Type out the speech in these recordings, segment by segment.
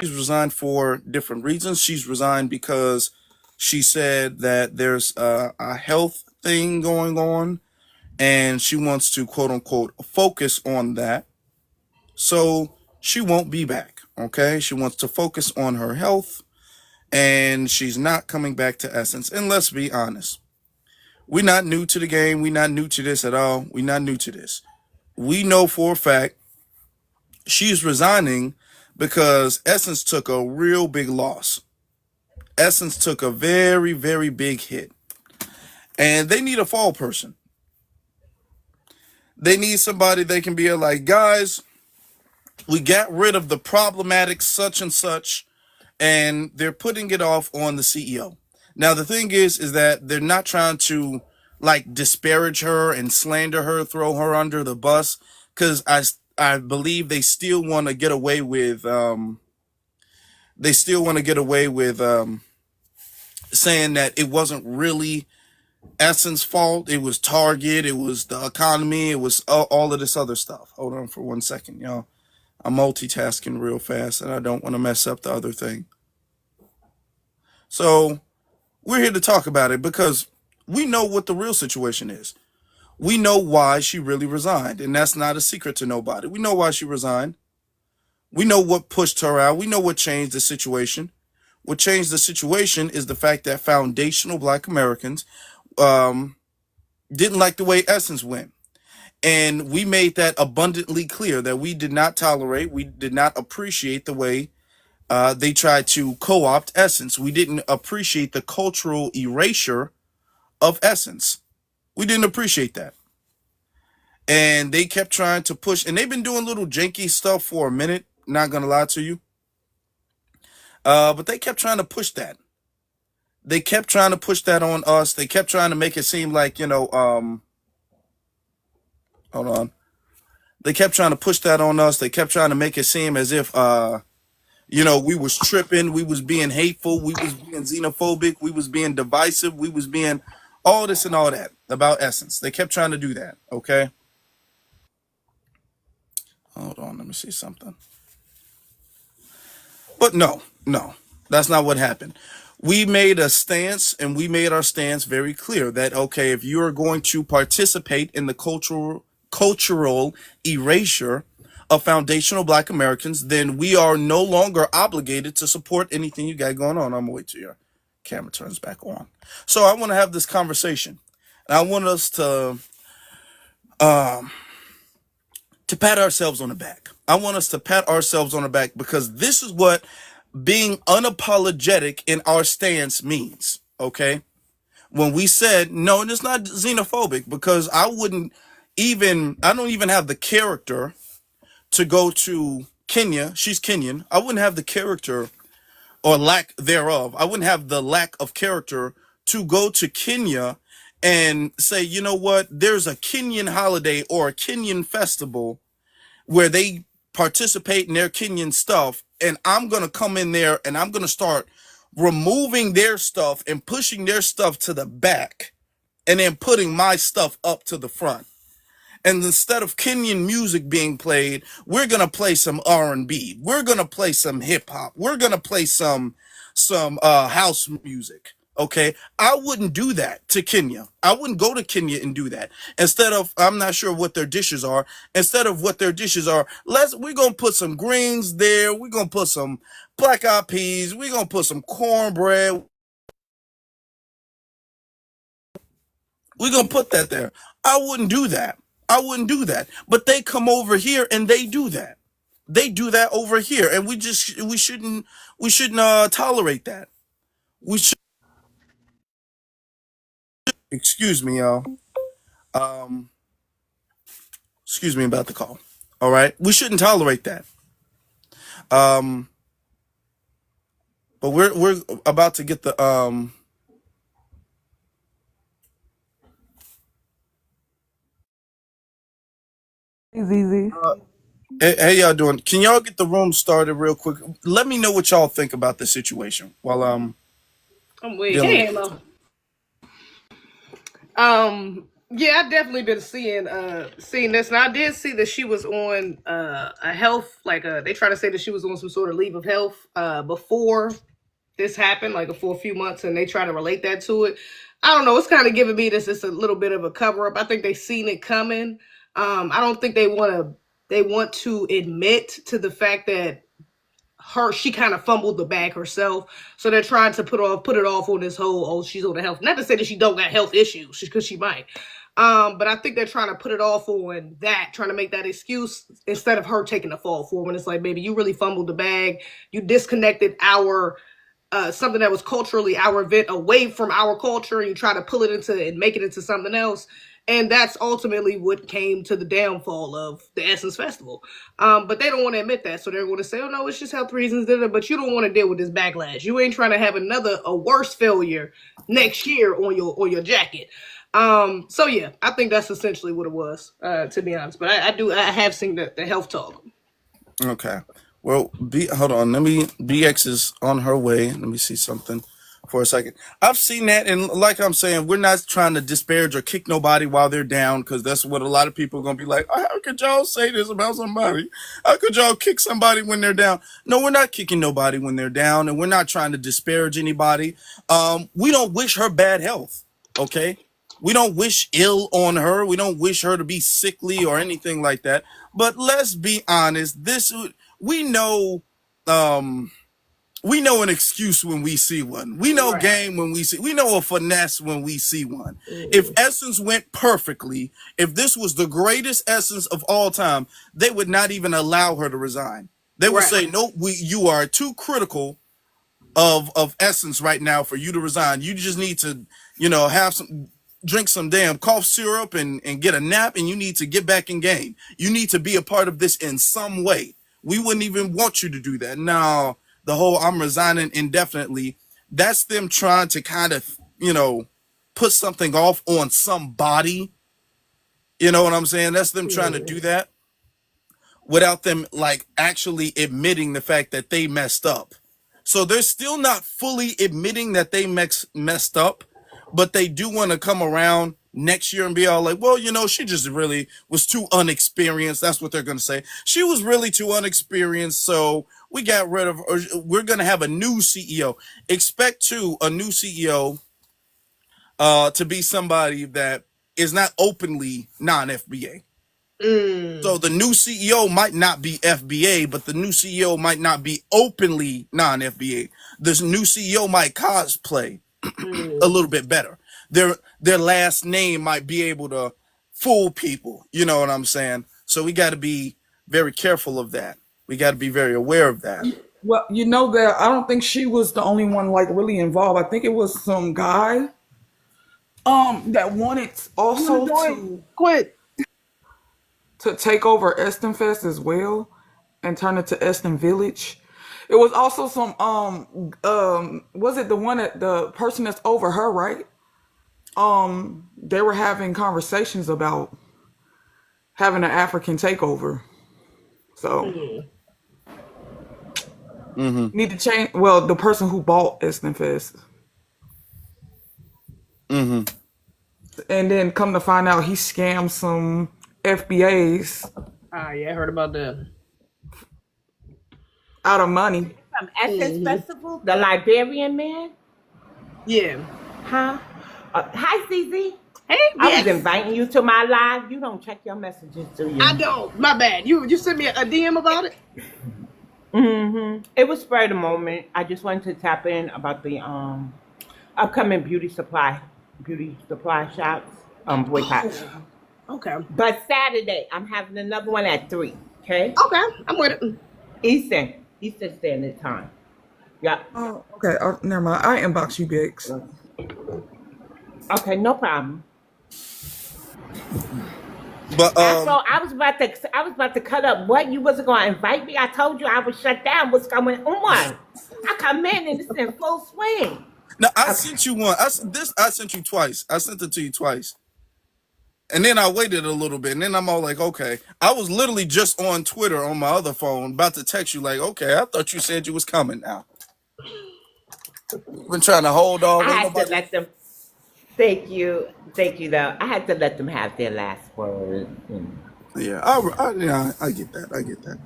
She's resigned for different reasons. She's resigned because she said that there's a health thing going on and she wants to quote unquote focus on that. So she won't be back. Okay. She wants to focus on her health and she's not coming back to Essence. And let's be honest, we're not new to the game. We're not new to this at all. We're not new to this. We know for a fact she's resigning because Essence took a real big loss. Essence took a very, very big hit. And they need a fall person. They need somebody they can be like, guys, we got rid of the problematic such and such, and they're putting it off on the CEO. Now, the thing is that they're not trying to like disparage her and slander her, throw her under the bus, because I believe they still want to get away with saying that it wasn't really Essence fault. It was Target. It was the economy. It was all of this other stuff. Hold on for 1 second, y'all. I'm multitasking real fast and I don't want to mess up the other thing. So we're here to talk about it because we know what the real situation is. We know why she really resigned, and that's not a secret to nobody. We know why she resigned. We know what pushed her out. We know what changed the situation. What changed the situation is the fact that foundational Black Americans didn't like the way Essence went. And we made that abundantly clear that we did not tolerate, we did not appreciate the way they tried to co-opt Essence. We didn't appreciate the cultural erasure of Essence. We didn't appreciate that. And they kept trying to push, and they've been doing little janky stuff for a minute, not gonna lie to you. But they kept trying to push that. They kept trying to push that on us. They kept trying to make it seem like, hold on. They kept trying to push that on us. They kept trying to make it seem as if, we was tripping. We was being hateful. We was being xenophobic. We was being divisive. We was being all this and all that about Essence. They kept trying to do that. Okay. Hold on. Let me see something. But no, that's not what happened. We made a stance, and we made our stance very clear that, okay, if you are going to participate in the cultural erasure of foundational Black Americans, then we are no longer obligated to support anything you got going on. I'm gonna wait till your camera turns back on. So I want to have this conversation. And I want us to pat ourselves on the back. I want us to pat ourselves on the back because this is what being unapologetic in our stance means. Okay. When we said, no, and it's not xenophobic because I don't even have the character to go to Kenya. She's Kenyan. I wouldn't have the character or lack thereof. I wouldn't have the lack of character to go to Kenya and say, you know what, there's a Kenyan holiday or a Kenyan festival where they participate in their Kenyan stuff. And I'm going to come in there and I'm going to start removing their stuff and pushing their stuff to the back and then putting my stuff up to the front. And instead of Kenyan music being played, we're going to play some R&B. We're going to play some hip hop. We're going to play some house music. Okay. I wouldn't do that to Kenya. I wouldn't go to Kenya and do that. Instead of, I'm not sure what their dishes are. Instead of what their dishes are, we're going to put some greens there. We're going to put some black eyed peas. We're going to put some cornbread. We're going to put that there. I wouldn't do that. But they come over here and they do that. They do that over here. And we shouldn't tolerate that. We should. Excuse me, y'all. Excuse me about the call. All right. We shouldn't tolerate that. But we're about to get the Hey, ZZ. Hey, y'all doing? Can y'all get the room started real quick? Let me know what y'all think about the situation while I'm waiting. dealing Hey, with Halo. Yeah, I definitely been seeing this, and I did see that she was on a health they try to say that she was on some sort of leave of health before this happened, like for a few months, and they try to relate that to it. I don't know. It's kind of giving me this. It's a little bit of a cover up. I think they seen it coming. I don't think they want to. They want to admit to the fact that she kind of fumbled the bag herself, so they're trying to put it off on this whole she's on the health. Not to say that she don't got health issues, because she might. But I think they're trying to put it off on that, trying to make that excuse instead of her taking the fall for it. When it's like, baby, you really fumbled the bag. You disconnected our something that was culturally our event away from our culture, and you try to pull it into and make it into something else. And that's ultimately what came to the downfall of the Essence Festival. But they don't want to admit that, so they're going to say, "Oh no, it's just health reasons." But you don't want to deal with this backlash. You ain't trying to have a worse failure next year on your jacket. So yeah, I think that's essentially what it was, to be honest. But I have seen the health talk. Okay. Well, hold on. BX is on her way. Let me see something for a second. I've seen that, and like I'm saying, we're not trying to disparage or kick nobody while they're down, because that's what a lot of people are gonna be like. Oh, how could y'all say this about somebody? How could y'all kick somebody when they're down? No, we're not kicking nobody when they're down, and we're not trying to disparage anybody. We don't wish her bad health. Okay. We don't wish ill on her. We don't wish her to be sickly or anything like that. But let's be honest. We know um we know an excuse when we see one. We know game when we know a finesse when we see one. If Essence went perfectly, if this was the greatest Essence of all time, they would not even allow her to resign. They would say, "No, you are too critical of Essence right now for you to resign. You just need to, have some drink some damn cough syrup and get a nap, and you need to get back in game. You need to be a part of this in some way. We wouldn't even want you to do that." Now, the whole "I'm resigning indefinitely," that's them trying to kind of, put something off on somebody. You know what I'm saying? That's them trying to do that without them like actually admitting the fact that they messed up. So they're still not fully admitting that they messed up, but they do want to come around next year and be all like, "Well, she just really was too unexperienced." That's what they're going to say. "She was really too unexperienced, so we got rid of her. We're going to have a new CEO." Expect a new CEO to be somebody that is not openly non-FBA. So the new CEO might not be FBA, but the new CEO might not be openly non-FBA. This new CEO might cosplay a little bit better. Their last name might be able to fool people. You know what I'm saying? So we got to be very careful of that. We got to be very aware of that. Well, you know that I don't think she was the only one like really involved. I think it was some guy that wanted also Quit. to take over Eston Fest as well and turn it to Eston Village. It was also some was it the one that the person that's over her, right? They were having conversations about having an African takeover. So need to change. Well, the person who bought Eston Fest. And then come to find out he scammed some FBAs Yeah, I heard about that. out of money. From Essence Festival, the Liberian man, Yeah. huh? Hi, CZ. Hey, I was inviting you to my live. You don't check your messages, do you? I don't. My bad. You sent me a DM about it. It was spur of the moment. I just wanted to tap in about the upcoming beauty supply shops boycott. Okay. But Saturday, I'm having another one at 3. Okay, Okay. I'm with it. Eastern Standard Time. Yeah. Oh, okay. Oh, never mind. I inbox you, Bix. Okay, no problem. But So I was about to cut up. What, you wasn't going to invite me? I told you I was shut down. What's going on? I come in and it's in full swing. no, I sent you one. I sent you twice. I sent it to you twice. And then I waited a little bit, and then I'm all like, okay. I was literally just on Twitter on my other phone, about to text you like, okay, I thought you said you was coming now. Been trying to hold off. I had to let them. Thank you. Though I had to let them have their last word. Yeah, yeah, I get that. I get that.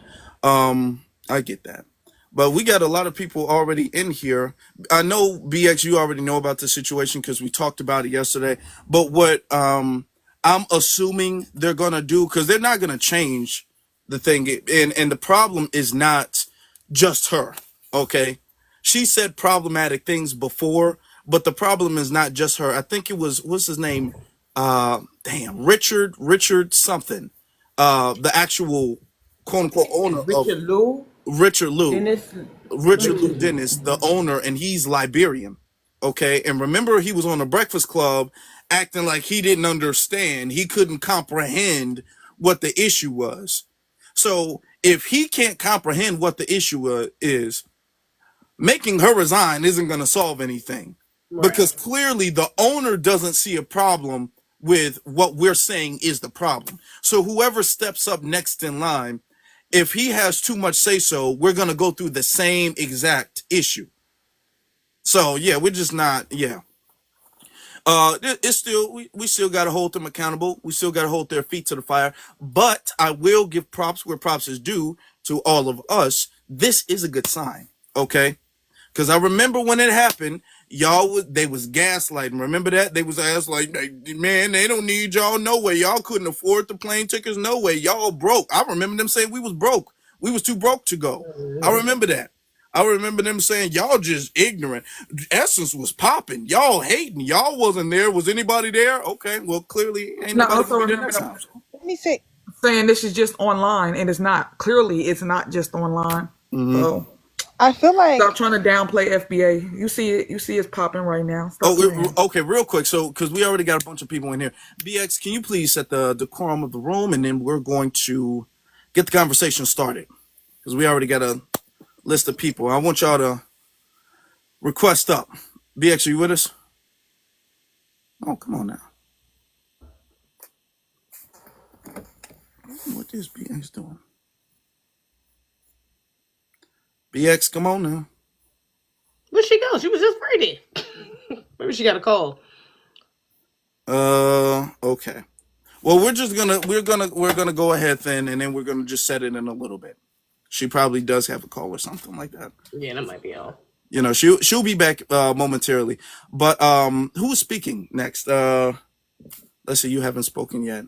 I get that. But we got a lot of people already in here. I know BX, you already know about the situation because we talked about it yesterday. But what I'm assuming they're gonna do, because they're not gonna change the thing, and the problem is not just her. Okay, she said problematic things before, but the problem is not just her. I think it was, what's his name? Damn, Richard something, the actual quote unquote owner of Richard Lou, Richard Lou, Dennis, Richard Lou Richard Lou. Dennis, the owner, and he's Liberian. Okay, and remember he was on the Breakfast Club acting like he didn't understand, he couldn't comprehend what the issue was. So if he can't comprehend what the issue is, making her resign isn't going to solve anything, Right. because clearly the owner doesn't see a problem with what we're saying is the problem. So whoever steps up next in line, if he has too much say so, we're going to go through the same exact issue. So yeah, we're just not, yeah. It's still, we still got to hold them accountable. We still got to hold their feet to the fire. But I will give props where props is due to all of us. This is a good sign. Okay. Because I remember when it happened, they was gaslighting. Remember that? They was asked like, man, they don't need y'all no way. Y'all couldn't afford the plane tickets no way. Y'all broke. I remember them saying we was broke. We was too broke to go. I remember that. I remember them saying y'all just ignorant. Essence was popping. Y'all hating. Y'all wasn't there. Was anybody there? Okay, well clearly ain't And I nobody also gonna be there remember next them time. Let me say, saying this is just online, and it's not. Clearly, it's not just online. So I feel stop like trying to downplay FBA. You see it. You see it's popping right now. Stop playing. Okay, real quick. So, because we already got a bunch of people in here, BX, can you please set the decorum of the room, and then we're going to get the conversation started because we already got a list of people. I want y'all to request up. BX, are you with us? Oh, come on now. What is BX doing? BX, come on now. Where'd she go? She was just reading. Maybe she got a call. Okay. Well, we're gonna go ahead then, and then we're gonna just set it in a little bit. She probably does have a call or something like that. Yeah, that might be all. You know, she'll be back momentarily. But who's speaking next? Let's see, you haven't spoken yet.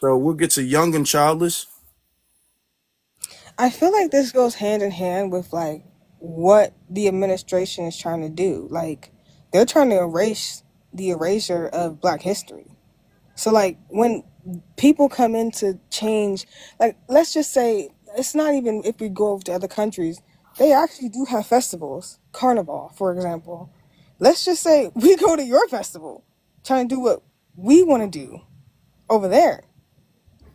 So we'll get to Young and Childless. I feel like this goes hand in hand with like what the administration is trying to do. Like they're trying to erase the erasure of Black history. So like when people come in to change, like let's just say it's not even if we go over to other countries, they actually do have festivals, Carnival, for example. Let's just say we go to your festival, trying to do what we want to do over there.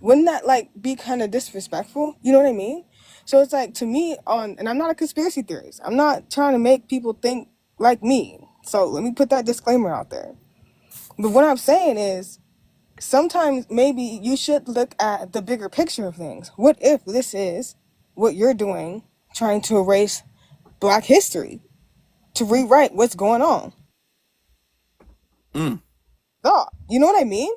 Wouldn't that like be kind of disrespectful? You know what I mean? So it's like to me and I'm not a conspiracy theorist. I'm not trying to make people think like me. So let me put that disclaimer out there. But what I'm saying is sometimes maybe you should look at the bigger picture of things. What if this is what you're doing, trying to erase Black history, to rewrite what's going on? Mm. You know what I mean?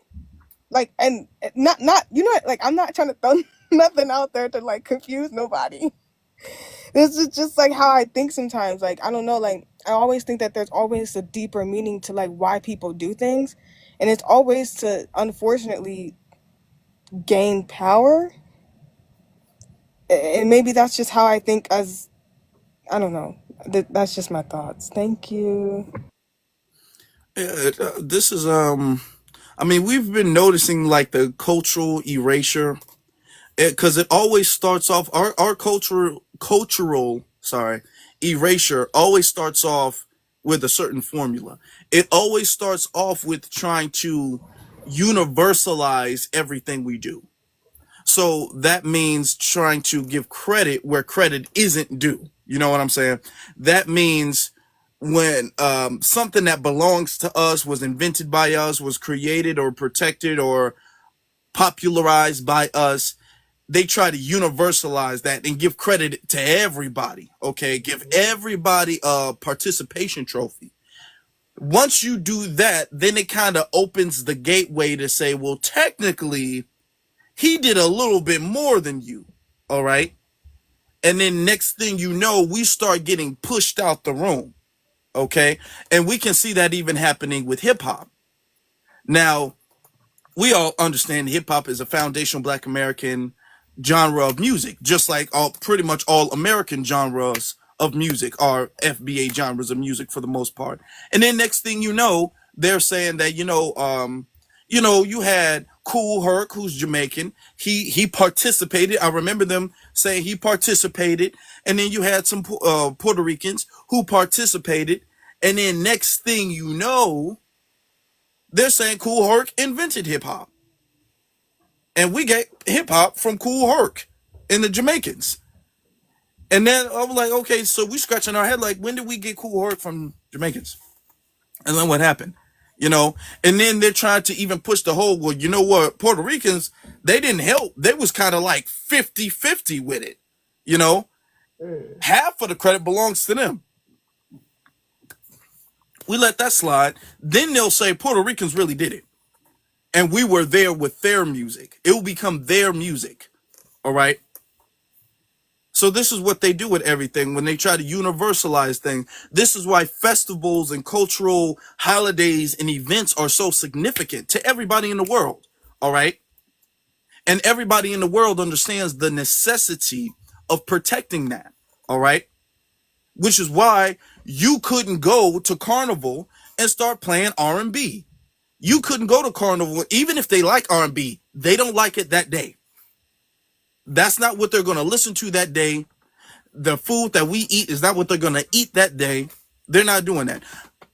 Like, and not you know, like I'm not trying to throw nothing out there to like confuse nobody. This is just like how I think sometimes. Like I don't know, like I always think that there's always a deeper meaning to like why people do things, and it's always to unfortunately gain power. And maybe that's just how I think. As I don't know, that's just my thoughts. Thank you. Yeah, this is I mean, we've been noticing like the cultural erasure, because it always starts off our cultural sorry erasure always starts off with a certain formula. It always starts off with trying to universalize everything we do. So that means trying to give credit where credit isn't due. You know what I'm saying? That means when something that belongs to us, was invented by us, was created or protected or popularized by us, they try to universalize that and give credit to everybody. Okay, give everybody a participation trophy. Once you do that, then it kind of opens the gateway to say, well, technically, he did a little bit more than you. All right. And then next thing you know, we start getting pushed out the room. Okay. And we can see that even happening with hip hop. Now, we all understand hip hop is a foundational Black American genre of music, just like pretty much all American genres of music are FBA genres of music for the most part. And then next thing you know, they're saying that you had Cool Herc, who's Jamaican. He participated. I remember them saying he participated, and then you had some Puerto Ricans who participated, and then next thing you know, they're saying Cool Herc invented hip hop. And we get hip hop from Cool Herc and the Jamaicans. And then I was like, okay, so we scratching our head like, when did we get Cool Herc from Jamaicans? And then what happened? And then they're trying to even push the whole, well, you know what, Puerto Ricans, they didn't help. They was kind of like 50-50 with it. Half of the credit belongs to them. We let that slide. Then they'll say Puerto Ricans really did it. And we were there with their music. It will become their music. All right. So this is what they do with everything when they try to universalize things. This is why festivals and cultural holidays and events are so significant to everybody in the world. All right. And everybody in the world understands the necessity of protecting that. All right. Which is why you couldn't go to Carnival and start playing R&B. You couldn't go to Carnival, even if they like R&B, they don't like it that day. That's not what they're going to listen to that day. The food that we eat is not what they're going to eat that day. They're not doing that.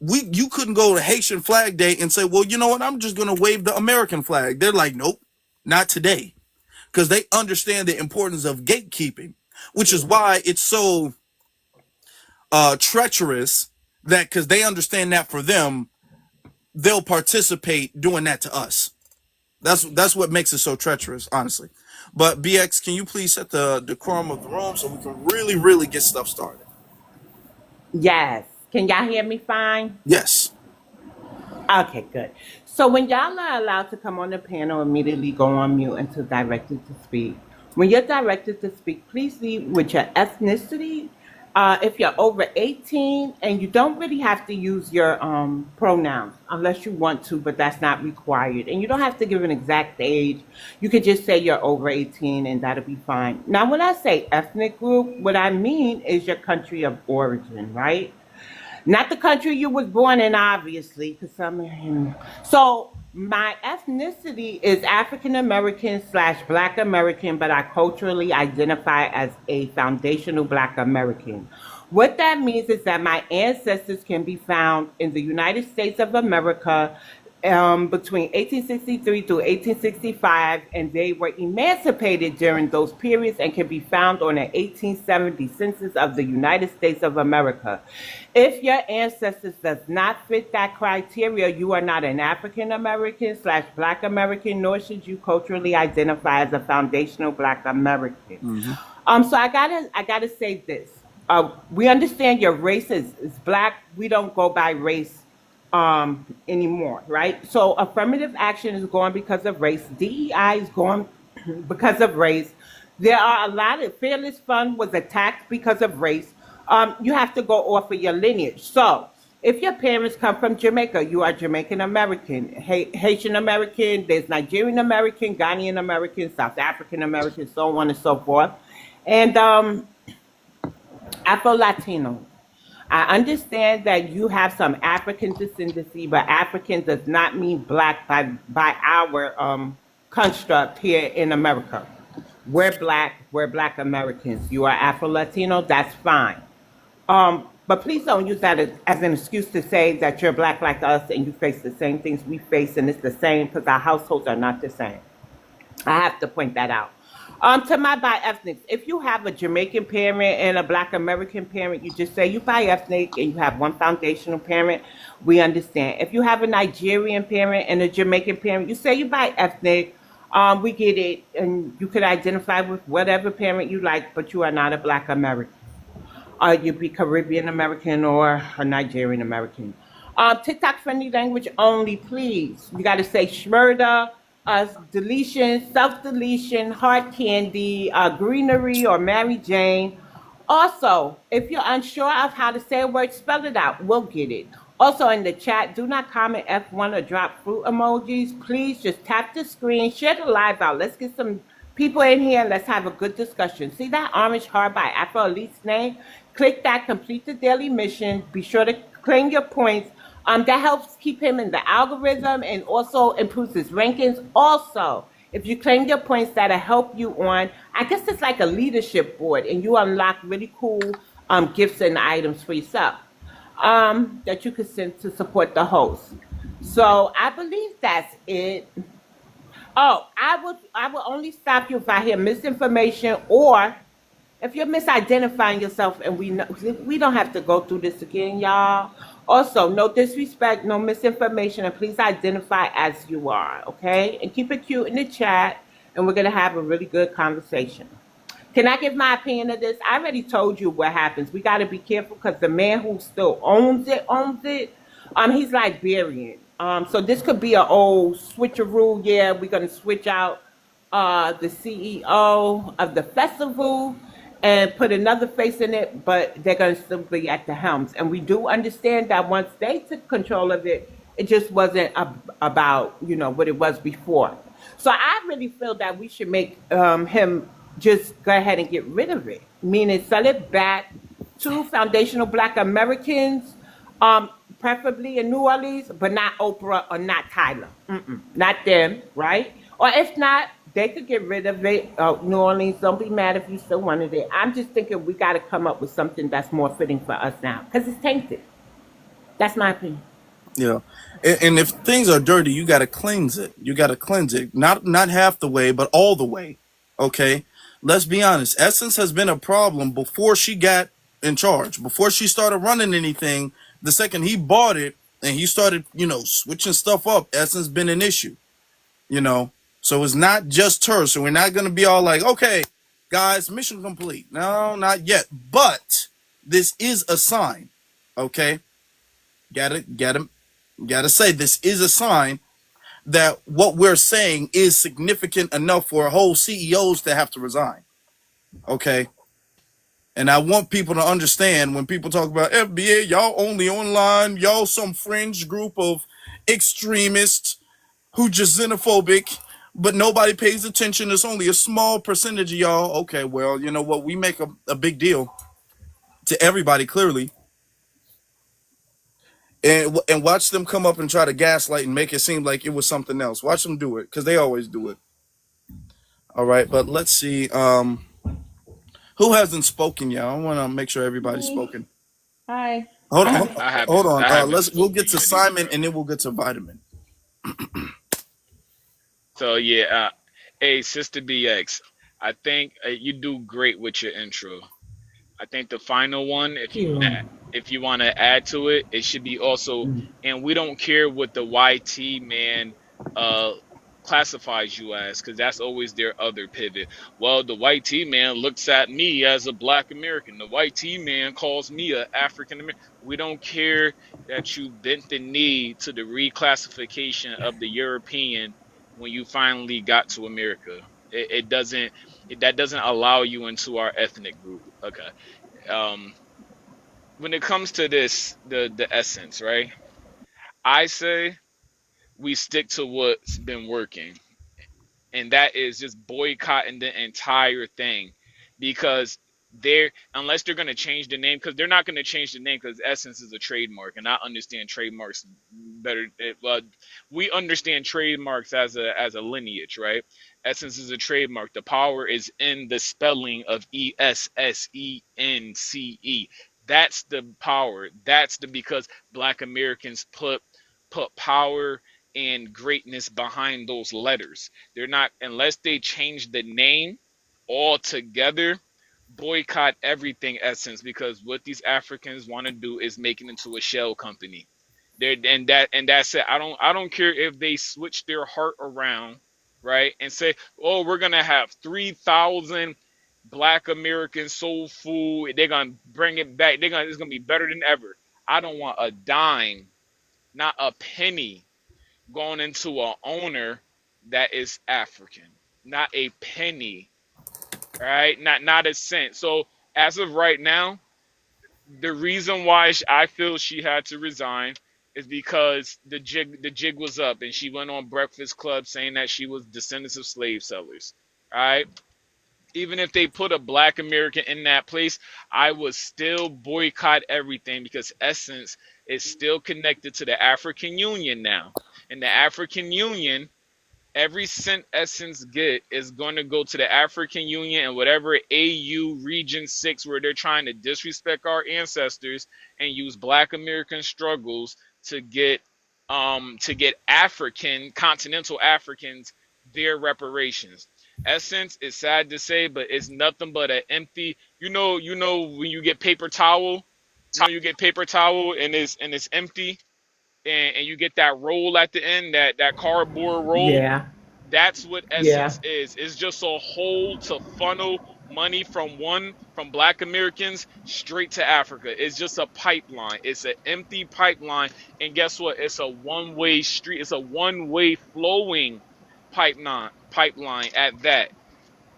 You couldn't go to Haitian Flag Day and say, well, you know what? I'm just going to wave the American flag. They're like, nope, not today. Because they understand the importance of gatekeeping, which is why it's so treacherous that because they understand that for them, they'll participate doing that to us. That's what makes it so treacherous, honestly. But BX, can you please set the decorum of the room so we can really, really get stuff started? Yes. Can y'all hear me fine? Yes. Okay, good. So when y'all are allowed to come on the panel, immediately go on mute until directed to speak. When you're directed to speak, please lead with your ethnicity. If you're over 18, and you don't really have to use your pronouns unless you want to, but that's not required. And you don't have to give an exact age. You could just say you're over 18 and that'll be fine. Now, when I say ethnic group, what I mean is your country of origin, right? Not the country you was born in, obviously, because so my ethnicity is African American / Black American, but I culturally identify as a foundational Black American. What that means is that my ancestors can be found in the United States of America between 1863 to 1865, and they were emancipated during those periods and can be found on an 1870 census of the United States of America. If your ancestors does not fit that criteria, you are not an African American / Black American, nor should you culturally identify as a foundational Black American. Mm-hmm. So I gotta say this. We understand your race is Black. We don't go by race anymore, right? So affirmative action is going because of race. DEI is going because of race. There are a lot of Fearless Fund was attacked because of race. You have to go off of your lineage. So if your parents come from Jamaica, you are Jamaican American, Haitian American, there's Nigerian American, Ghanaian American, South African American, so on and so forth. And Afro-Latino. I understand that you have some African descendancy, but African does not mean Black by our construct here in America. We're Black Americans. You are Afro-Latino, that's fine. But please don't use that as an excuse to say that you're Black like us and you face the same things we face and it's the same, because our households are not the same. I have to point that out. To my bi-ethnics, if you have a Jamaican parent and a Black American parent, you just say you bi-ethnic and you have one foundational parent, we understand. If you have a Nigerian parent and a Jamaican parent, you say you bi-ethnic, we get it, and you could identify with whatever parent you like, but you are not a Black American. You'd be Caribbean American or a Nigerian American. TikTok friendly language only, please. You got to say Schmurda, deletion, self deletion, hard candy, greenery, or Mary Jane. Also, if you're unsure of how to say a word, spell it out. We'll get it. Also, in the chat, do not comment F1 or drop fruit emojis. Please just tap the screen, share the live out. Let's get some people in here and let's have a good discussion. See that orange heart by Afro Elite's name? Click that, complete the daily mission. Be sure to claim your points. That helps keep him in the algorithm and also improves his rankings. Also, if you claim your points, that'll help you on, I guess it's like a leadership board, and you unlock really cool gifts and items for yourself that you can send to support the host. So I believe that's it. Oh, I will only stop you if I hear misinformation or if you're misidentifying yourself, and we don't have to go through this again, y'all. Also, no disrespect, no misinformation, and please identify as you are, okay? And keep it cute in the chat, and we're gonna have a really good conversation. Can I give my opinion of this? I already told you what happens. We got to be careful because the man who still owns it. He's Liberian. So this could be an old switcheroo. Yeah, we're gonna switch out the CEO of the festival and put another face in it, but they're gonna still be at the helms. And we do understand that once they took control of it, it just wasn't about what it was before. So I really feel that we should make him just go ahead and get rid of it, meaning sell it back to foundational Black Americans, preferably in New Orleans, but not Oprah or not Tyler. Not them, right? Or if not, they could get rid of it. New Orleans, don't be mad if you still wanted it. I'm just thinking we got to come up with something that's more fitting for us now because it's tainted. That's my opinion. Yeah. And if things are dirty, you got to cleanse it. You got to cleanse it. Not half the way, but all the way. Okay? Let's be honest. Essence has been a problem before she got in charge. Before she started running anything, the second he bought it and he started, switching stuff up, Essence been an issue. You know? So it's not just her. So we're not going to be all like, okay, guys, mission complete. No, not yet. But this is a sign. Okay? Gotta say this is a sign that what we're saying is significant enough for whole CEOs to have to resign. Okay. And I want people to understand when people talk about FBA, y'all only online, y'all some fringe group of extremists who just xenophobic, but nobody pays attention. It's only a small percentage of y'all. Okay, well, you know what? We make a big deal to everybody, clearly. And watch them come up and try to gaslight and make it seem like it was something else. Watch them do it, because they always do it. All right, but let's see. Who hasn't spoken yet? I want to make sure everybody's spoken. Hi. Hold I on, haven't. hold on. I haven't We'll get spoken to yet Simon either. and then we'll get to Vitamin. So yeah, hey, Sister BX, I think you do great with your intro. I think the final one, Thank you. if you want to add to it, it should be also, and we don't care what the YT man uh classifies you as, because that's always their other pivot. Well, the white T man looks at me as a Black American. The white T man calls me a African American. We don't care that you bent the knee to the reclassification of the European when you finally got to America. It doesn't. That doesn't allow you into our ethnic group. Okay. Um, when it comes to this, the essence, right? I say we stick to what's been working, and that is just boycotting the entire thing, because they're unless they're going to change the name, because they're not going to change the name, because Essence is a trademark, and I understand trademarks better. We understand trademarks as a lineage, right? Essence is a trademark. The power is in the spelling of ESSENCE. That's the power. That's the because Black Americans put power and greatness behind those letters. They're not, unless they change the name altogether, boycott everything Essence, because what these Africans want to do is make it into a shell company. They're, and that's it. I don't care if they switch their heart around, right, and say, oh, we're gonna have 3,000 Black American soul food. They're gonna bring it back. It's gonna be better than ever. I don't want a dime not a penny going into an owner that is African. Not a penny, right? Not a cent. So as of right now, the reason why I feel she had to resign is because the jig was up, and she went on Breakfast Club saying that she was descendants of slave sellers. All right. Even if they put a black American in that place, I would still boycott everything because Essence is still connected to the African Union now. And the African Union, every cent Essence get is going to go to the African Union and whatever AU Region 6 where they're trying to disrespect our ancestors and use black American struggles to get African continental Africans their reparations. Essence is sad to say, but it's nothing but an empty, when you get paper towel, and it's empty, and you get that roll at the end, that cardboard roll. Yeah. That's what Yeah. Essence is. It's just a hole to funnel money from black Americans straight to Africa. It's just a pipeline. It's an empty pipeline. And guess what? It's a one-way street. It's a one-way flowing pipeline at that.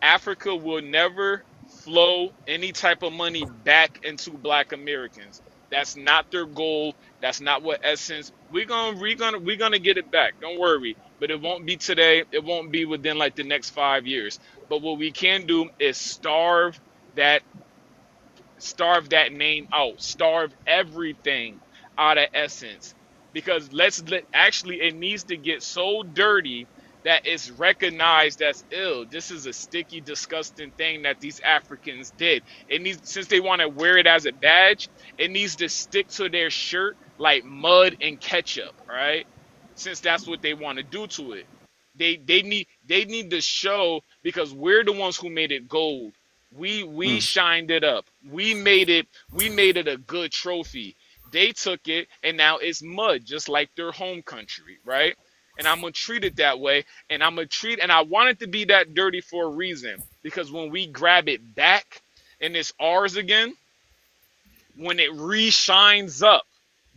Africa will never flow any type of money back into black Americans. That's not their goal. That's not what Essence. We're gonna get it back. Don't worry. But it won't be today. It won't be within like the next 5 years. But what we can do is that starve that name out, starve everything out of Essence, because actually it needs to get so dirty that it's recognized as ill. This is a sticky, disgusting thing that these Africans did. It needs, since they want to wear it as a badge, it needs to stick to their shirt like mud and ketchup, right? Since that's what they want to do to it. They need to show, because we're the ones who made it gold. We Mm. shined it up. We made it a good trophy. They took it and now it's mud, just like their home country, right? And I'm gonna treat it that way. And I want it to be that dirty for a reason. Because when we grab it back and it's ours again, when it re-shines up,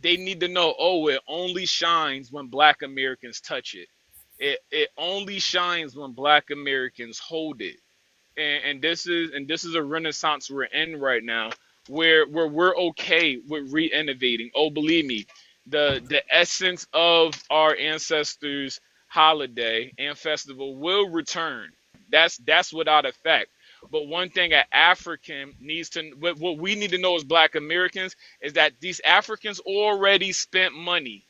they need to know, oh, it only shines when black Americans touch it. It only shines when black Americans hold it. And this is a renaissance we're in right now, where we're okay with re-innovating. Oh, believe me, the essence of our ancestors holiday and festival will return. That's without a fact. But one thing an African needs to, what we need to know as black Americans, is that these Africans already spent money.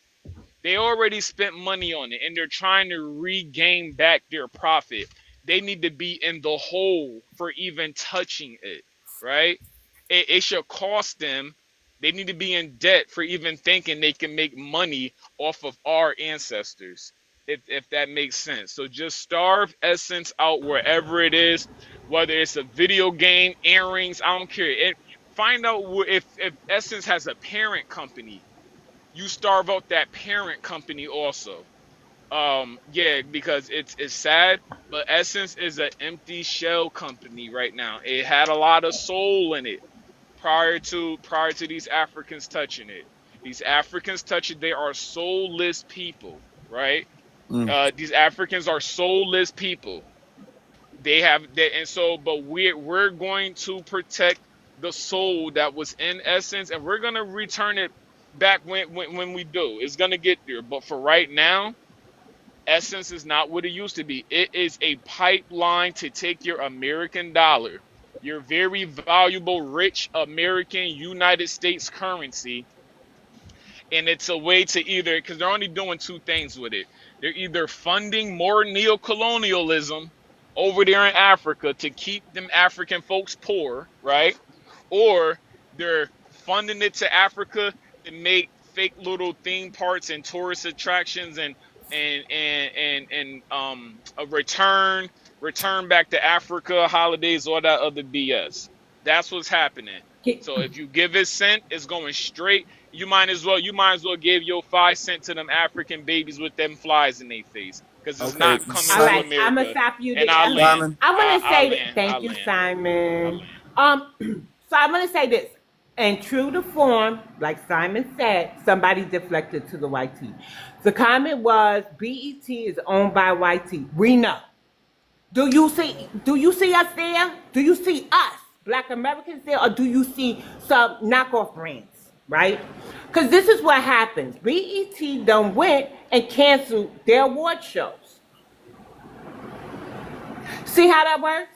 They already spent money on it, and they're trying to regain back their profit. They need to be in the hole for even touching it, right? It should cost them. They need to be in debt for even thinking they can make money off of our ancestors, if that makes sense. So just starve Essence out wherever it is, whether it's a video game, earrings, I don't care. Find out if Essence has a parent company. You starve out that parent company also. Yeah, because it's sad, but Essence is an empty shell company right now. It had a lot of soul in it prior to these Africans touching it. These Africans touch it, they are soulless people, right? Mm. These Africans are soulless people. And so, but we're going to protect the soul that was in Essence, and we're gonna return it back when we do. It's gonna get there. But for right now, Essence is not what it used to be. It is a pipeline to take your American dollar, your very valuable, rich American United States currency, and it's a way to either, because they're only doing two things with it. They're either funding more neocolonialism over there in Africa to keep them African folks poor, right? Or they're funding it to Africa to make fake little theme parks and tourist attractions and a return back to Africa holidays, all that other BS. That's what's happening. So if you give it cent, it's going straight. You might as well give your 5 cents to them African babies with them flies in their face, because it's Okay, not coming All to right, Simon. I'm gonna America. stop you And there. I land. Simon. I want to I say that. land. I Thank you, land. I Simon. land. Um, so I'm gonna say this. And true to form, like Simon said, somebody deflected to the YT. The comment was BET is owned by YT. We know. Do you see us there? Do you see us, Black Americans there, or do you see some knockoff brands, right? Because this is what happens. BET done went and canceled their award shows. See how that works?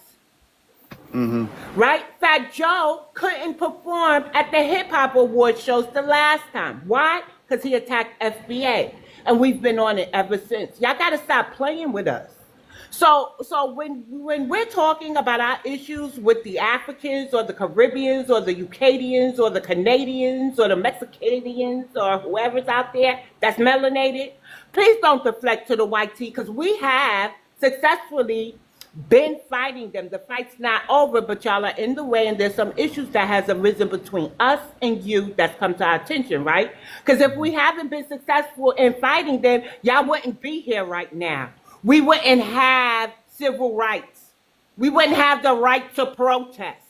Right? Fat Joe couldn't perform at the hip hop award shows the last time. Why? Because he attacked FBA. And we've been on it ever since. Y'all gotta stop playing with us. So when we're talking about our issues with the Africans or the Caribbeans or the Eucadians or the Canadians or the Mexicanians or whoever's out there that's melanated, please don't deflect to the white tee, because we have successfully been fighting them. The fight's not over, but y'all are in the way, and there's some issues that has arisen between us and you that's come to our attention, right? Because if we haven't been successful in fighting them, y'all wouldn't be here right now. We wouldn't have civil rights. We wouldn't have the right to protest.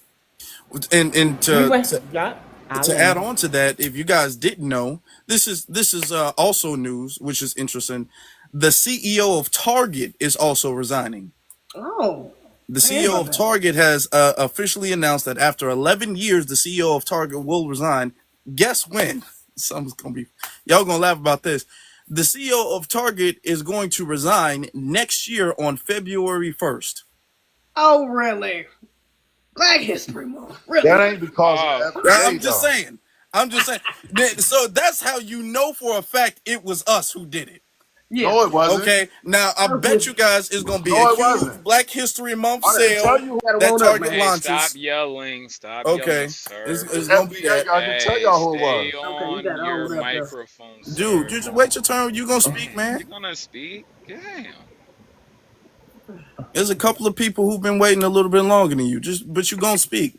And We would, yeah, to add on to that, if you guys didn't know, this is also news, which is interesting. The CEO of Target is also resigning. Oh, The I heard CEO about of that. Target has officially announced that after 11 years, the CEO of Target will resign. Guess when? Something's gonna be. Y'all gonna laugh about this. The CEO of Target is going to resign next year on February 1st. Oh, really? Black History Month. Really? That ain't because Oh, of FBA I'm just though. saying. I'm just saying. So that's how you know for a fact it was us who did it. Yeah. No, it wasn't. Okay. Now I bet you guys it's gonna be a No, it huge wasn't. Black History Month I didn't tell sale you Gotta that won't up, Target man. hey, stop launches. yelling. Stop yelling, Okay. sir. It's who gonna be FBA. that. I can tell Hey, y'all who it stay was. Okay, you on got your owned up though. microphone, Dude, sir. just wait your turn. You gonna speak, man. You're gonna speak? Damn. There's a couple of people who've been waiting a little bit longer than you. But you gonna speak.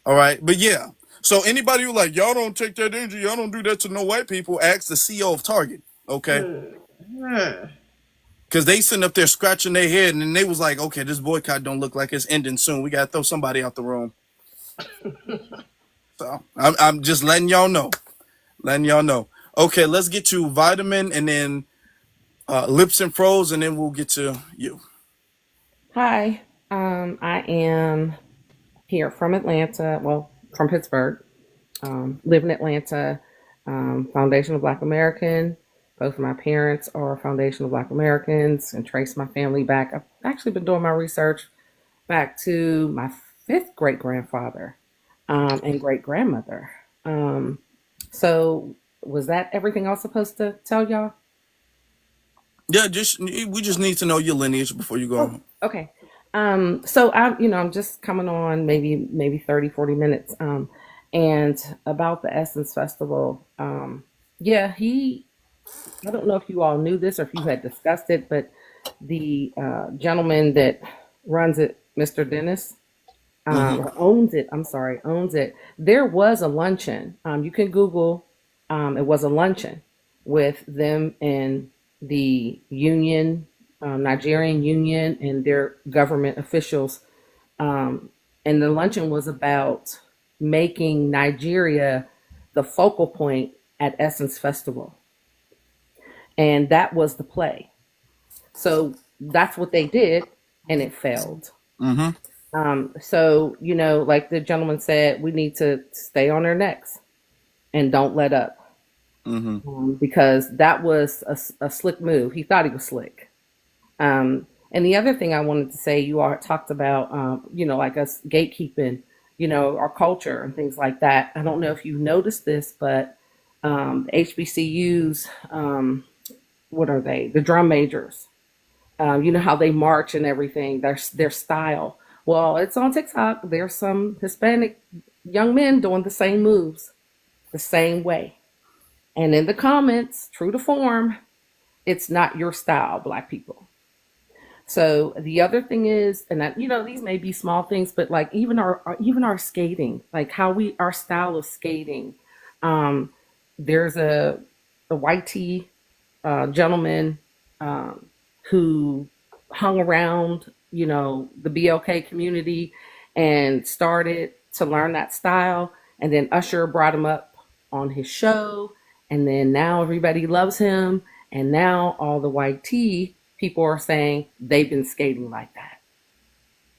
All right. But yeah. So anybody who like, y'all don't take that danger, y'all don't do that to no white people, ask the CEO of Target. Okay. Hmm. Because they sitting up there scratching their head, and then they was like, okay, this boycott don't look like it's ending soon. We gotta throw somebody out the room. So I'm just letting y'all know. Letting y'all know. Okay, let's get to Vitamin and then Lips and Froze, and then we'll get to you. Hi, I am here from Atlanta, well, from Pittsburgh. Live in Atlanta, foundational Black American. Both of my parents are foundational Black Americans, and trace my family back. I've actually been doing my research back to my fifth great grandfather and great grandmother. So, was that everything I was supposed to tell y'all? Yeah, we just need to know your lineage before you go Oh, on. okay. So I'm just coming on maybe 30, 40 minutes. And about the Essence Festival. Yeah, I don't know if you all knew this or if you had discussed it, but the gentleman that runs it, Mr. Dennis, Mm-hmm. or owns it, I'm sorry, owns it. There was a luncheon. You can Google, it was a luncheon with them and the union, Nigerian union, and their government officials. And the luncheon was about making Nigeria the focal point at Essence Festival. And that was the play. So that's what they did, and it failed. Mm-hmm. So, like the gentleman said, we need to stay on our necks and don't let up. Because that was a slick move. He thought he was slick. And the other thing I wanted to say, you all talked about, like us gatekeeping, our culture and things like that. I don't know if you've noticed this, but HBCUs, what are they? The drum majors. You know how they march and everything, their style. Well, it's on TikTok. There's some Hispanic young men doing the same moves, the same way. And in the comments, true to form, it's not your style, Black people. So the other thing is, and these may be small things, but like even our skating, like our style of skating. There's a white tee gentleman who hung around, the BLK community and started to learn that style. And then Usher brought him up on his show, and then now everybody loves him. And now all the white tee people are saying they've been skating like that.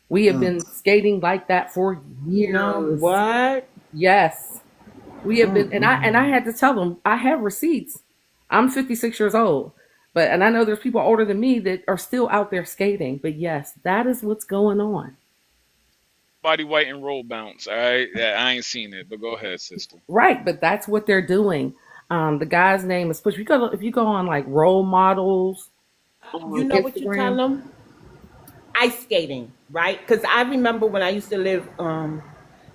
We have been skating like that for You know years. what? Yes, we have been, and I had to tell them I have receipts. I'm 56 years old, and I know there's people older than me that are still out there skating. But yes, that is what's going on. Body white and roll bounce. All right, yeah, I ain't seen it, but go ahead, sister. Right, but that's what they're doing. The guy's name is Push. If you go on like role models You on know what you tell Instagram. them? Ice skating, right? Because I remember when I used to live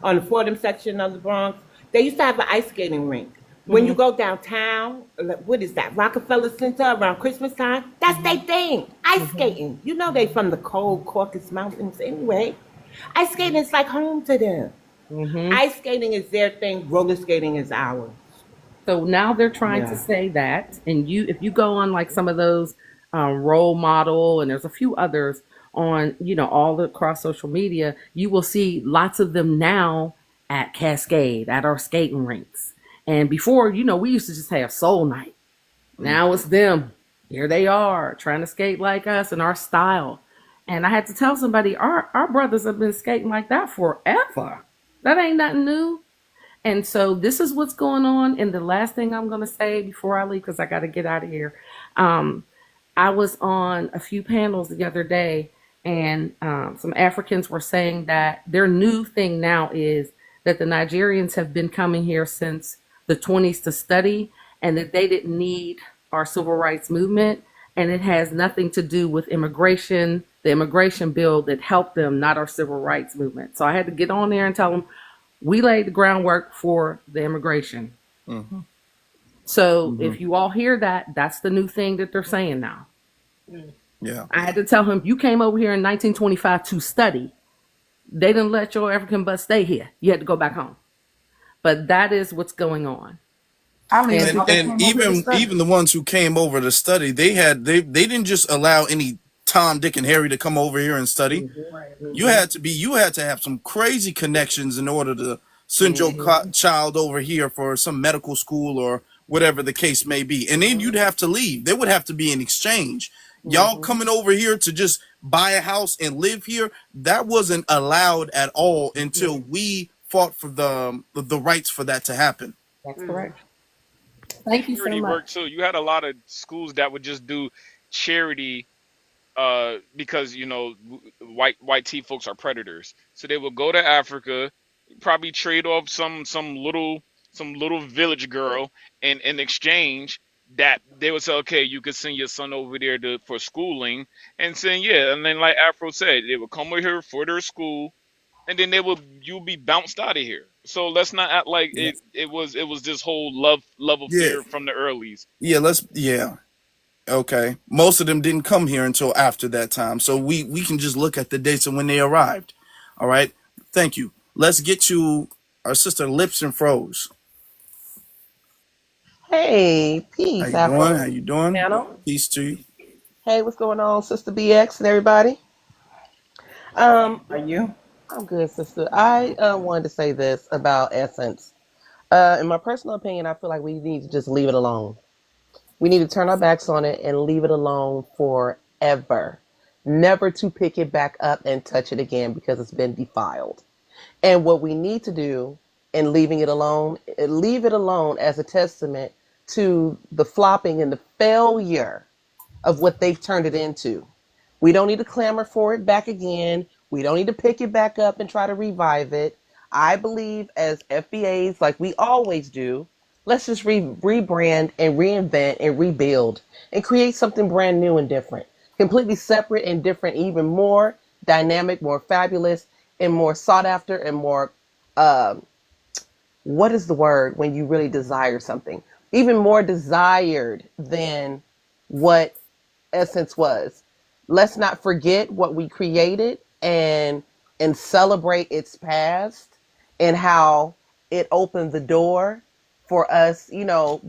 on the Fordham section of the Bronx, they used to have an ice skating rink. When you go downtown, what is that? Rockefeller Center around Christmas time? That's their thing. Ice skating. You know they from the cold Caucasus Mountains anyway. Ice skating is like home to them. Ice skating is their thing. Roller skating is ours. So now they're trying to Yeah. say that, and if you go on like some of those role model, and there's a few others on all across social media, you will see lots of them now at Cascade at our skating rinks. And before, we used to just have Soul Night. Now it's them. Here they are trying to skate like us in our style. And I had to tell somebody, our brothers have been skating like that forever. That ain't nothing new. And so this is what's going on. And the last thing I'm going to say before I leave, because I got to get out of here. I was on a few panels the other day, and some Africans were saying that their new thing now is that the Nigerians have been coming here since the 20s to study, and that they didn't need our civil rights movement. And it has nothing to do with immigration, the immigration bill that helped them, not our civil rights movement. So I had to get on there and tell them, we laid the groundwork for the immigration. So if you all hear that, that's the new thing that they're saying now. Yeah. I had to tell him, you came over here in 1925 to study. They didn't let your African butt stay here. You had to go back home. But that is what's going on. I don't even And think they and came over to even study. even the ones who came over to study, they didn't just allow any Tom, Dick, and Harry to come over here and study. You had to have some crazy connections in order to send your child over here for some medical school or whatever the case may be. And then you'd have to leave. There would have to be an exchange. Y'all coming over here to just buy a house and live here, that wasn't allowed at all until we fought for the rights for that to happen. That's correct. Thank you so Charity much. work too. You had a lot of schools that would just do charity because white tea folks are predators. So they would go to Africa, probably trade off some little village girl, and in exchange that they would say, okay, you could send your son over there for schooling, and saying and then like Afro said, they would come over here for their school, and then you'll be bounced out of here. So let's not act like Yeah. it was this whole love Yeah. affair from the earlies. Yeah. Okay. Most of them didn't come here until after that time. So we can just look at the dates and when they arrived. All right. Thank you. Let's get to our sister Lips and Froze. Hey, How peace, you doing? How Afro you doing? panel. Peace to you. Hey, what's going on, Sister BX and everybody? Um, Are you? I'm good, sister. I wanted to say this about Essence. In my personal opinion, I feel like we need to just leave it alone. We need to turn our backs on it and leave it alone forever. Never to pick it back up and touch it again because it's been defiled. And what we need to do in leaving it alone, leave it alone as a testament to the flopping and the failure of what they've turned it into. We don't need to clamor for it back again. We don't need to pick it back up and try to revive it. I believe as FBAs, like we always do, let's just rebrand and reinvent and rebuild and create something brand new and different, completely separate and different, even more dynamic, more fabulous, and more sought after and more, um, what is the word when you really desire something? Even more desired than what Essence was. Let's not forget what we created and celebrate its past and how it opened the door for us,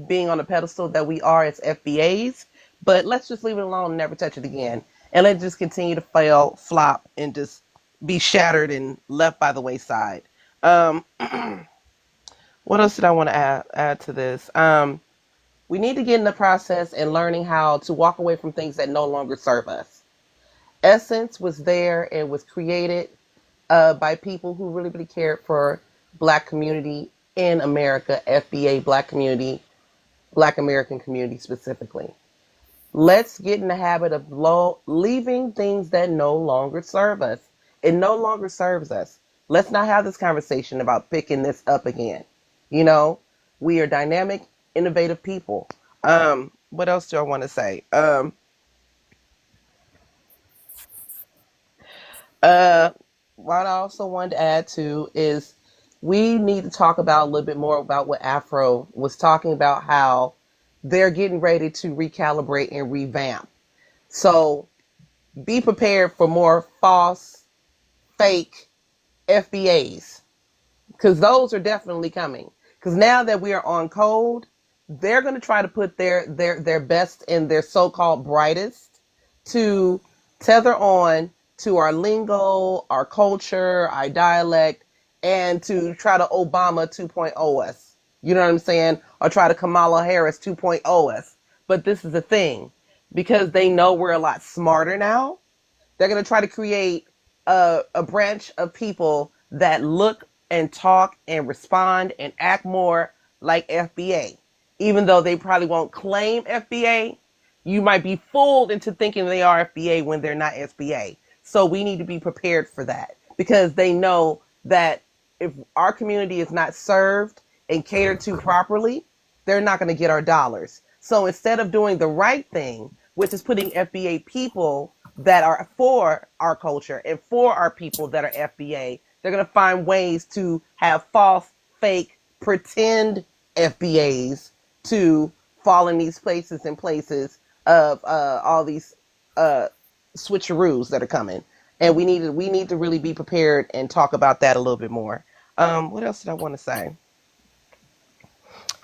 being on the pedestal that we are as FBAs. But let's just leave it alone and never touch it again. And let's just continue to fail, flop, and just be shattered and left by the wayside. Um, What else did I want to add to this? We need to get in the process and learning how to walk away from things that no longer serve us. Essence was there and was created by people who really, really cared for Black community in America, FBA, Black community, Black American community specifically. Let's get in the habit of leaving things that no longer serve us. It no longer serves us. Let's not have this conversation about picking this up again. You know, we are dynamic, innovative people. What else do I want to say? Uh, what I also wanted to add to is we need to talk about a little bit more about what Afro was talking about, how they're getting ready to recalibrate and revamp. So be prepared for more false, fake FBAs, because those are definitely coming. Because now that we are on code, they're going to try to put their best and their so-called brightest to tether on to our lingo, our culture, our dialect, and to try to Obama 2.0 us. You know what I'm saying? Or try to Kamala Harris 2.0 us. But this is the thing, because they know we're a lot smarter now, they're going to try to create a branch of people that look and talk and respond and act more like FBA. Even though they probably won't claim FBA, you might be fooled into thinking they are FBA when they're not FBA. So we need to be prepared for that, because they know that if our community is not served and catered to properly, they're not going to get our dollars. So instead of doing the right thing, which is putting FBA people that are for our culture and for our people that are FBA, they're going to find ways to have false, fake, pretend FBAs to fall in these places and places of all these switcheroos that are coming. And we need to really be prepared and talk about that a little bit more. What else did I want to say?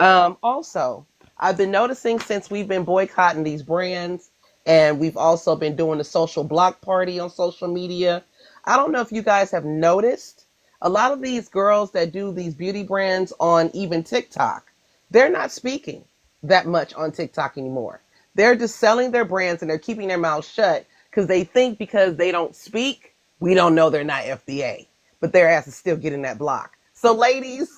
Also, I've been noticing since we've been boycotting these brands, and we've also been doing the social block party on social media. I don't know if you guys have noticed, a lot of these girls that do these beauty brands on even TikTok, they're not speaking that much on TikTok anymore. They're just selling their brands and they're keeping their mouths shut because they think because they don't speak, we don't know they're not FBA. But their ass is still getting that block. So ladies,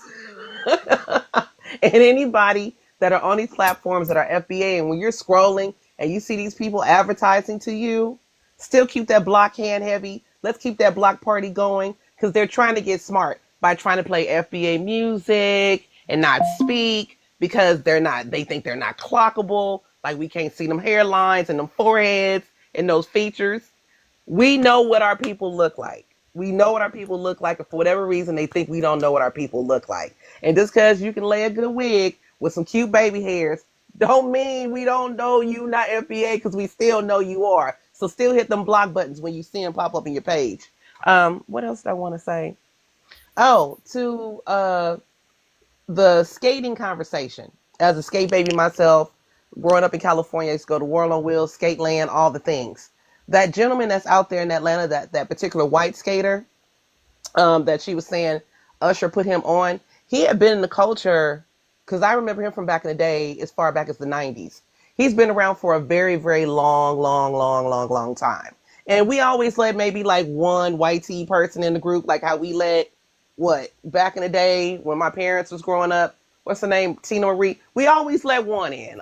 and anybody that are on these platforms that are FBA, and when you're scrolling and you see these people advertising to you, still keep that block hand heavy. Let's keep that block party going, because they're trying to get smart by trying to play FBA music and not speak, because they think they're not clockable. Like, we can't see them hairlines and them foreheads and those features. We know what our people look like. We know what our people look like, and for whatever reason, they think we don't know what our people look like. And just because you can lay a good wig with some cute baby hairs, don't mean we don't know you not FBA, because we still know you are. So still hit them block buttons when you see them pop up in your page. What else do I want to say? Oh, to the skating conversation. As a skate baby myself, growing up in California, I used to go to World on Wheels, Skate Land, all the things. That gentleman that's out there in Atlanta, that particular white skater, that she was saying Usher put him on, he had been in the culture, because I remember him from back in the day, as far back as the 90s. He's been around for a very, very long time. And we always let maybe like one white tea person in the group, like how we let, back in the day when my parents was growing up, what's her name, Tina Marie, we always let one in,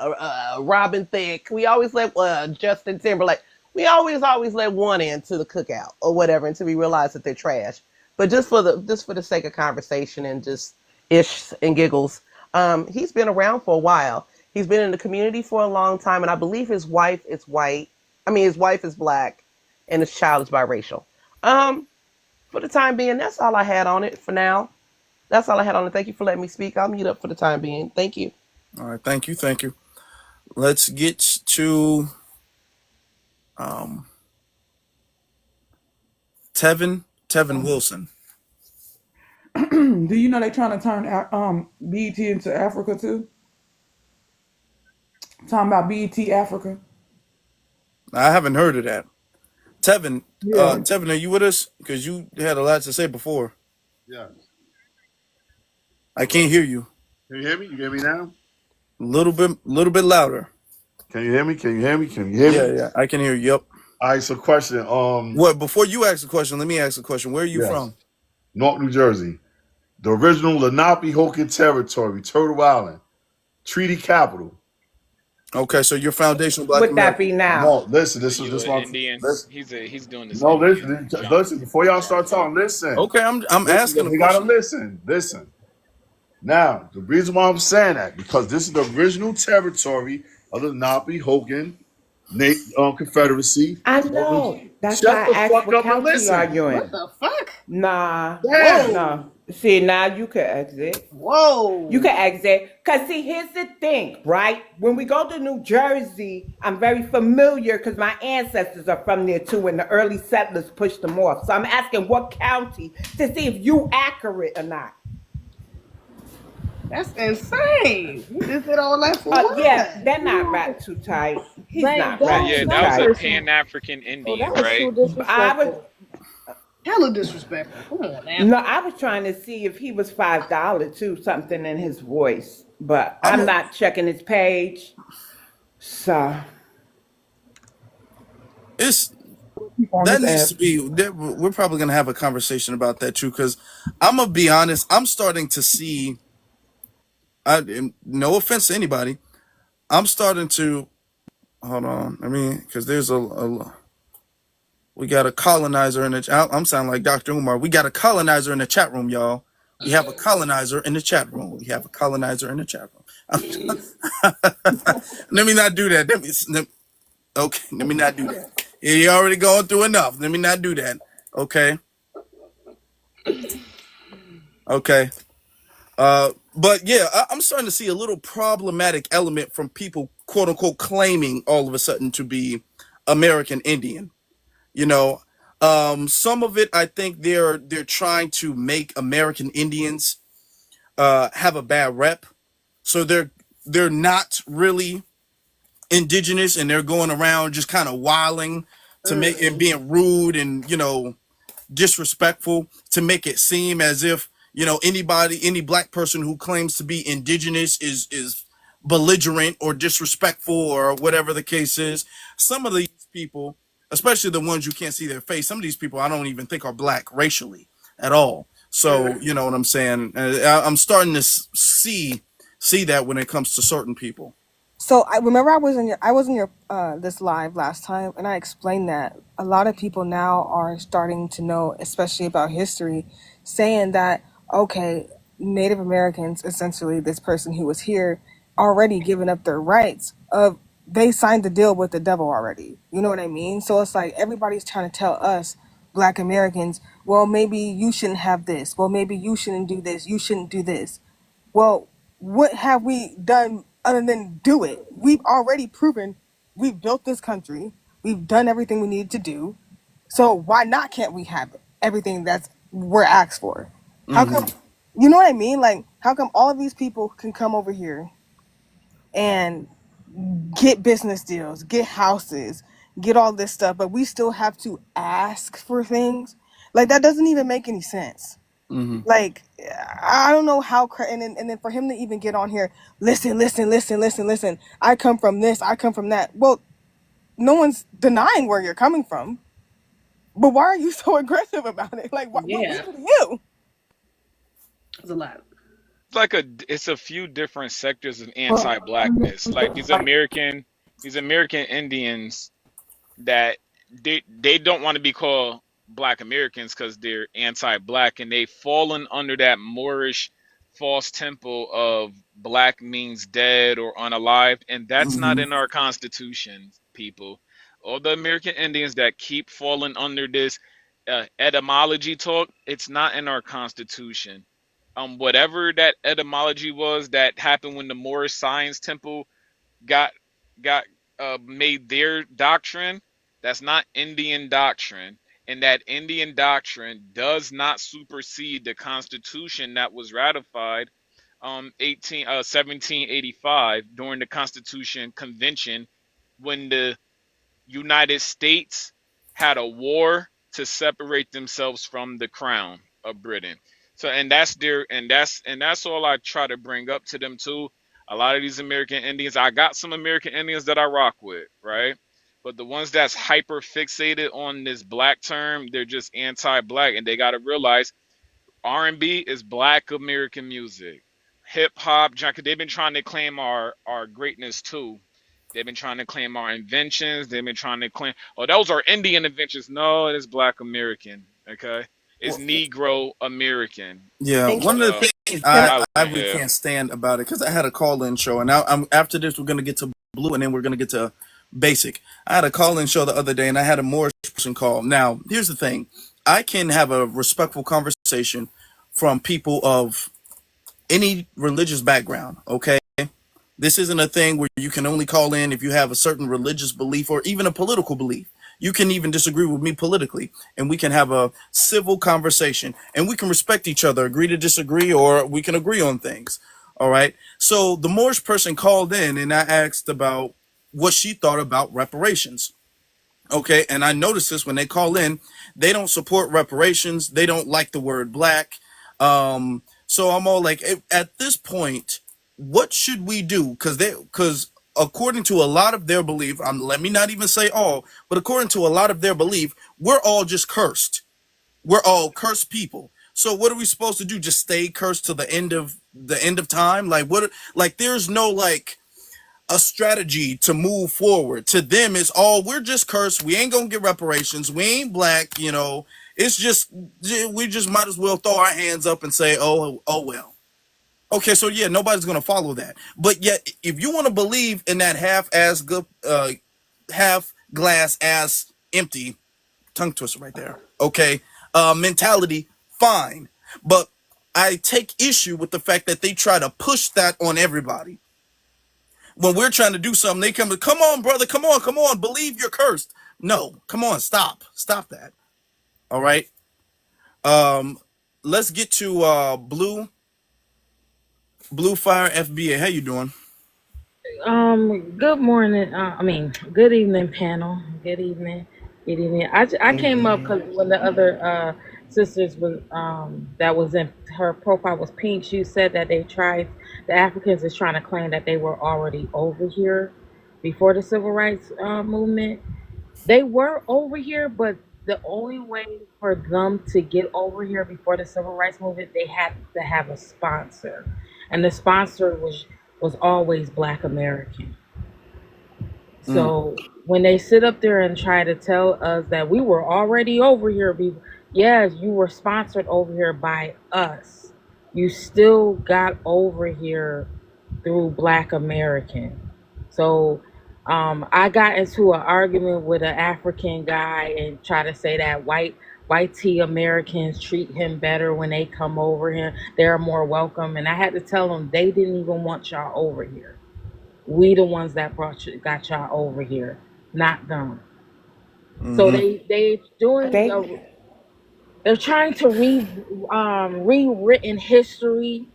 Robin Thicke, we always let Justin Timberlake, we always let one in to the cookout or whatever until we realize that they're trash. But just for the sake of conversation and just ish and giggles, he's been around for a while. He's been in the community for a long time, and I believe his wife is white. I mean, his wife is black, and his child is biracial. For the time being, that's all I had on it for now. That's all I had on it. Thank you for letting me speak. I'll mute up for the time being. Thank you. All right, thank you. Let's get to Tevin Wilson. Do you know they trying to turn BET into Africa too? Talking about BET Africa. I haven't heard of that. Tevin, Yeah. Tevin, are you with us? Because you had a lot to say before. Yeah. I can't hear you. Can you hear me? You hear me now? little bit louder. Can you hear me? Can you hear me? Can you hear Yeah, me? yeah, I can hear you. Yep. All right. So, question. What? Before you ask the question, let me ask the question. Where are you Yes. from? Newark, New Jersey, the original Lenape-Hogan territory, Turtle Island, treaty capital. Okay, so you're foundational Black Would that American. be now? No, listen. Are This you is an what. Indian? Listen. He's doing this No, Indian listen. John. Listen. Before y'all start talking, listen. Okay, I'm Listen. asking a We gotta question. listen. Listen. Now, the reason why I'm saying that because this is the original territory of the Lenape-Hogan Confederacy. I know. That's why Shut I the asked fuck what up and county are listen. you What in? the fuck? Nah, Damn. Whoa. no. See, now you can exit. You Whoa. can exit. Because, see, here's the thing, right? When we go to New Jersey, I'm very familiar because my ancestors are from there too, and the early settlers pushed them off. So I'm asking what county to see if you accurate or not. That's insane. You just did all that for Yeah, what? they're not wrapped too tight. He's Zane, not Oh wrapped don't yeah, too that was a don't tight. push him. Pan African Oh, Indian, that was right? too I was disrespectful. Hella disrespectful. Come on now. no, I was trying to see if he was $5 too, something in his voice, but I'm I'm a, not checking his page. So it's People on that this needs app. to be. We're probably gonna have a conversation about that too, because I'm gonna be honest. I'm starting to see. No offense to anybody. I'm starting to hold on. I mean, because there's we got a colonizer in the. I'm sounding like Dr. Umar. We got a colonizer in the chat room, y'all. We have a colonizer in the chat room. We have a colonizer in the chat room. Let me not do that. Okay, let me not do that. You're already going through enough. Let me not do that. Okay, okay. But yeah, I'm starting to see a little problematic element from people, quote unquote, claiming all of a sudden to be American Indian. You know, some of it, I think they're trying to make American Indians have a bad rep. So they're not really indigenous, and they're going around just kind of wilding to make and Mm. being rude and disrespectful to make it seem as if any black person who claims to be indigenous is belligerent or disrespectful or whatever the case is. Some of these people, especially the ones you can't see their face, some of these people I don't even think are black racially at all. So you know what I'm saying. I'm starting to see that when it comes to certain people. So I remember I was in your this live last time, and I explained that a lot of people now are starting to know, especially about history, saying that okay, Native Americans, essentially this person who was here, already given up their rights of they signed the deal with the devil already. You know what I mean? So it's like everybody's trying to tell us Black Americans, well, maybe you shouldn't have this. Well, maybe you shouldn't do this. You shouldn't do this. Well, what have we done other than do it? We've already proven we've built this country. We've done everything we needed to do. So why not can't we have everything that's we're asked for? How come you know what I mean? Like how come all of these people can come over here and get business deals, get houses, get all this stuff, but we still have to ask for things? Like that doesn't even make any sense. Mm-hmm. Like I don't know how and then for him to even get on here, listen, I come from this, I come from that. Well, no one's denying where you're coming from, but why are you so aggressive about it? Like what we Yeah. do to you? It's a lot. It's a few different sectors of anti-blackness. Like these American Indians that they don't want to be called Black Americans because they're anti-black, and they've fallen under that Moorish false temple of black means dead or unalived, and that's not Mm-hmm. in our Constitution, people. All the American Indians that keep falling under this etymology talk, it's not in our Constitution. Whatever that etymology was that happened when the Moorish Science Temple got got made their doctrine, that's not Indian doctrine, and that Indian doctrine does not supersede the Constitution that was ratified 1785 during the Constitution Convention when the United States had a war to separate themselves from the crown of Britain. So and that's their and that's all I try to bring up to them too. A lot of these American Indians, I got some American Indians that I rock with, right? But the ones that's hyper fixated on this black term, they're just anti-black, and they got to realize R&B is Black American music. Hip hop, they've been trying to claim our greatness too. They've been trying to claim our inventions. They've been trying to claim, oh, those are Indian inventions. No, it is Black American. Okay, it's Well, Negro American. yeah, And one of So the things can I really yeah. can't stand about it because I had a call-in show, and now I'm after this we're gonna get to blue, and then we're gonna get to basic. I had a call-in show the other day, and I had a Moorish person call. Now, here's the thing: I can have a respectful conversation from people of any religious background. Okay, this isn't a thing where you can only call in if you have a certain religious belief or even a political belief. You can even disagree with me politically, and we can have a civil conversation, and we can respect each other, agree to disagree, or we can agree on things. All right. So the Moorish person called in, and I asked about what she thought about reparations. Okay, and I noticed this when they call in, they don't support reparations. They don't like the word black. So I'm all like, at this point, what should we do? Because according to a lot of their belief, let me not even say all, but according to a lot of their belief, we're all just cursed. We're all cursed people. So what are we supposed to do? Just stay cursed to the end of time? Like what? Like there's no like a strategy to move forward. To them, it's all we're just cursed. We ain't gonna get reparations. We ain't black. It's just we just might as well throw our hands up and say, oh well. Okay, so yeah, nobody's gonna follow that. But yet, if you want to believe in that half glass ass empty tongue twister right there, okay, mentality, fine. But I take issue with the fact that they try to push that on everybody when we're trying to do something. They come on, brother, come on, believe you're cursed. No, come on, stop that. All right. Um, let's get to Blue Fire FBA. How you doing? Good morning. Good evening, panel. Good evening. Good evening. I came up because when the other sisters was that was in her profile was pink. She said that the Africans is trying to claim that they were already over here before the civil rights movement. They were over here, but the only way for them to get over here before the civil rights movement, they had to have a sponsor, and the sponsor was always Black American. Mm, So when they sit up there and try to tell us that we were already over here, yes, you were sponsored over here by us. You still got over here through Black American. So I got into an argument with an African guy and try to say that white tea Americans treat him better when they come over here. They're more welcome. And I had to tell them they didn't even want y'all over here. We the ones that got y'all over here, not them. So mm-hmm, they doing Thank. they're trying to rewritten history,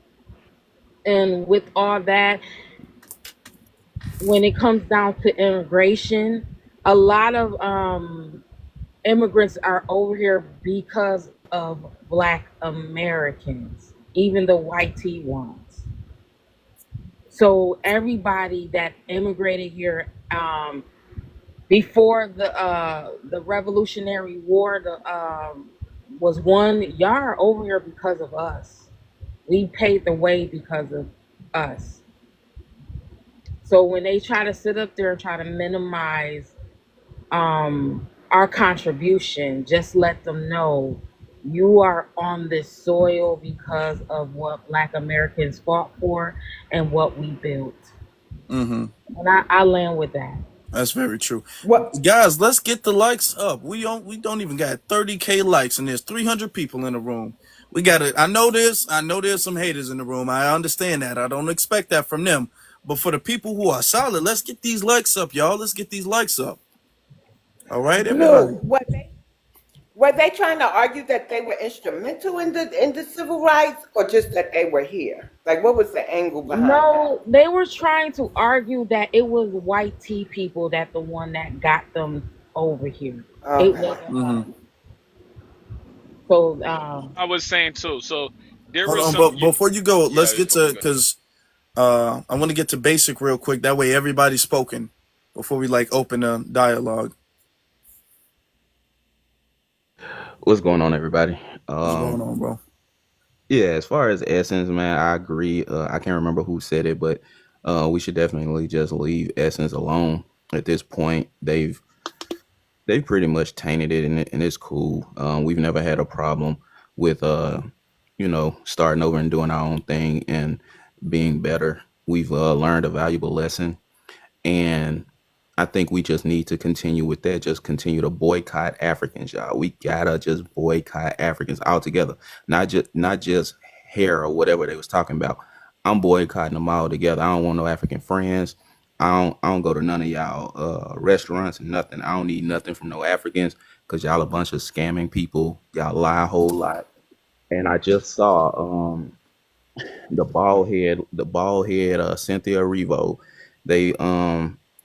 and with all that, when it comes down to immigration, a lot of immigrants are over here because of Black Americans, even the white tea ones. So everybody that immigrated here before the Revolutionary War was won, y'all are over here because of us. We paid the way because of us. So when they try to sit up there and try to minimize our contribution, just let them know you are on this soil because of what Black Americans fought for and what we built. mm-hmm. And I land with that. That's very true. What? Guys, let's get the likes up. We don't even got 30K likes, and there's 300 people in the room. We got it. I know this. I know there's some haters in the room. I understand that. I don't expect that from them. But for the people who are solid, let's get these likes up, y'all. Let's get these likes up. All right, everybody. Blue. Were they trying to argue that they were instrumental in the civil rights, or just that they were here? Like, what was the angle behind that? No, they were trying to argue that it was white tea people that the one that got them over here. It Okay. wasn't us. Mm-hmm. So I was saying too. So There Hold was on, some but before you go, let's yeah, get to, okay, go ahead. because I want to get to basic real quick. That way, everybody's spoken before we like open a dialogue. What's going on, everybody? What's going on, bro? Yeah, as far as Essence, man, I agree. I can't remember who said it, but we should definitely just leave Essence alone. At this point, they've pretty much tainted it, and it's cool. We've never had a problem with starting over and doing our own thing and being better. We've learned a valuable lesson, and I think we just need to continue with that. Just continue to boycott Africans, y'all. We gotta just boycott Africans altogether. Not just hair or whatever they was talking about. I'm boycotting them all together. I don't want no African friends. I don't go to none of y'all restaurants and nothing. I don't need nothing from no Africans because y'all a bunch of scamming people. Y'all lie a whole lot. And I just saw the bald head Cynthia Erivo.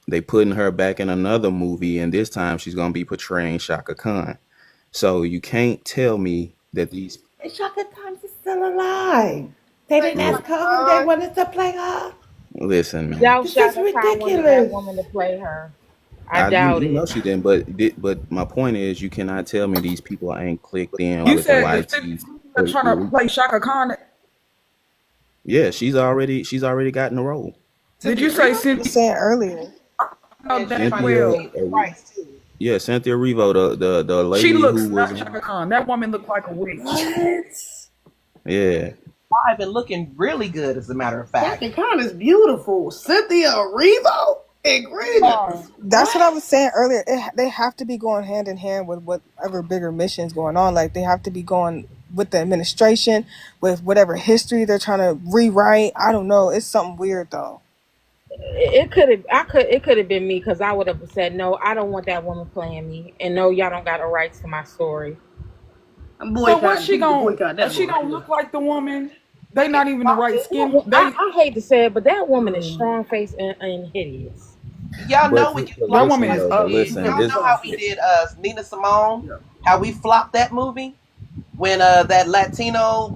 They putting her back in another movie, and this time she's gonna be portraying Shaka Khan. So you can't tell me that these And Shaka Khan is still alive. They didn't Like, li- ask her who they wanted to play her. listen, man. Doubt This is Shaka Khan wanted that ridiculous. woman to play her. I I you, doubt you know it. she didn't, but my point is you cannot tell me these people ain't clicked in You with the said that YT. they're trying to play Shaka Khan. Yeah, she's already gotten the role. Did you Cynthia say Erivo? I was Cynthia? saying earlier. No, And she's damn trying to Cynthia, get well. paid twice too. yeah, Cynthia Erivo, the She lady looks who was not Shaka Khan. That woman looked like a witch. What? yeah. I've been looking really good, as a matter of fact. Shaka Khan is beautiful. Cynthia Erivo and Greta. That's what I What? was saying earlier. They have to be going hand in hand with whatever bigger missions going on. Like they have to be going with the administration, with whatever history they're trying to rewrite. I don't know. It's something weird though. It could have. It could have been me because I would have said no. I don't want that woman playing me, and no, y'all don't got the rights to my story. I'm But what's boycotting. she People to gonna? boycott Is that she gonna bullshit. look like the woman? They not even the right skin. I hate to say it, but that woman is strong faced and hideous. Y'all But know we get but That flopped woman listen that is though, we but ugly. did. listen, Y'all this know how we did Nina Simone, Yeah. how we flopped that movie when that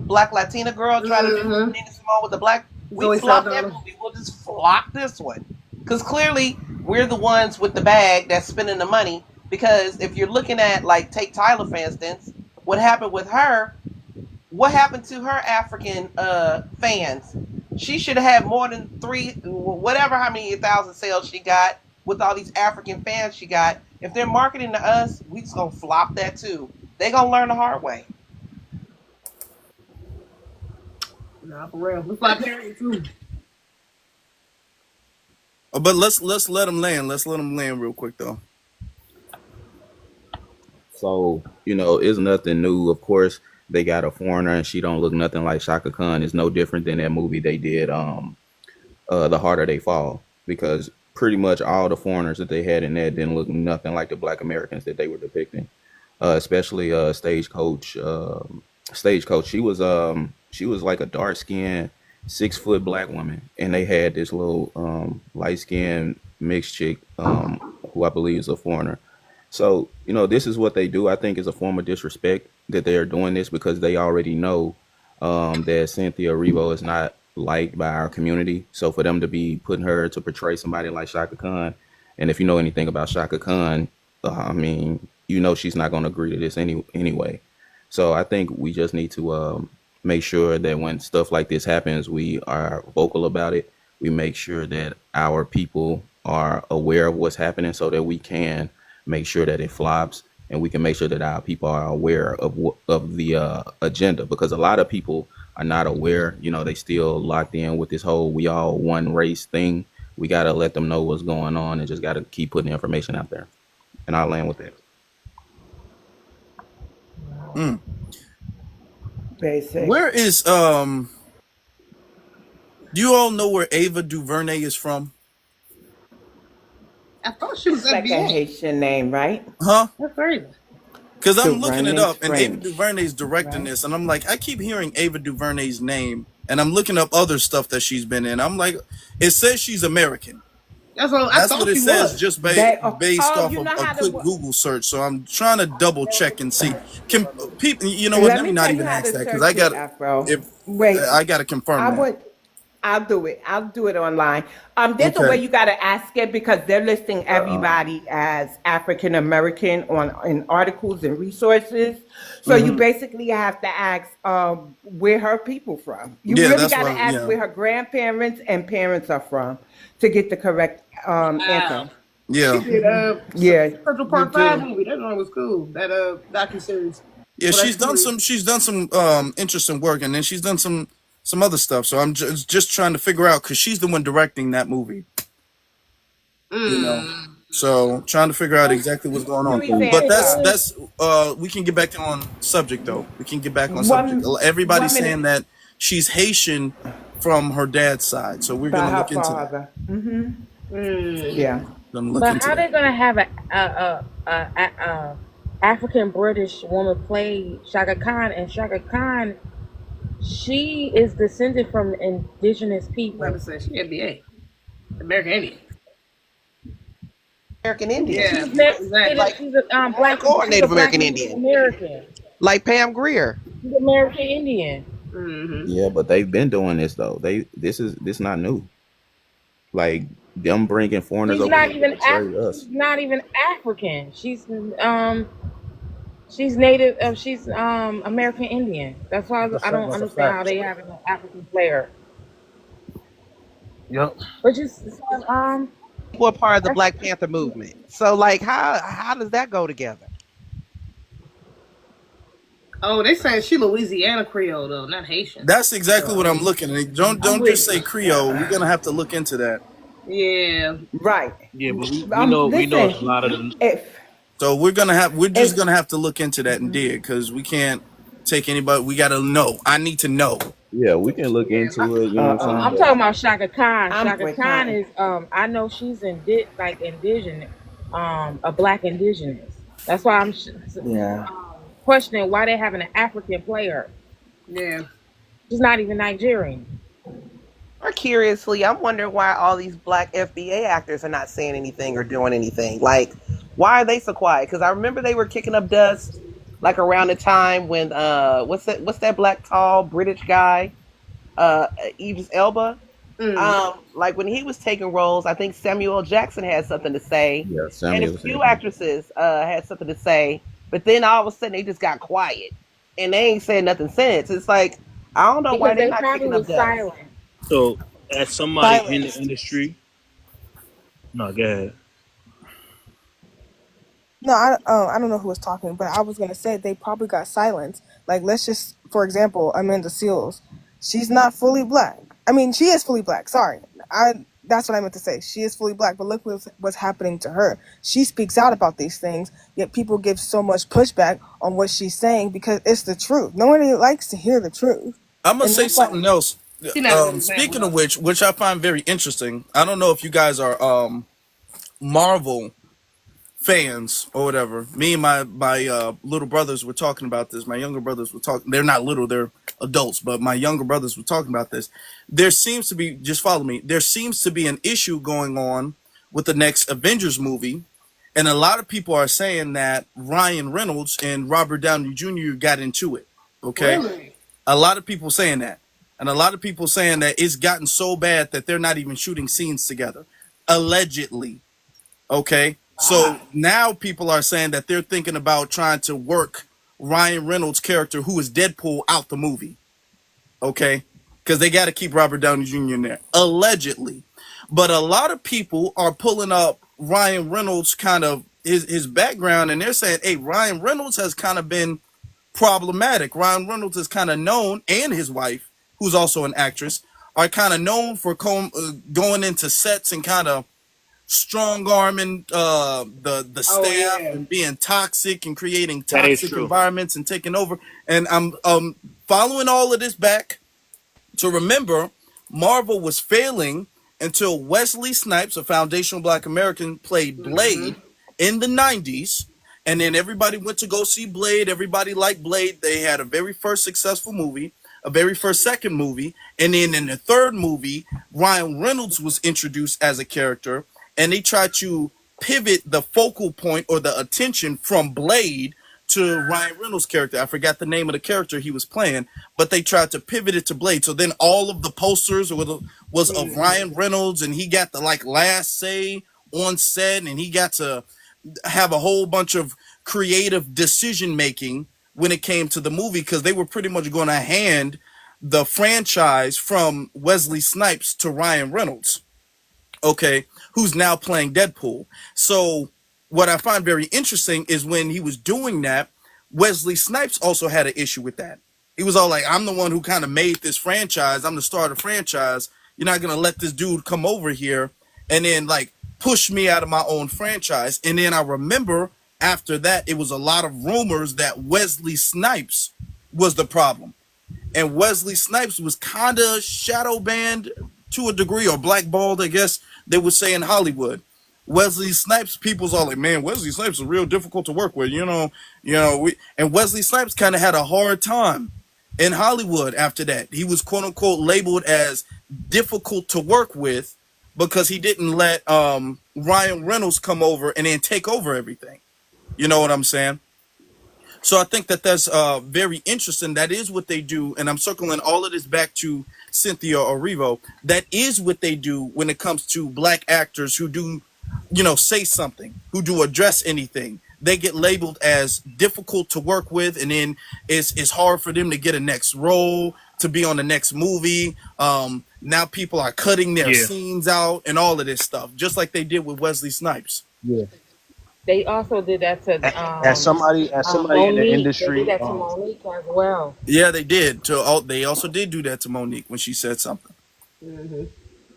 black Latina girl tried to do Mm-hmm. Nina Simone with the black. We Zoe flopped that Saldana. movie. We'll just flop this one because clearly we're the ones with the bag that's spending the money. Because if you're looking at like take Tyler for instance, what happened with her? What happened to her African fans? She should have had more than three, whatever, how many thousand sales she got with all these African fans she got. If they're marketing to us, we just gonna flop that too. They gonna learn the hard way. Nah, for real. We fly period too. But let's let them land. Let's let them land real quick though. so it's nothing new. Of course, they got a foreigner and she don't look nothing like Shaka Khan. It's no different than that movie they did, The Harder They Fall, because pretty much all the foreigners that they had in there didn't look nothing like the black Americans that they were depicting. Especially Stagecoach. Stagecoach. She was like a dark skinned 6 foot black woman, and they had this little light skinned mixed chick who I believe is a foreigner. So this is what they do. I think is a form of disrespect that they are doing this because they already know that Cynthia Erivo is not liked by our community. So for them to be putting her to portray somebody like Shaka Khan, and if you know anything about Shaka Khan, I mean, she's not going to agree to this anyway. So I think we just need to make sure that when stuff like this happens, we are vocal about it. We make sure that our people are aware of what's happening so that we can make sure that it flops, and we can make sure that our people are aware of the agenda, because a lot of people are not aware. They still locked in with this whole "we all one race" thing. We got to let them know what's going on and just got to keep putting the information out there. And I'll land with that. Mm. Basic. Where is Do you all know where Ava DuVernay is from? I thought she was It's like a FBA. Haitian name, right? Huh? That's crazy. Because I'm looking it DuVernay's up, and Ava French, DuVernay's directing right? this, and I'm like, I keep hearing Ava DuVernay's name, and I'm looking up other stuff that she's been in. I'm like, it says she's American. That's all. I That's what thought it she says was. just They based off you of know a how quick to Google search. So I'm trying to double check and see. Can people? You know what? let Let me me not tell you even how ask to that because search I it, got Afro. if Wait, I got to I confirm that. would. I'll do it. I'll do it online. There's a way Okay. you got to ask it because they're listing Uh, everybody as African American on in articles and resources. So you hmm basically have to ask where her people from. You Yeah, really that's got what. to ask Yeah, where her grandparents and parents are from to get the correct Wow. answer. She yeah, did Yeah, Central you Park Five do. movie. That one was cool. That docu series. yeah. Well, that She's done series. some. She's done some interesting work, and then she's done some other stuff. So I'm just trying to figure out because she's the one directing that movie. You know, Mm. so trying to figure out Well, exactly what's going on. Let me well, say But it it that's though. is. that's we can get back on subject though. We can get back on subject. One Everybody's saying minute that she's Haitian from her dad's side, so we're by gonna her look into that. father. Mm-hmm. Mm. Yeah. Gonna look But into how that. they gonna have a African British woman play Shaka Khan, and Shaka Khan, she is descended from indigenous I'm about to people. say she FBA, American Indian. American Indian. Yeah, She's exactly. native. Like She's a black. or She's a Native black American Native Indian. American. Like Pam Grier. She's American Indian. Mm-hmm. Yeah, but they've been doing this though. This not new. Like them bringing foreigners She's over not here to even betray us. She's not even African. She's native. She's American Indian. That's why I don't That's a understand how fact. they have an African player. Yep. But you Were part of the that's, Black Panther movement. So like how does that go together? Oh, they saying she Louisiana Creole though, not Haitian. That's exactly what So I'm looking at. I'm Don't with just say you. Creole. We're gonna have to look into that. Yeah. Right. Yeah, but we know it's a Listen, lot of them. if So we're just if gonna have to look into that and dig because we can't take anybody. We gotta know. I need to know. Yeah, we can look Yeah. into it, you know what I'm saying? I'm But talking about Shaka Khan. I'm Shaka with Khan Cotton. is I know she's indigenous, a black indigenous. That's why Yeah. questioning why they having an African player. Yeah. She's not even Nigerian. Or curiously, I'm wondering why all these black FBA actors are not saying anything or doing anything. Like, why are they so quiet? Because I remember they were kicking up dust like around the time when what's that black tall British guy, Idris Elba? Mm. Like when he was taking roles, I think Samuel L. Jackson had something to say, yeah, and a Samuel few said actresses had something to say, but then all of a sudden they just got quiet and they ain't said nothing since. It's like I don't know why Because they're they not probably kicking up was dust. silent. So, as somebody in the Silenced. industry, no, go ahead. No, I don't know who was talking, but I was gonna say they probably got silenced. Like, let's just, for example, Amanda Seals. She's not fully black. I mean, she is fully black. Sorry, that's what I meant to say. She is fully black, but look what's happening to her. She speaks out about these things, yet people give so much pushback on what she's saying because it's the truth. Nobody likes to hear the truth, I'm gonna and say that's why. something else. She's not a good example Speaking of though. which I find very interesting. I don't know if you guys are Marvel fans or whatever. Me and my little brothers were talking about this. My younger brothers were talking. They're not little; they're adults. But my younger brothers were talking about this. There seems to be, just follow me. There seems to be an issue going on with the next Avengers movie, and a lot of people are saying that Ryan Reynolds and Robert Downey Jr. got into it. Okay, Really? a lot of people saying that, and a lot of people saying that it's gotten so bad that they're not even shooting scenes together, allegedly. Okay. So now people are saying that they're thinking about trying to work Ryan Reynolds' character, who is Deadpool, out the movie. Okay. Because they got to keep Robert Downey Jr. in there, allegedly. But a lot of people are pulling up Ryan Reynolds' kind of his background, and they're saying, hey, Ryan Reynolds has kind of been problematic. Ryan Reynolds is kind of known, and his wife, who's also an actress, are kind of known for going into sets and kind of strong arming the Oh staff yeah. and being toxic and creating That is toxic true. environments and taking over. And I'm following all of this back to remember Marvel was failing until Wesley Snipes, a foundational Black American, played Mm-hmm. Blade in the 90s. And then everybody went to go see Blade. Everybody liked Blade. They had a very first successful movie, a very first second movie. And then in the third movie, Ryan Reynolds was introduced as a character. and they tried to pivot the focal point or the attention from Blade to Ryan Reynolds' character. I forgot the name of the character he was playing, but they tried to pivot it to Blade. So then all of the posters was of Ryan Reynolds, and he got the like last say on set, and he got to have a whole bunch of creative decision making when it came to the movie, because they were pretty much going to hand the franchise from Wesley Snipes to Ryan Reynolds, okay, who's now playing Deadpool. So what I find very interesting is when he was doing that, Wesley Snipes also had an issue with that. He was all like, I'm the one who kind of made this franchise. I'm the star of the franchise. You're not going to let this dude come over here and then like push me out of my own franchise. And then I remember after that, it was a lot of rumors that Wesley Snipes was the problem. And Wesley Snipes was kind of shadow banned to a degree, or blackballed, I guess they would say in Hollywood. Wesley Snipes, people's all like, man, Wesley Snipes is real difficult to work with, and Wesley Snipes kind of had a hard time in Hollywood after that. He was quote unquote labeled as difficult to work with because he didn't let Ryan Reynolds come over and then take over everything. You know what I'm saying? So I think that that's very interesting. That is what they do. And I'm circling all of this back to Cynthia Erivo. That is what they do when it comes to black actors who do, say something, who do address anything. They get labeled as difficult to work with. And then it's hard for them to get a next role, to be on the next movie. Now people are cutting their scenes out and all of this stuff, just like they did with Wesley Snipes. Yeah. They also did that to As somebody in the Monique. industry, They did that to Monique as well. Yeah, they did. They also did do that to Monique when she said something. Hmm.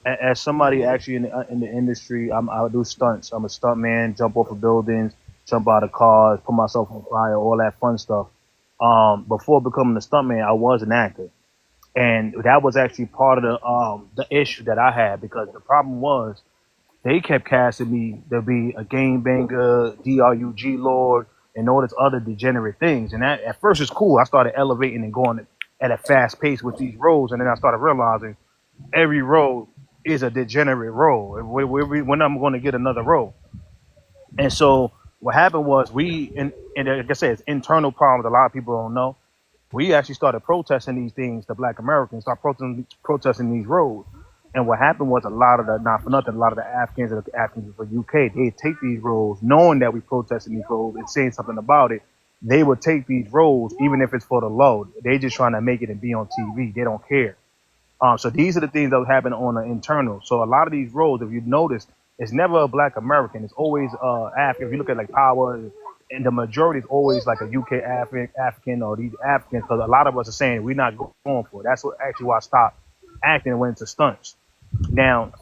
as somebody actually in the industry, I do stunts. I'm a stunt man, jump off of buildings, jump out of cars, put myself on fire, all that fun stuff. Before becoming a stunt man, I was an actor, and that was actually part of the issue that I had, because the problem was they kept casting me to be a game banger, DRUG lord, and all this other degenerate things. And that at first it's cool. I started elevating and going at a fast pace with these roles, and then I started realizing every role is a degenerate role. When I'm going to get another role. And so what happened was and like I said, it's internal problems a lot of people don't know. We actually started protesting these things, the black Americans, protesting these roles. And what happened was a lot of the Africans and the Africans from UK, they'd take these roles, knowing that we protested these roles and saying something about it. They would take these roles, even if it's for the low. They just trying to make it and be on TV. They don't care. So these are the things that happen on the internal. So a lot of these roles, if you notice, it's never a black American. It's always African. If you look at like Power, and the majority is always like a UK African or these Africans, because a lot of us are saying we're not going for it. That's what actually why I stopped acting and went into stunts. Now,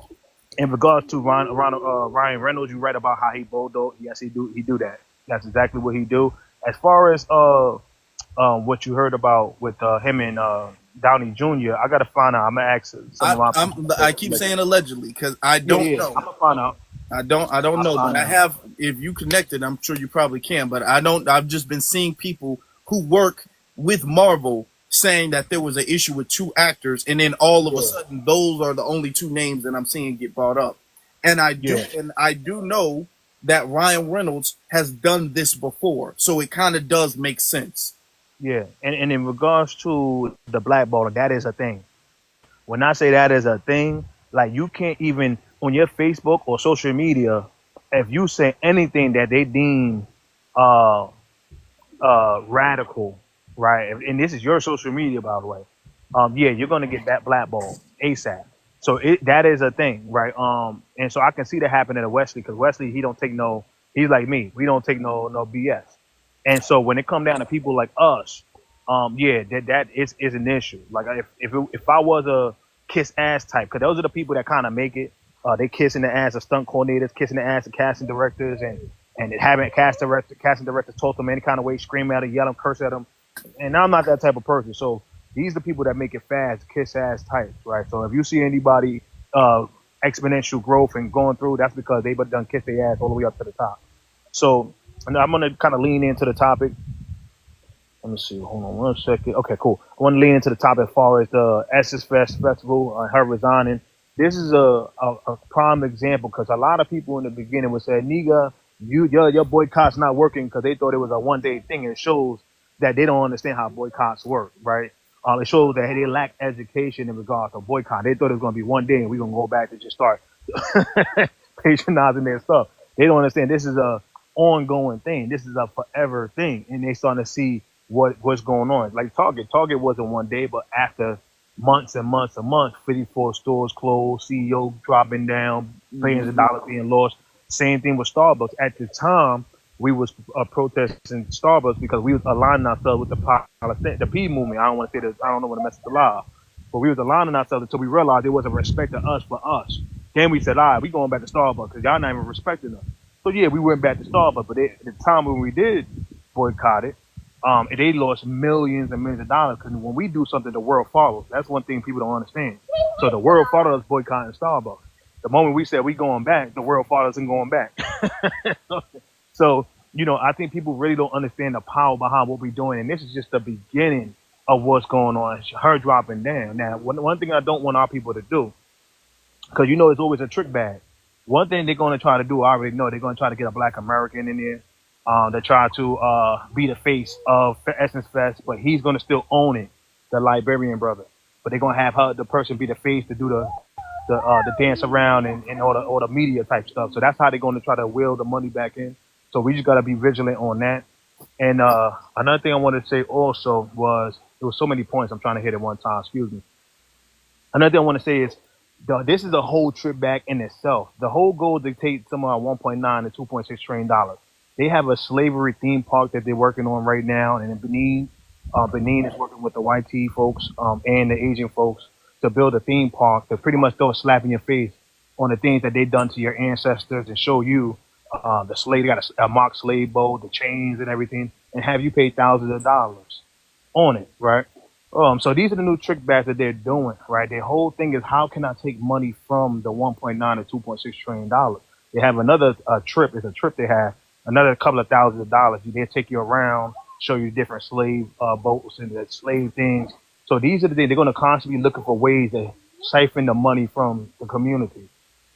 in regards to Ryan Reynolds, you read about how he bulldozed. Yes, he do that. That's exactly what he do. As far as what you heard about with him and Downey Jr., I gotta find out. I'm gonna ask some of my. I keep saying allegedly because I don't know. I'm gonna find out. I don't know, but I have. If you connected, I'm sure you probably can. But I don't. I've just been seeing people who work with Marvel saying that there was an issue with two actors, and then all of a sudden, those are the only two names that I'm seeing get brought up. And I do know that Ryan Reynolds has done this before, so it kind of does make sense. Yeah, and in regards to the blackballing, that is a thing. When I say that is a thing, like you can't even on your Facebook or social media, if you say anything that they deem radical, right? And this is your social media, by the way. You're gonna get that blackball ASAP. So that is a thing, right? And so I can see that happening to Wesley, because Wesley, he don't take no. He's like me. We don't take no BS. And so when it come down to people like us, that is an issue. Like if I was a kiss ass type, because those are the people that kind of make it. They kissing the ass of stunt coordinators, kissing the ass of casting directors, and having casting directors talk to them any kind of way, scream at them, yell them, curse at them. And I'm not that type of person. So these are the people that make it fast, kiss ass types, right? So if you see anybody exponential growth and going through, that's because they've done kiss their ass all the way up to the top. So and I'm gonna kind of lean into the topic. Let me see. Hold on 1 second. Okay, cool. I want to lean into the topic as far as the Essence Fest Festival, her resigning. This is a prime example because a lot of people in the beginning would say, "Nigga, your boycott's not working," because they thought it was a 1 day thing. And it shows that they don't understand how boycotts work, right? It shows that they lack education in regards to boycott. They thought it was going to be 1 day and we're going to go back to just start patronizing their stuff. They don't understand this is a ongoing thing. This is a forever thing, and they starting to see what's going on. Like Target wasn't 1 day, but after months and months and months, 54 stores closed, CEO dropping down, billions of dollars being lost. Same thing with Starbucks. At the time, we was protesting Starbucks because we was aligning ourselves with the P movement. I don't want to say this. I don't know what to mess with the law, but we was aligning ourselves until we realized it wasn't respecting us for us. Then we said, all right, we going back to Starbucks because y'all not even respecting us. So yeah, we went back to Starbucks, but at the time when we did boycott it, they lost millions and millions of dollars because when we do something, the world follows. That's one thing people don't understand. So the world followed us boycotting Starbucks. The moment we said we going back, the world followed us and going back. So, I think people really don't understand the power behind what we're doing. And this is just the beginning of what's going on. Her dropping down. Now, one thing I don't want our people to do, because it's always a trick bag. One thing they're going to try to do, I already know, they're going to try to get a Black American in there. They try to be the face of Essence Fest, but he's going to still own it, the Liberian brother. But they're going to have the person be the face to do the dance around and all the media type stuff. So that's how they're going to try to wheel the money back in. So we just got to be vigilant on that. And another thing I wanted to say also was, there was so many points I'm trying to hit at one time. Excuse me. Another thing I want to say is, this is a whole trip back in itself. The whole goal dictates somewhere $1.9 to $2.6 trillion. They have a slavery theme park that they're working on right now, and in Benin, Benin is working with the YT folks and the Asian folks to build a theme park to pretty much throw a slap in your face on the things that they've done to your ancestors and show you the slave. They got a mock slave boat, the chains and everything, and have you pay thousands of dollars on it, right? So these are the new trick bags that they're doing, right? Their whole thing is, how can I take money from the 1.9 to 2.6 trillion dollars? They have another trip. It's a trip they have, another couple of thousands of dollars. They take you around, show you different slave boats and the slave things. So these are the things they're going to constantly be looking for ways to siphon the money from the community.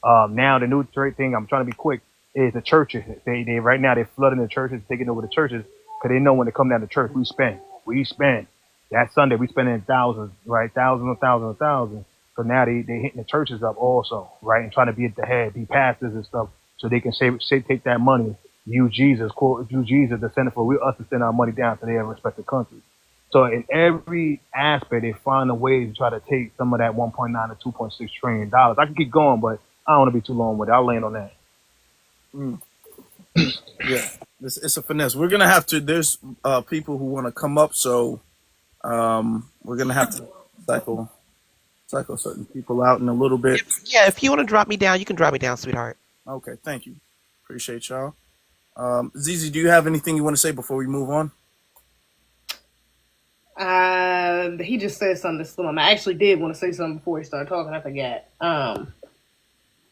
Now the new thing, I'm trying to be quick, is the churches. They right now they're flooding the churches, taking over the churches because they know when they come down to church, we spend. That Sunday we spending thousands, right? Thousands. So now they hitting the churches up also, right? And trying to be at the head, be pastors and stuff, so they can take that money, use Jesus, to send it for us to send our money down to their respective countries. So in every aspect, they find a way to try to take some of that 1.9 to 2.6 trillion dollars. I can keep going, but I don't want to be too long with it. I'll land on that. Yeah, it's a finesse. We're gonna have to. There's people who want to come up, so we're gonna have to cycle certain people out in a little bit. Yeah, if you want to drop me down, you can drop me down, sweetheart. Okay, thank you. Appreciate y'all. Zizi, do you have anything you want to say before we move on? He just said something to Slim. I actually did want to say something before he started talking. I forgot.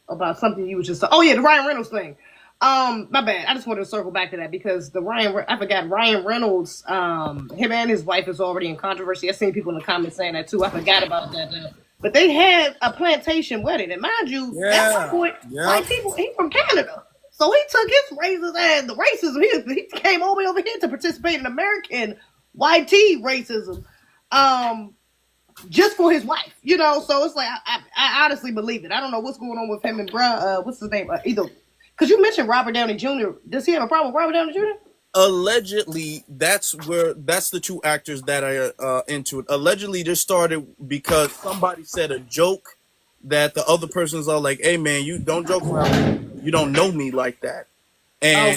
About something you was just. Oh yeah, the Ryan Reynolds thing. My bad. I just wanted to circle back to that because I forgot Ryan Reynolds. Him and his wife is already in controversy. I've seen people in the comments saying that too. I forgot about that. But they had a plantation wedding, and mind you, at one point, white people. He from Canada, so he took his races and the racism. He came all the way over here to participate in American YT racism. Just for his wife, so it's like I honestly believe it. I don't know what's going on with him and what's his name? Either because you mentioned Robert Downey Jr. Does he have a problem with Robert Downey Jr.? Allegedly, that's the two actors that are into it. Allegedly, this started because somebody said a joke that the other person's all like, "Hey man, you don't joke around. You don't know me like that." And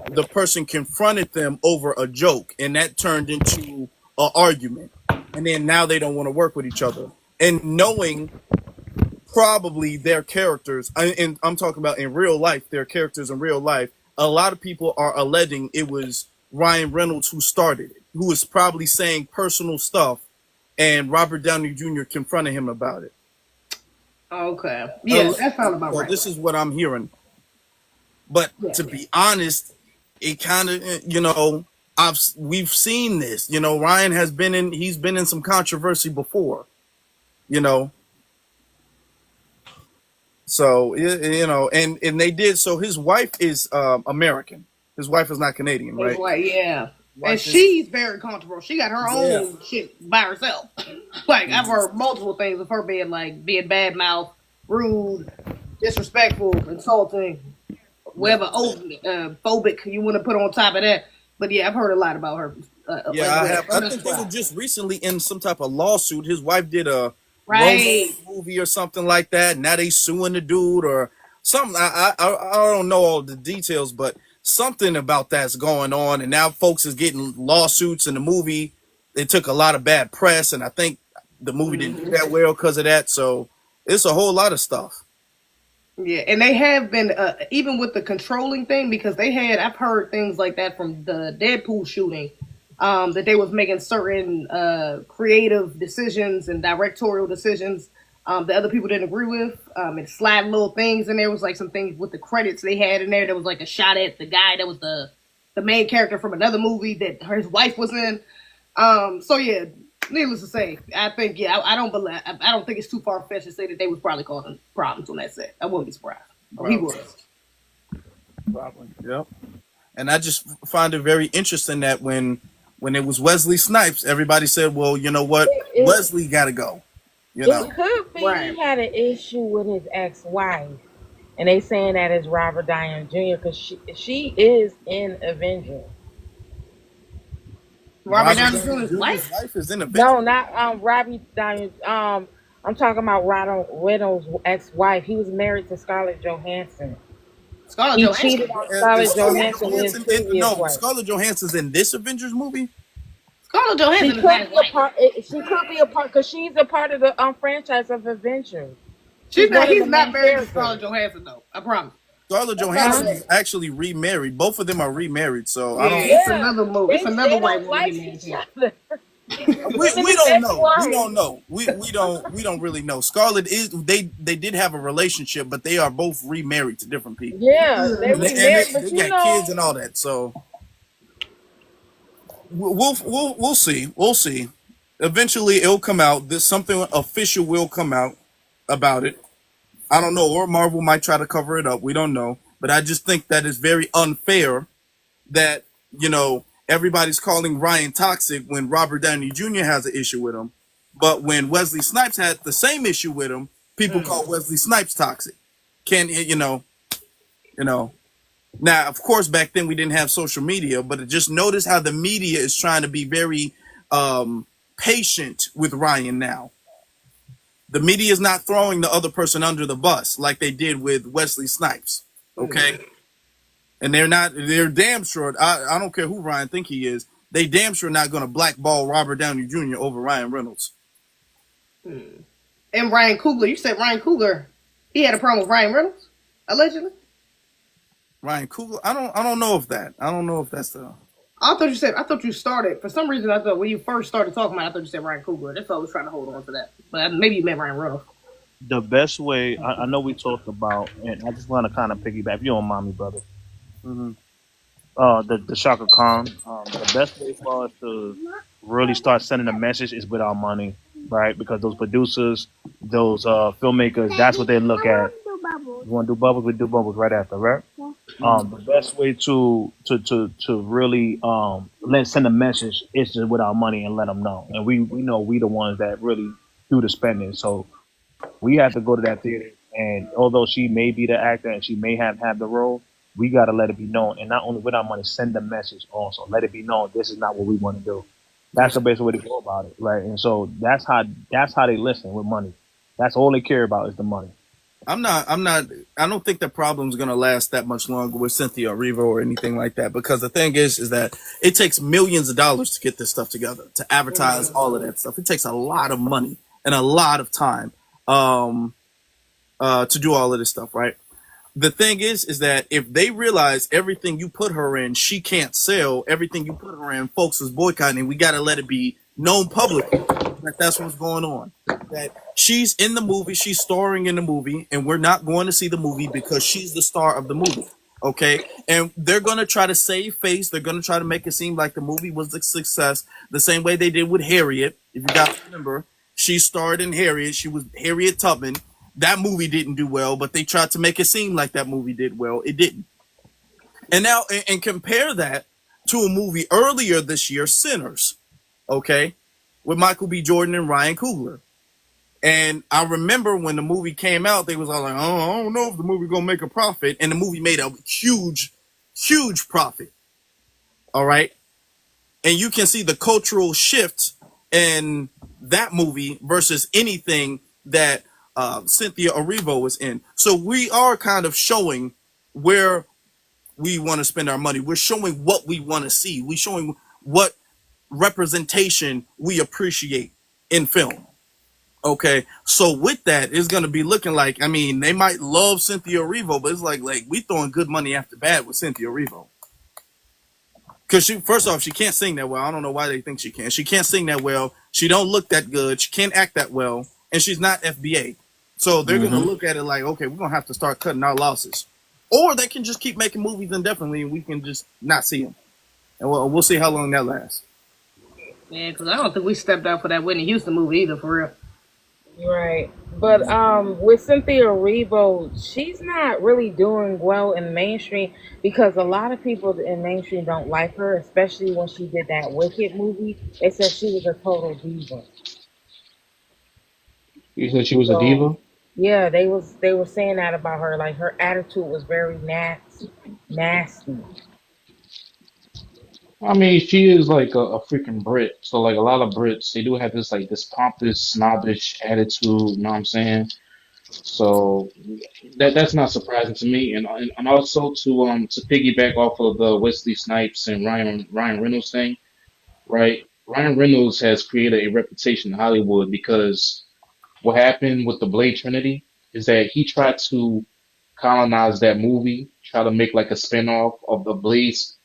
the person confronted them over a joke, and that turned into an argument. And then now they don't want to work with each other. And knowing probably their characters, and I'm talking about in real life, their characters in real life, a lot of people are alleging it was Ryan Reynolds who started it, who was probably saying personal stuff, and Robert Downey Jr. confronted him about it. Okay. Yeah, that sounds about right. This is what I'm hearing. But to be honest, it kind of, we've seen this. Ryan he's been in some controversy before. So you know, and they did. So his wife is American. His wife is not Canadian, It's right? like, yeah. And Wife is she's very comfortable. She got her yeah. own shit by herself. Like, I've Mhm. heard multiple things of her being bad mouth, rude, disrespectful, insulting, Yeah. whatever phobic you want to put on top of that. But yeah, I've heard a lot about her Yeah, as I well have. from I this think they were trial. just recently in some type of lawsuit. His wife did a Right. romance movie or something like that. Now they suing the dude or something. I don't know all the details, but something about that's going on. And now folks is getting lawsuits. And the movie, it took a lot of bad press, and I think the movie didn't do that well because of that. So it's a whole lot of stuff. Yeah, and they have been even with the controlling thing because I've heard things like that from the Deadpool shooting, that they was making certain creative decisions and directorial decisions that other people didn't agree with, and sliding little things in there. Was like some things with the credits they had in there. There was like a shot at the guy that was the main character from another movie that his wife was in. So yeah, needless to say, I think I don't think it's too far fetched to say that they was probably causing problems on that set. I wouldn't be surprised. Or he Probably. was. Probably. Yep. And I just find it very interesting that when it was Wesley Snipes, everybody said, "Well, you know what, It, Wesley got to go." You it know, could be Right. he had an issue with his ex-wife, and they saying that it's Robert Downey Jr. because she is in Avengers. Robert Robert Downey Downey Jr.'s Jr.'s wife? wife is in No, Avengers. not Robbie Downey. I'm talking about Ryan Reynolds' ex-wife. He was married to Scarlett Johansson. Scarlett He cheated Johansson. on Is Scarlett Scarlett Johansson with his Johansson in? previous No, wife. Scarlett Johansson's in this Avengers movie. Scarlett She Johansson is not could his be a wife. part. She could be a part because she's a part of the franchise of Avengers. She's She's not. one of He's the not main married to characters. Scarlett Johansson though. I promise. Scarlett That's not Johansson Huh? her. is actually remarried. Both of them are remarried. So I Yeah, don't. it's Yeah, another movie. It's they another white don't woman he like married each to. other. Even We his don't know. We ex-wife. don't know. We don't really know. Scarlett is they did have a relationship, but they are both remarried to different people, Yeah, they and remarried, they but you got kids know, and all that. So we'll see. We'll see. Eventually, it'll come out. This something official will come out about it. I don't know, or Marvel might try to cover it up. We don't know, but I just think that it's very unfair that everybody's calling Ryan toxic when Robert Downey Jr. has an issue with him, but when Wesley Snipes had the same issue with him, people call Wesley Snipes toxic. Can you know? Now, of course, back then we didn't have social media, but just notice how the media is trying to be very patient with Ryan now. The media is not throwing the other person under the bus like they did with Wesley Snipes. Okay. And they're damn sure, I don't care who Ryan think he is, they damn sure not going to blackball Robert Downey Jr. over Ryan Reynolds. And Ryan Coogler. You said Ryan Coogler. He had a problem with Ryan Reynolds, allegedly. Ryan Coogler, I don't know if that. I don't know if that's the. I thought you started. For some reason, I thought when you first started talking about it, I thought you said Ryan Coogler. That's why I was trying to hold on to that. But maybe you meant Ryan Reynolds. The best way, I know we talked about, and I just want to kind of piggyback. If you don't mind me, brother. Mm-hmm. The Shaka Khan. The best way for us to really start sending a message is with our money, right? Because those producers, those filmmakers, that's what they look at. You want to do bubbles? We do bubbles right after, right? The best way to really send a message is just with our money and let them know. And we know we the ones that really do the spending. So we have to go to that theater. And although she may be the actor and she may have the role, we got to let it be known. And not only with our money, send the message also. Let it be known this is not what we want to do. That's the best way to go about it, right? And so that's how they listen with money. That's all they care about is the money. I don't think the problem's going to last that much longer with Cynthia Erivo or anything like that, because the thing is that it takes millions of dollars to get this stuff together, to advertise all of that stuff. It takes a lot of money and a lot of time to do all of this stuff, right? The thing is that if they realize everything you put her in, she can't sell, everything you put her in, folks is boycotting, we got to let it be known publicly that that's what's going on. That she's in the movie, she's starring in the movie, and we're not going to see the movie because she's the star of the movie. Okay? And they're going to try to save face. They're going to try to make it seem like the movie was a success, the same way they did with Harriet. If you guys remember, she starred in Harriet. She was Harriet Tubman. That movie didn't do well, but they tried to make it seem like that movie did well. It didn't. And now, and compare that to a movie earlier this year, Sinners, okay, with Michael B. Jordan and Ryan Coogler. And I remember when the movie came out, they was all like, "Oh, I don't know if the movie gonna make a profit," and the movie made a huge, huge profit. All right, and you can see the cultural shift in that movie versus anything that Cynthia Erivo was in. So we are kind of showing where we want to spend our money. We're showing what we want to see. We're showing what representation we appreciate in film. Okay, so with that, it's gonna be looking like, I mean, they might love Cynthia Erivo, but it's like we throwing good money after bad with Cynthia Erivo. Because she, first off, she can't sing that well. I don't know why they think she can. She can't sing that well. She don't look that good. She can't act that well, and she's not FBA. So they're gonna look at it like, okay, we're gonna have to start cutting our losses, or they can just keep making movies indefinitely, and we can just not see them, and we'll see how long that lasts. Yeah, because I don't think we stepped out for that Whitney Houston movie either, for real. Right. But with Cynthia Erivo, she's not really doing well in mainstream because a lot of people in mainstream don't like her, especially when she did that Wicked movie. They said she was a total diva. You said she was a So diva? yeah, they were saying that about her. Like her attitude was very nasty. I mean, she is like a freaking Brit. So like a lot of Brits, they do have this like this pompous, snobbish attitude, you know what I'm saying? So that's not surprising to me. And also to piggyback off of the Wesley Snipes and Ryan Reynolds thing, right? Ryan Reynolds has created a reputation in Hollywood because what happened with the Blade Trinity is that he tried to colonize that movie, try to make like a spin-off of the Blaze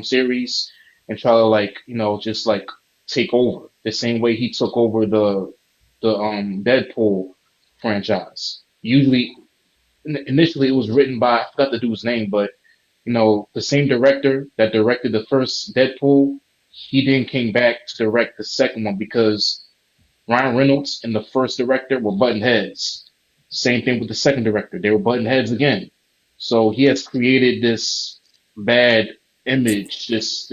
series, and try to like just like take over the same way he took over the Deadpool franchise. Usually, initially it was written by, I forgot the dude's name, but the same director that directed the first Deadpool, he then came back to direct the second one because Ryan Reynolds and the first director were button heads. Same thing with the second director. They were button heads again. So he has created this bad image, this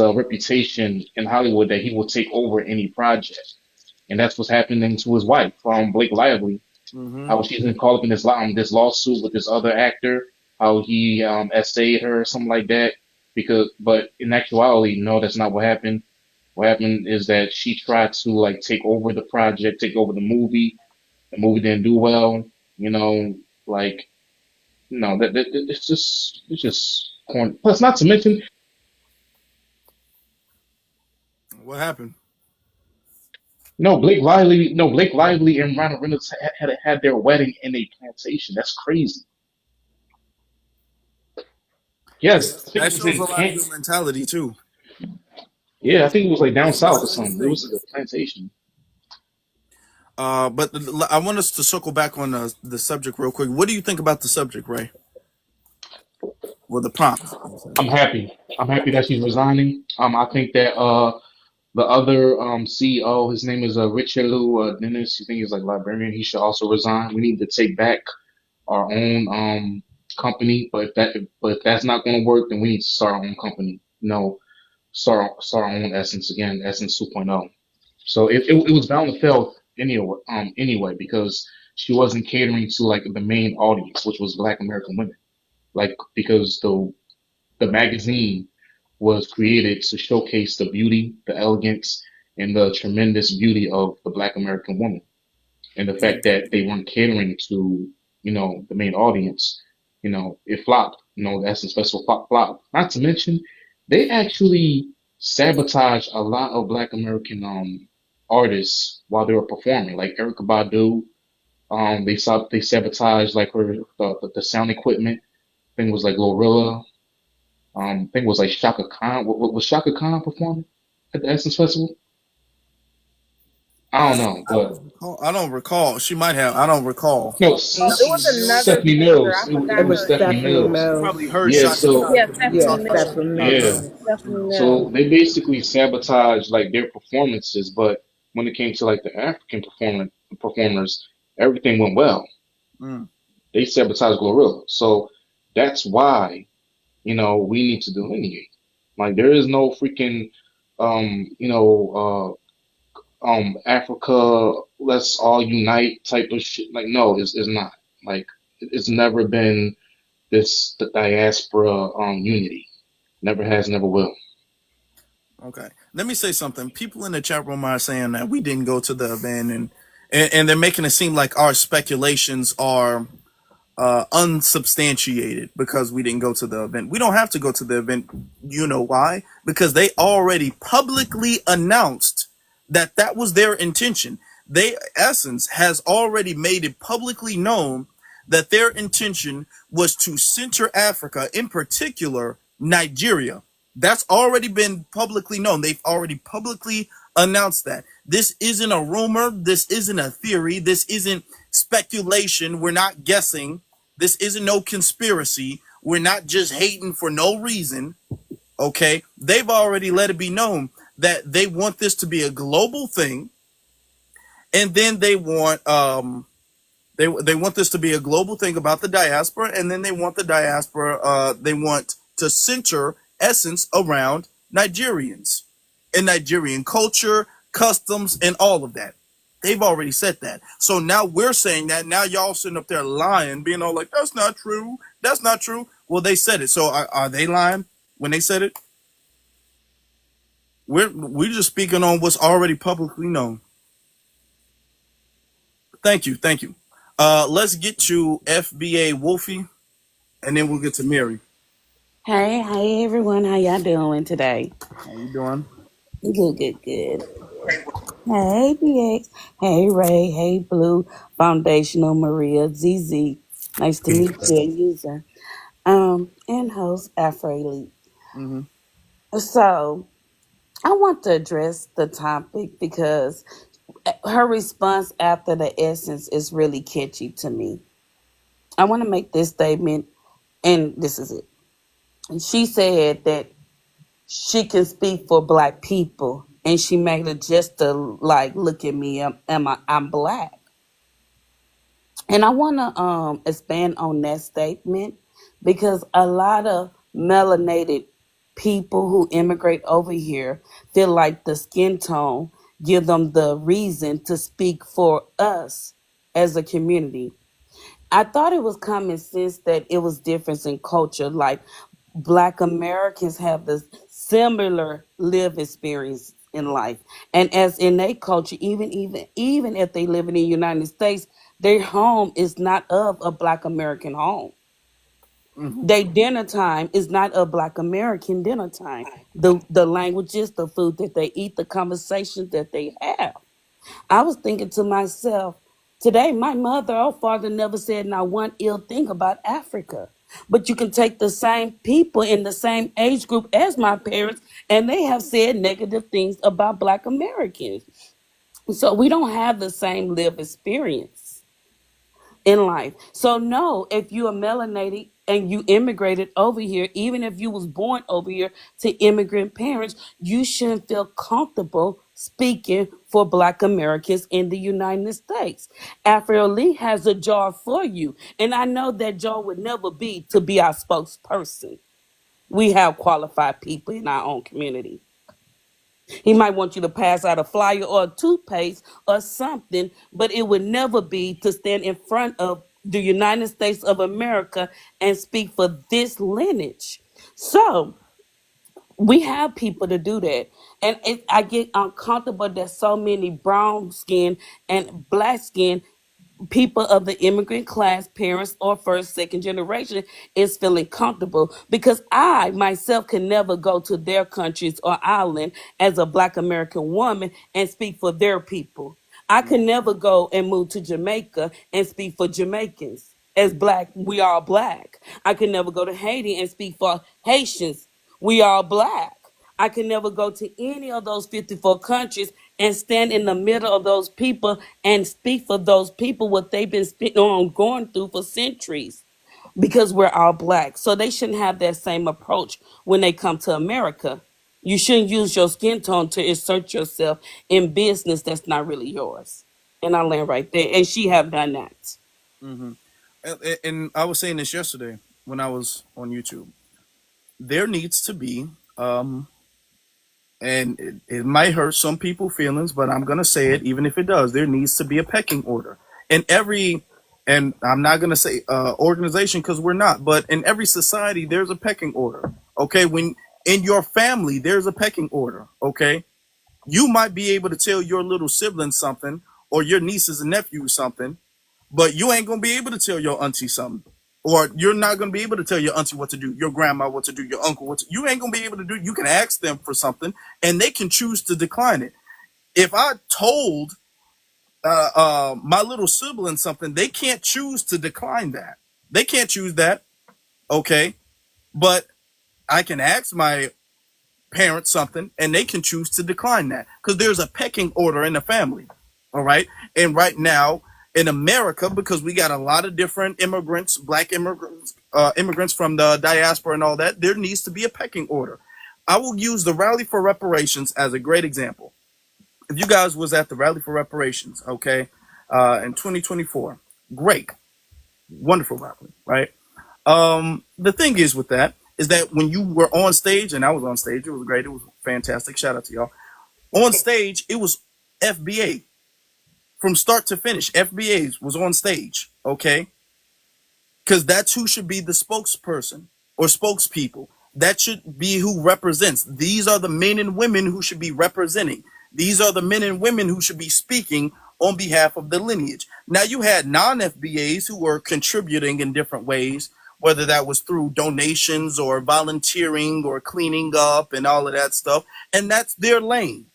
reputation in Hollywood that he will take over any project. And that's what's happening to his wife, Blake Lively. Mm-hmm. How she's been caught up in this lawsuit with this other actor, how he essayed her or something like that. But in actuality, no, that's not what happened. What happened is that she tried to like take over the project, take over the movie. The movie didn't do well, like that it's just corny. Plus, not to mention, What happened? Blake Lively and Ryan Reynolds had their wedding in a plantation. That's crazy. Yes, I think That it was shows in a lot of Kent. your mentality too. Yeah, I think it was like down That's a lot south or of your something. It was things. like a plantation. But I want us to circle back on the subject real quick. What do you think about the subject, Ray? Well, the prompt. I'm happy. I'm happy that she's resigning. I think that the other CEO, his name is Richard Lou Dennis. I think he's like librarian. He should also resign. We need to take back our own company. But if that's not going to work, then we need to start our own company. Start our own Essence again, Essence 2.0. So it was bound to fail anyway because she wasn't catering to like the main audience, which was Black American women. Like because the magazine was created to showcase the beauty, the elegance, and the tremendous beauty of the Black American woman. And the fact that they weren't catering to, the main audience, it flopped. The Essence Festival flopped. Not to mention, they actually sabotaged a lot of Black American artists while they were performing, like Erykah Badu. They sabotaged like the sound equipment. I think it was like Glorilla. I think it was like Shaka Khan. Was Shaka Khan performing at the Essence Festival? I don't know, but I don't recall. She might have. I don't recall. no, It was another Stephanie singer. I Mills. It It forgot was was her Stephanie name. Stephanie Mills. You Mills. probably heard Yeah, Shaka so Yeah, Khan when we Stephanie Yeah, talked about Mills. Stephanie yeah, Mills. Stephanie so Mills. they basically sabotaged like their performances, but when it came to like the African performers, everything went well. Mm. They sabotaged Glorilla. So that's why, we need to delineate. Like there is no freaking, Africa, let's all unite type of shit. Like no, it's not. Like it's never been this the diaspora unity. Never has, never will. Okay. Let me say something. People in the chat room are saying that we didn't go to the event, and they're making it seem like our speculations are unsubstantiated because we didn't go to the event. We don't have to go to the event. You know why? Because they already publicly announced that that was their intention. They, Essence, has already made it publicly known that their intention was to center Africa, in particular Nigeria. That's already been publicly known. They've already publicly announced that. This isn't a rumor. This isn't a theory. This isn't speculation. We're not guessing. This isn't no conspiracy. We're not just hating for no reason. Okay. They've already let it be known that they want this to be a global thing. And then they want this to be a global thing about the diaspora, and then they want the diaspora, they want to center Essence around Nigerians and Nigerian culture, customs, and all of that. They've already said that. So now we're saying that. Now y'all sitting up there lying, being all like, that's not true. That's not true. Well, they said it. So are they lying when they said it? We're just speaking on what's already publicly known. Thank you. Thank you. Let's get to FBA Wolfie, and then we'll get to Mary. Hey everyone, how y'all doing today? How you doing? Good, good, good. Hey BX, hey Ray, hey Blue, Foundational Maria, ZZ. Nice to meet you, user. And host Afro Elite. Mm-hmm. So I want to address the topic because her response after the essence is really catchy to me. I want to make this statement, and this is it. She said that she can speak for black people, and she made it just to like look at me. I'm black, and I want to expand on that statement because a lot of melanated people who immigrate over here feel like the skin tone give them the reason to speak for us as a community. I thought it was common sense that it was difference in culture. Like Black Americans have the similar live experience in life, and as in their culture, even if they live in the United States, their home is not of a Black American home. Mm-hmm. Their dinner time is not a Black American dinner time. The languages, the food that they eat, the conversations that they have. I was thinking to myself, today, my mother or father never said not one ill thing about Africa. But you can take the same people in the same age group as my parents, and they have said negative things about Black Americans. So we don't have the same live experience in life. So no, if you are melanated and you immigrated over here, even if you was born over here to immigrant parents, you shouldn't feel comfortable speaking for Black Americans in the United States. Afro Lee has a job for you, and I know that job would never be to be our spokesperson. We have qualified people in our own community. He might want you to pass out a flyer or a toothpaste or something, but it would never be to stand in front of the United States of America and speak for this lineage. So we have people to do that. And I get uncomfortable that so many brown skin and black skin people of the immigrant class, parents or first, second generation, is feeling comfortable because I myself can never go to their countries or island as a Black American woman and speak for their people. I can never go and move to Jamaica and speak for Jamaicans. As Black, we are Black. I can never go to Haiti and speak for Haitians. We are Black. I can never go to any of those 54 countries and stand in the middle of those people and speak for those people what they've been going through for centuries because we're all Black. So they shouldn't have that same approach when they come to America. You shouldn't use your skin tone to insert yourself in business that's not really yours. And I land right there. And she have done that. Hmm. And I was saying this yesterday when I was on YouTube. There needs to be, and it might hurt some people's feelings, but I'm gonna say it, even if it does. There needs to be a pecking order in every, and I'm not gonna say organization because we're not, but in every society there's a pecking order. Okay, when in your family there's a pecking order. Okay, you might be able to tell your little sibling something or your nieces and nephews something, but you ain't gonna be able to tell your auntie something. Or you're not gonna be able to tell your auntie what to do, your grandma what to do, your uncle what to you ain't gonna be able to do. You can ask them for something and they can choose to decline it. If I told my little sibling something, they can't choose to decline that. They can't choose that, okay? But I can ask my parents something and they can choose to decline that because there's a pecking order in the family. All right. And right now in America, because we got a lot of different immigrants, black immigrants, immigrants from the diaspora and all that, there needs to be a pecking order. I will use the Rally for Reparations as a great example. If you guys was at the Rally for Reparations, okay, in 2024, great, wonderful rally, right? The thing is with that is that when you were on stage, and I was on stage, it was great, it was fantastic. Shout out to y'all. On stage, it was FBA from start to finish. FBA's was on stage, okay? Because that's who should be the spokesperson or spokespeople. That should be who represents. These are the men and women who should be representing. These are the men and women who should be speaking on behalf of the lineage. Now you had non-FBAs who were contributing in different ways, whether that was through donations or volunteering or cleaning up and all of that stuff. And that's their lane.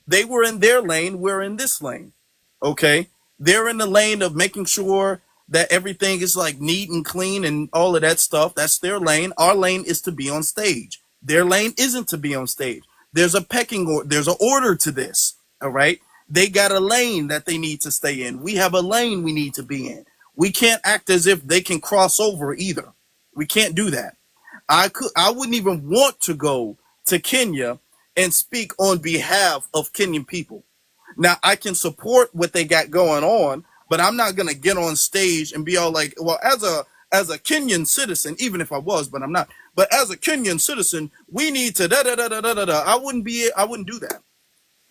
They were in their lane, we're in this lane. Okay? They're in the lane of making sure that everything is like neat and clean and all of that stuff. That's their lane. Our lane is to be on stage. Their lane isn't to be on stage. There's a pecking order. There's an order to this. All right? They got a lane that they need to stay in. We have a lane we need to be in. We can't act as if they can cross over either. We can't do that. I wouldn't even want to go to Kenya and speak on behalf of Kenyan people. Now I can support what they got going on, but I'm not gonna get on stage and be all like, well, as a Kenyan citizen, even if I was, but I'm not. But as a Kenyan citizen, we need to da da da da da da da. I wouldn't do that.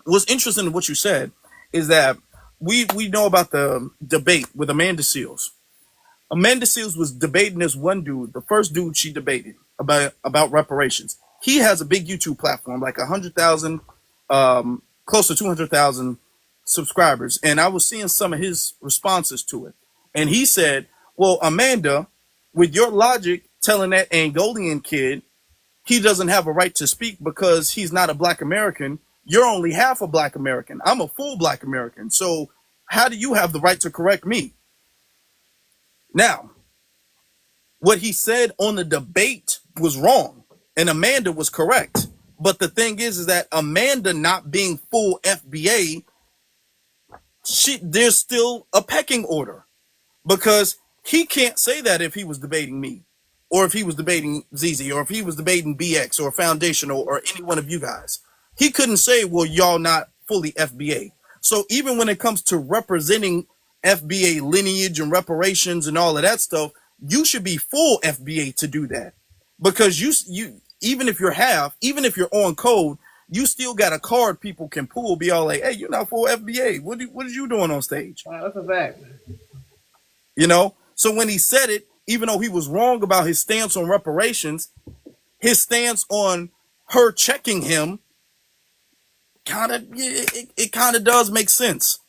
What's interesting in what you said is that we know about the debate with Amanda Seals. Amanda Seals was debating this one dude, the first dude she debated about reparations. He has a big YouTube platform, like 100,000, close to 200,000 subscribers, and I was seeing some of his responses to it. And he said, "Well, Amanda, with your logic, telling that Angolian kid he doesn't have a right to speak because he's not a Black American. You're only half a Black American. I'm a full Black American. So how do you have the right to correct me?" Now, what he said on the debate was wrong, and Amanda was correct. But the thing is that Amanda not being full FBA, there's still a pecking order because he can't say that if he was debating me, or if he was debating ZZ, or if he was debating BX or Foundational or any one of you guys. He couldn't say, well, y'all not fully FBA. So even when it comes to representing FBA lineage and reparations and all of that stuff, you should be full FBA to do that. Because you even if you're half, even if you're on code, you still got a card people can pull, be all like, hey, you're not full FBA. What is you doing on stage? Wow, that's a fact. You know? So when he said it, even though he was wrong about his stance on reparations, his stance on her checking him it kind of does make sense.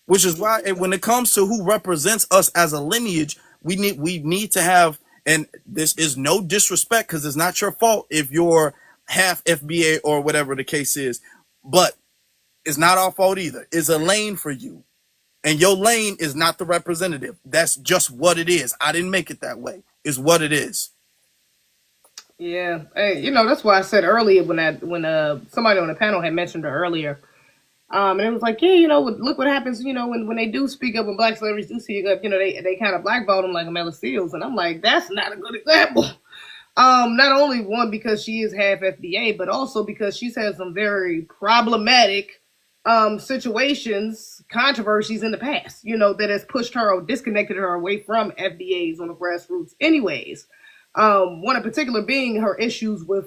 Which is why when it comes to who represents us as a lineage, we need to have, and this is no disrespect because it's not your fault if you're half FBA or whatever the case is, but it's not our fault either. It's a lane for you. And your lane is not the representative. That's just what it is. I didn't make it that way. It's what it is. Yeah, hey, that's why I said earlier when somebody on the panel had mentioned her earlier, and it was like, yeah, look what happens, when they do speak up, when Black celebrities do speak up, they kind of blackball them like Amanda Seals, and I'm like, that's not a good example. Not only one because she is half FBA, but also because she's had some very problematic situations, controversies in the past, that has pushed her or disconnected her away from FBAs on the grassroots anyways. One in particular being her issues with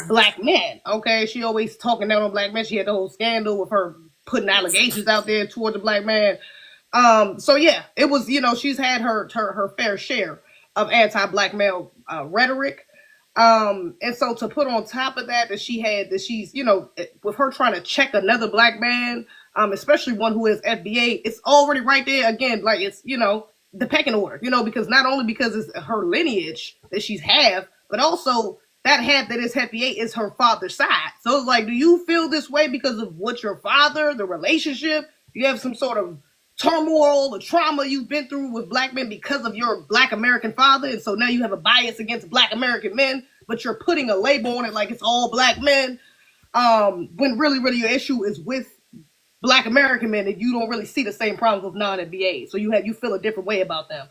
black men. Okay, she always talking down on black men. She had the whole scandal with her putting allegations out there towards the black man. So yeah, it was, she's had her fair share of anti-black male rhetoric. And so to put on top of that she's, with her trying to check another black man, especially one who is FBA, it's already right there again, like it's, the pecking order, because not only because it's her lineage that she's have, but also that half that is FBA is her father's side. So it's like, do you feel this way because of what your father, the relationship, you have some sort of turmoil or trauma you've been through with black men because of your black American father, and so now you have a bias against black American men, but you're putting a label on it like it's all black men, when really your issue is with black American men, and you don't really see the same problems with non-FBA, so you feel a different way about them.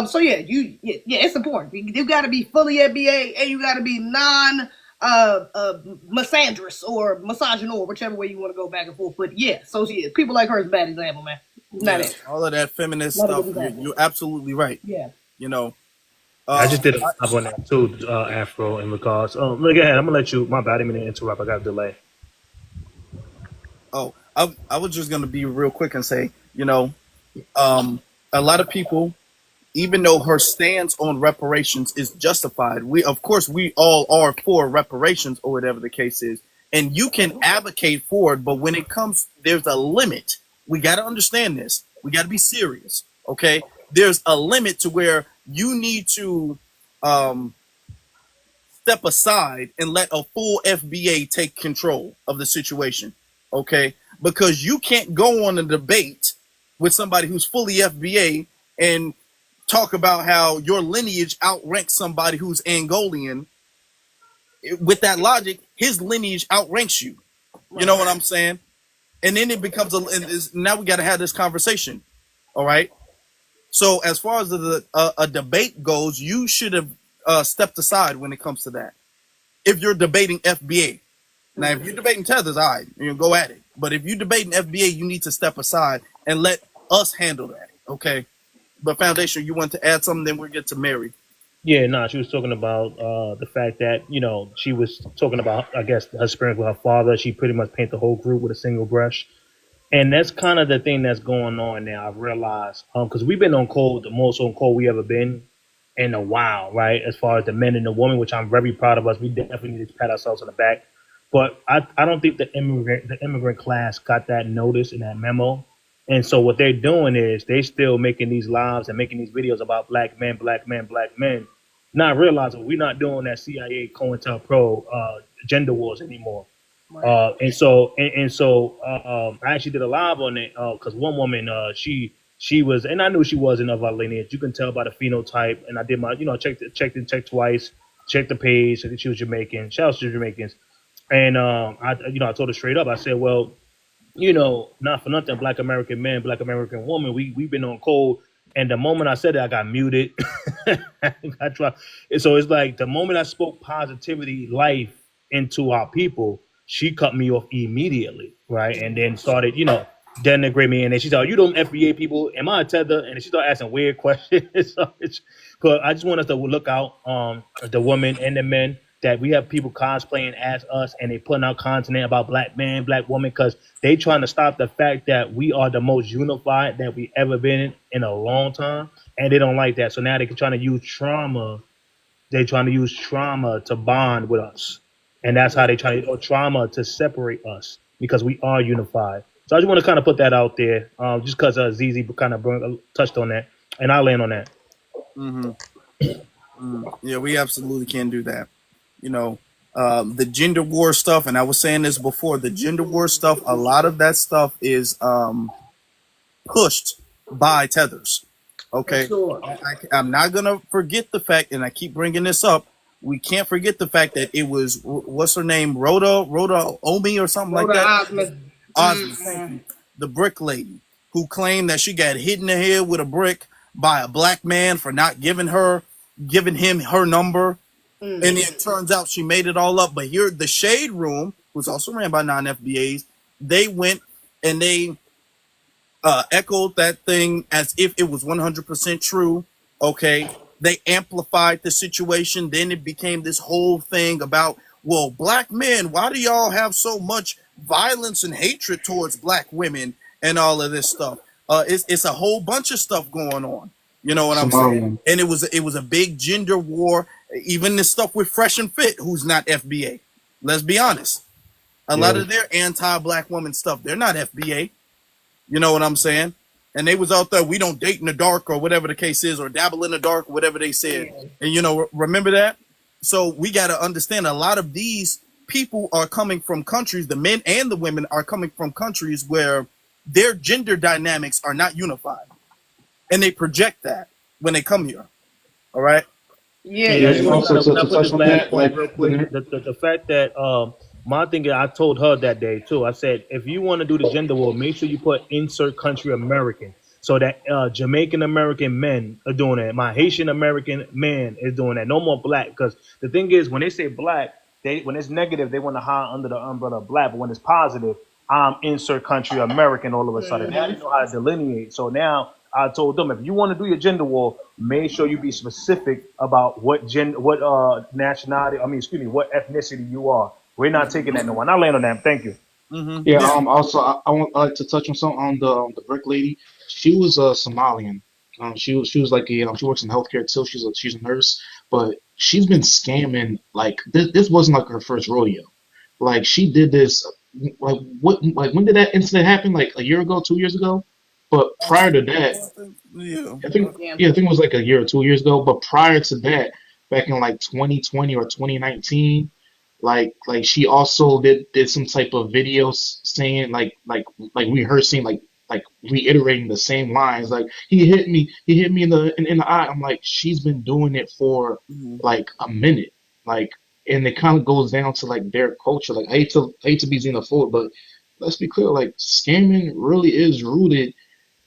So yeah, it's important. You got to be fully FBA, and you got to be non misandrous or misogynist, whichever way you want to go back and forth. But yeah, so she is. People like her is a bad example, man. Not it. All of that feminist stuff, you're absolutely right. Yeah. I just did a live on that too, Afro, in regards. Look ahead. I'm gonna let you. My bad. I didn't mean to interrupt. I got a delay. Oh, I was just gonna be real quick and say, a lot of people, even though her stance on reparations is justified, we all are for reparations or whatever the case is, and you can advocate for it, but when it comes, there's a limit. We got to understand this. We got to be serious, okay? There's a limit to where you need to step aside and let a full FBA take control of the situation, okay? Because you can't go on a debate with somebody who's fully FBA and talk about how your lineage outranks somebody who's Angolian. With that logic, his lineage outranks you. You know what I'm saying? And then it becomes now we got to have this conversation. All right. So as far as a debate goes, you should have stepped aside when it comes to that. If you're debating FBA, now if you're debating tethers, all right, go at it. But if you're debating FBA, you need to step aside and let us handle that. Okay. But Foundation, you want to add something? Then we'll get to Mary. Yeah, no, she was talking about the fact that, she was talking about, I guess, her experience with her father. She pretty much painted the whole group with a single brush. And that's kind of the thing that's going on now, I've realized. Because we've been on call, the most on call we ever been in a while, right? As far as the men and the women, which I'm very proud of us. We definitely need to pat ourselves on the back. But I don't think the immigrant class got that notice in that memo. And so what they're doing is they still making these lives and making these videos about black men, not realizing we're not doing that CIA COINTELPRO gender wars anymore. Right. And so I actually did a live on it because one woman, she was, and I knew she wasn't of our lineage. You can tell by the phenotype. And I did my, checked twice, checked the page, said that she was Jamaican. Shout out to Jamaicans. And I told her straight up. I said, well, not for nothing, black American man, black American woman, we've been on cold. And the moment I said it, I got muted. I tried. And so it's like the moment I spoke positivity, life into our people, she cut me off immediately, right? And then started, denigrate me. And then she said, you don't FBA people, am I a tether? And then she started asking weird questions. Because I just want us to look out the women and the men, that we have people cosplaying as us and they putting out content about black man, black woman, because they trying to stop the fact that we are the most unified that we ever been in a long time. And they don't like that. So now they're trying to use trauma. They're trying to use trauma to bond with us. And that's how they try to use trauma to separate us, because we are unified. So I just want to kind of put that out there, just because ZZ kind of touched on that. And I'll land on that. Yeah, we absolutely can do that. The gender war stuff, and I was saying this before, the gender war stuff, a lot of that stuff is pushed by tethers. Okay. Sure. I'm not going to forget the fact, and I keep bringing this up, we can't forget the fact that it was, what's her name, Rhoda Omi or something like that? Osmond, the brick lady, who claimed that she got hit in the head with a brick by a black man for not giving him her number. And it turns out she made it all up. But here, the Shade Room, who's also ran by non-FBAs, they went and they echoed that thing as if it was 100% true. Okay. They amplified the situation. Then it became this whole thing about, well, black men, why do y'all have so much violence and hatred towards black women and all of this stuff? It's a whole bunch of stuff going on. You know what I'm saying? Somalian. And it was a big gender war. Even this stuff with Fresh and Fit, who's not FBA. Let's be honest. A lot Yeah. of their anti-black woman stuff, they're not FBA. You know what I'm saying? And they was out there, we don't date in the dark or whatever the case is, or dabble in the dark, or whatever they said. Yeah. And remember that? So we got to understand a lot of these people are coming from countries, the men and the women are coming from countries where their gender dynamics are not unified. And they project that when they come here. All right? Yeah, Yeah, I Yeah, just and and want also to to put touch this on last that, point like real quick. The fact that my thing is, I told her that day too. I said, if you want to do the gender war, make sure you put insert country American, so that Jamaican American men are doing it. My Haitian American man is doing that. No more black, because the thing is, when they say black, when it's negative, they want to hide under the umbrella of black. But when it's positive, I'm insert country American all of a sudden. Now they know how to delineate. So now I told them, if you want to do your gender war, make sure you be specific about what nationality. I mean, excuse me, what ethnicity you are. We're not taking that no one. I land on that. Thank you. yeah. Now, Also, I want like to touch on something on the brick lady. She was Somalian. She was like she works in healthcare too. She's a nurse, but she's been scamming. Like this wasn't like her first rodeo. Like she did this. Like when did that incident happen? Like a year ago, 2 years ago. But prior to that, I think, yeah. I think yeah. yeah, I think it was like a year or 2 years ago. But prior to that, back in like 2020 or 2019, like she also did some type of videos saying like rehearsing like reiterating the same lines. Like he hit me in the eye. I'm like, she's been doing it for Mhm. like a minute. Like, and it kind of goes down to like their culture. Like I hate to be xenophobic, but let's be clear, like scamming really is rooted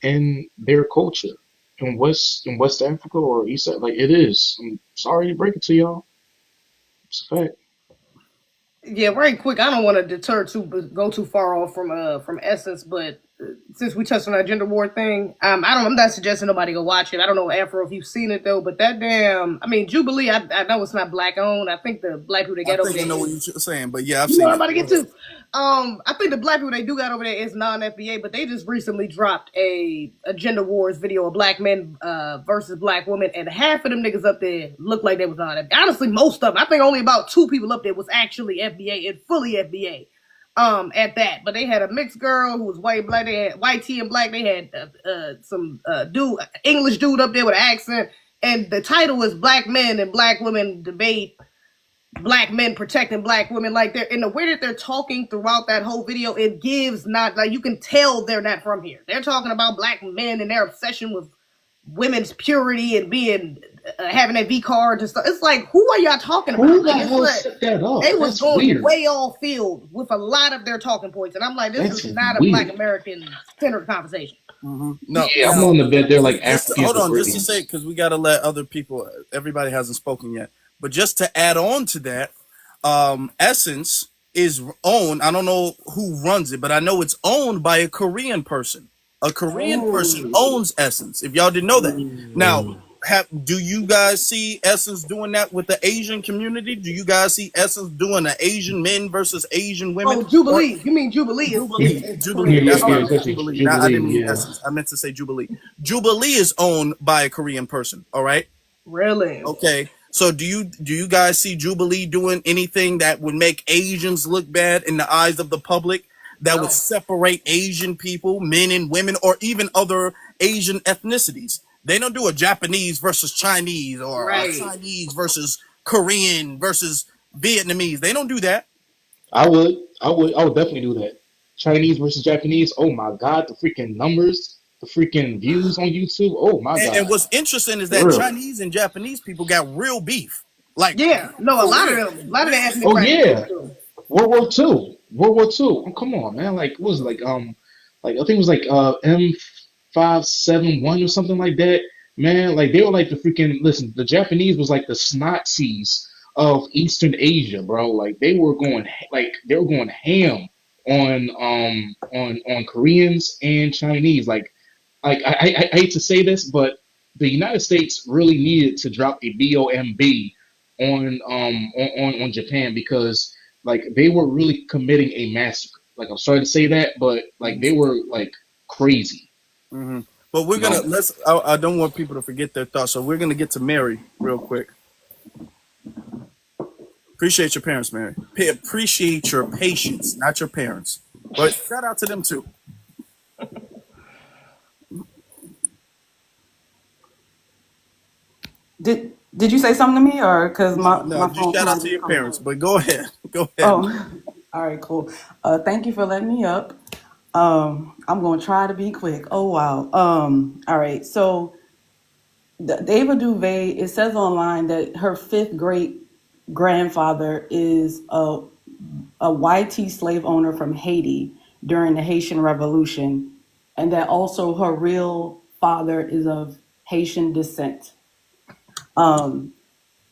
in their culture in West Africa or East. Like it is. I'm sorry to break it to y'all. It's a fact. Yeah, right quick. I don't want to deter go too far off from Essence, but since we touched on that gender war thing, I'm not suggesting nobody go watch it. I don't know, Afro, if you've seen it though, but that damn, I mean, Jubilee. I know it's not black owned. I think the black people they I get over think I there know what is, you're saying, but yeah, I've you know seen what I'm it. about to Go get ahead. to. I think the black people they do got over there is non-FBA, but they just recently dropped a gender wars video of black men versus black women, and half of them niggas up there looked like they was on it. Honestly, most of them. I think only about two people up there was actually FBA and fully FBA. At that, but they had a mixed girl who was white, black. They had white tea and black. They had some dude, English dude up there with an accent, and the title was "Black Men and Black Women Debate." Black men protecting black women, like they're in the way that they're talking throughout that whole video, it gives not like you can tell they're not from here. They're talking about black men and their obsession with women's purity and being having their V cards and stuff. It's like, who are y'all talking about? Who the Like, it's hell like set that up? they was That's going weird. way off field with a lot of their talking points, and I'm like, this That's is not a black weird. American centered conversation. No, Yeah, I'm now, on the bet they're like hold Africans or on, just to say, Caribbeans. because we got to let other people, everybody hasn't spoken yet, but just to add on to that, Essence is owned, I don't know who runs it, but I know it's owned by a Korean person. A Korean person Oh, owns Essence, if y'all didn't know that. Now, do you guys see Essence doing that with the Asian community? Do you guys see Essence doing the Asian men versus Asian women? oh, Or Jubilee. You mean Jubilee Yeah, is Jubilee. yeah, Korean? yeah, That's what yeah. I Okay. It's meant. actually Jubilee. Now, I didn't Jubilee. mean Yeah. Essence. I meant to say Jubilee. Jubilee is owned by a Korean person. All right. Really? Okay. So do you guys see Jubilee doing anything that would make Asians look bad in the eyes of the public? That would No. separate Asian people, men and women, or even other Asian ethnicities. They don't do a Japanese versus Chinese or a Right. Chinese versus Korean versus Vietnamese. They don't do that. I would definitely do that. Chinese versus Japanese. Oh my God, the freaking numbers, the freaking views on YouTube. Oh my And God, what's interesting is for that real. Chinese and Japanese people got real beef. Like, Yeah. No, a for lot of real. them, a lot of the ethnic Oh crackers do yeah, too. World War II. Oh, come on, man. Like what was it, like I think it was like M571 or something like that. Man, like they were like the freaking listen. The Japanese was like the Nazis of Eastern Asia, bro. Like they were going ham on Koreans and Chinese. I hate to say this, but the United States really needed to drop a BOMB on Japan, because like they were really committing a massacre. Like, I'm sorry to say that, but like they were like crazy, Mm-hmm. But we're you gonna know. let's. I don't want people to forget their thoughts, so we're gonna get to Mary real quick. Appreciate your parents, Mary. Appreciate your patience, not your parents. But shout out to them too. Did you say something to me, or because No, my no, just phone shout out kind to of your just hung parents. up? But go ahead, go ahead. Oh, all right, cool. Thank you for letting me up. I'm gonna try to be quick. Oh wow. All right. So Ava DuVay, it says online that her fifth great grandfather is a YT slave owner from Haiti during the Haitian Revolution, and that also her real father is of Haitian descent. Um,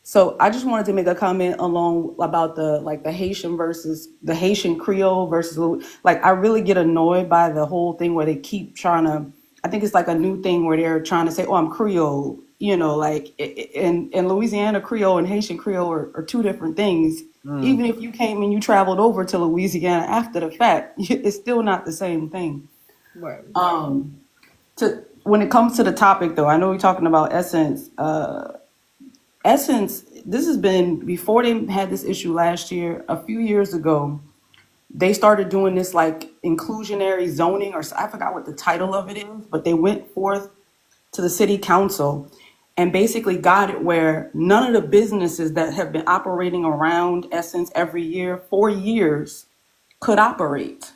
So I just wanted to make a comment along about the Haitian versus the Haitian Creole versus like I really get annoyed by the whole thing where they keep trying to. I think it's like a new thing where they're trying to say, "Oh, I'm Creole," like in Louisiana Creole and Haitian Creole are two different things. Mm, Even if you came and you traveled over to Louisiana after the fact, it's still not the same thing. Right. To when it comes to the topic, though, I know we're talking about Essence. Essence, this has been before they had this issue last year. A few years ago, they started doing this like inclusionary zoning, or I forgot what the title of it is, but they went forth to the city council and basically got it where none of the businesses that have been operating around Essence every year for years could operate.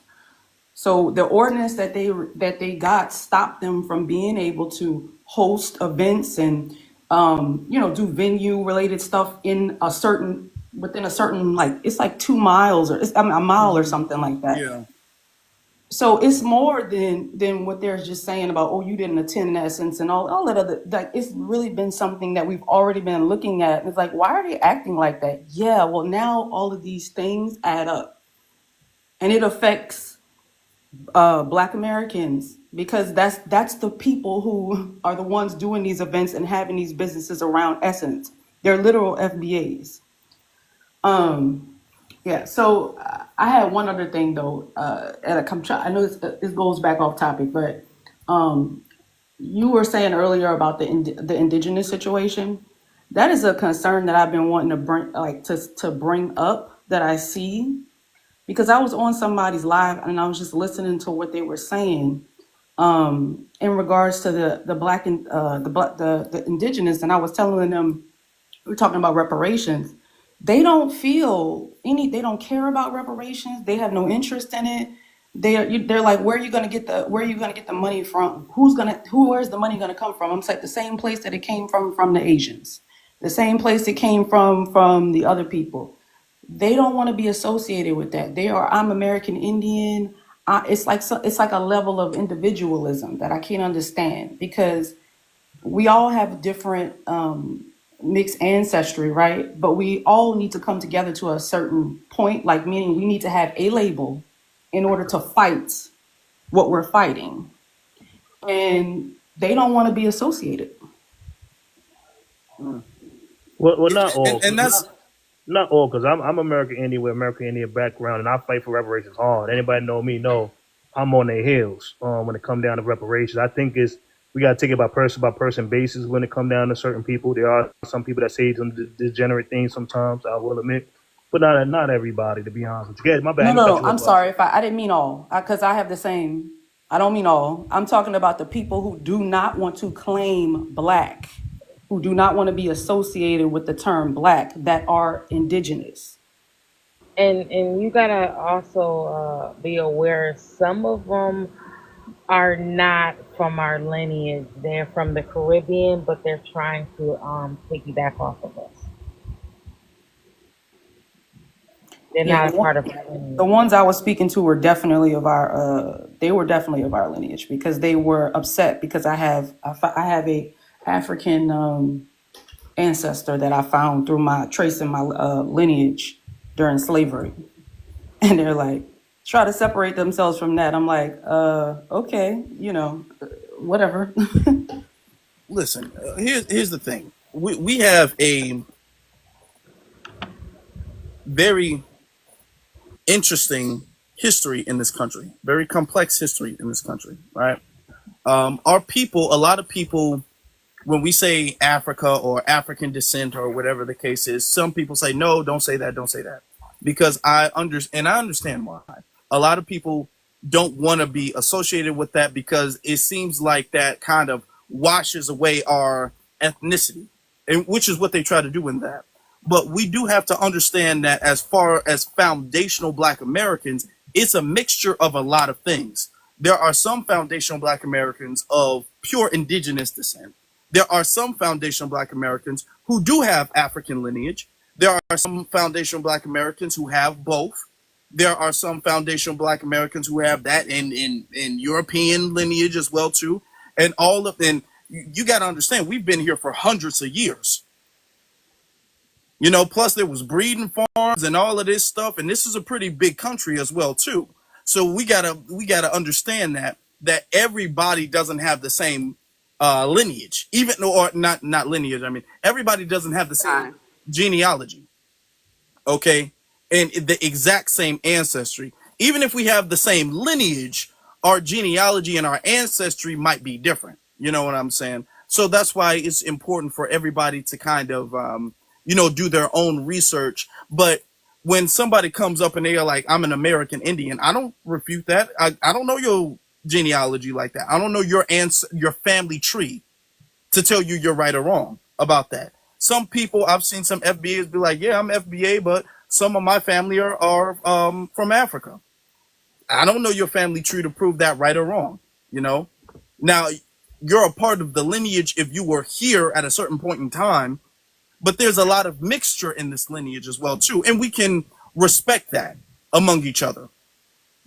So the ordinance that they got stopped them from being able to host events and do venue related stuff within a certain, like it's like 2 miles, or I mean, a mile or mhm. something like that. Yeah. So it's more than what they're just saying about, oh, you didn't attend Essence and all that other, like it's really been something that we've already been looking at. And it's like, why are they acting like that? Yeah, well, now all of these things add up, and it affects Black Americans, because that's the people who are the ones doing these events and having these businesses around Essence. They're literal FBAs. Um, yeah. So I had one other thing though. I know this goes back off topic, but you were saying earlier about the indigenous situation. That is a concern that I've been wanting to bring up, that I see, because I was on somebody's live and I was just listening to what they were saying in regards to the black and the indigenous, and I was telling them, we were talking about reparations. They don't care about reparations. They have no interest in it. They're like, where are you gonna get the money from? Where's the money gonna come from? I'm like, the same place that it came from the Asians, the same place it came from the other people. They don't want to be associated with that. I'm American Indian. It's like a level of individualism that I can't understand, because we all have different mixed ancestry, right? But we all need to come together to a certain point, like meaning we need to have a label in order to fight what we're fighting. And they don't want to be associated. Mm. Well, Yeah, not all. and that's Not all, because I'm American Indian with American Indian background, and I fight for reparations hard. Anybody know me? Know I'm on their heels when it come down to reparations. I think we got to take it by person basis when it come down to certain people. There are some people that say some degenerate things sometimes. I will admit, but not everybody. To be honest with you, my bad. No, Let me no, cut no. you I'm off. sorry if I didn't mean all, because I have the same. I don't mean all. I'm talking about the people who do not want to claim black, who do not want to be associated with the term black, that are indigenous. And you gotta also be aware some of them are not from our lineage. They're from the Caribbean, but they're trying to piggyback off of us. They're Yeah, not a part of our the lineage. ones I was speaking to were definitely of our. They were definitely of our lineage, because they were upset because I have a African ancestor that I found through my tracing my lineage during slavery, and they're like, try to separate themselves from that. I'm like, okay, whatever. Listen, here's the thing. We have a very interesting history in this country, very complex history in this country, right? Our people, a lot of people, when we say Africa or African descent or whatever the case is, some people say, no, don't say that, don't say that. Because I understand why. A lot of people don't want to be associated with that because it seems like that kind of washes away our ethnicity, and which is what they try to do in that. But we do have to understand that as far as foundational Black Americans, it's a mixture of a lot of things. There are some foundational Black Americans of pure indigenous descent. There are some foundational Black Americans who do have African lineage. There are some foundational Black Americans who have both. There are some foundational Black Americans who have that in European lineage as well too. And you got to understand, we've been here for hundreds of years. Plus there was breeding farms and all of this stuff, and this is a pretty big country as well too. So we gotta understand that everybody doesn't have the same lineage, even or not lineage. I mean, everybody doesn't have the same genealogy, okay, and the exact same ancestry. Even if we have the same lineage, our genealogy and our ancestry might be different. You know what I'm saying? So that's why it's important for everybody to kind of do their own research. But when somebody comes up and they are like, I'm an American Indian, I don't refute that. I don't know your genealogy like that. I don't know your family tree to tell you you're right or wrong about that. Some people, I've seen some FBAs be like, yeah, I'm FBA, but some of my family are from Africa. I don't know your family tree to prove that right or wrong. Now you're a part of the lineage if you were here at a certain point in time, but there's a lot of mixture in this lineage as well too, and we can respect that among each other.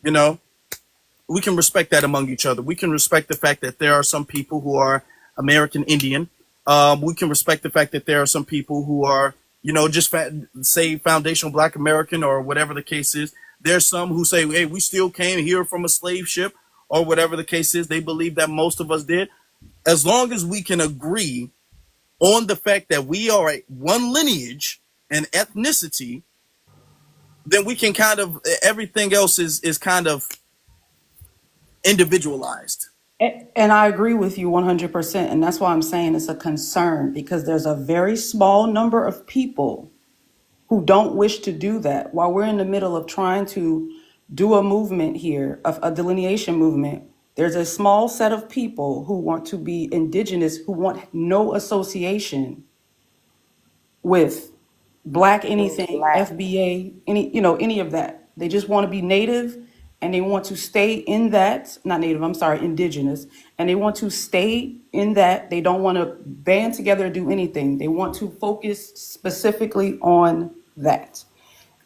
We can respect that among each other. We can respect the fact that there are some people who are American Indian. We can respect the fact that there are some people who are, just say foundational Black American or whatever the case is. There's some who say, hey, we still came here from a slave ship or whatever the case is. They believe that most of us did. As long as we can agree on the fact that we are one lineage and ethnicity, then we can everything else is kind of individualized. And I agree with you 100%. And that's why I'm saying it's a concern, because there's a very small number of people who don't wish to do that. While we're in the middle of trying to do a movement here, of a delineation movement, there's a small set of people who want to be indigenous, who want no association with Black anything, FBA, any of that. They just want to be native, and they want to stay in that, not native, I'm sorry, indigenous, and they want to stay in that. They don't want to band together or do anything. They want to focus specifically on that.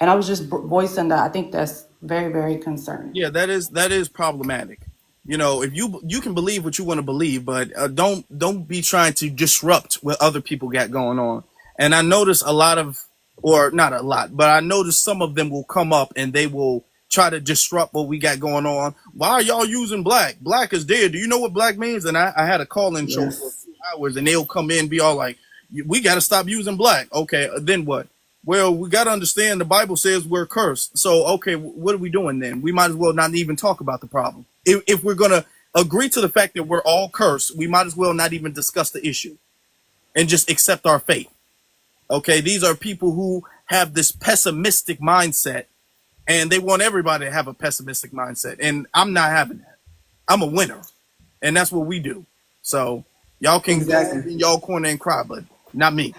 And I was just voicing that. I think that's very, very concerning. Yeah, that is problematic. If you can believe what you want to believe, but don't be trying to disrupt what other people got going on. And I notice a lot of, or not a lot, but I notice some of them will come up and they will try to disrupt what we got going on. Why are y'all using black? Black is dead. Do you know what black means? And I had a call-in show for a few hours, and they'll come in and be all like, we got to stop using black. Okay, then what? Well, we got to understand the Bible says we're cursed. So, okay, what are we doing then? We might as well not even talk about the problem. If we're going to agree to the fact that we're all cursed, we might as well not even discuss the issue and just accept our fate. Okay, these are people who have this pessimistic mindset, and they want everybody to have a pessimistic mindset. And I'm not having that. I'm a winner, and that's what we do. So y'all can go in y'all corner and cry, but not me.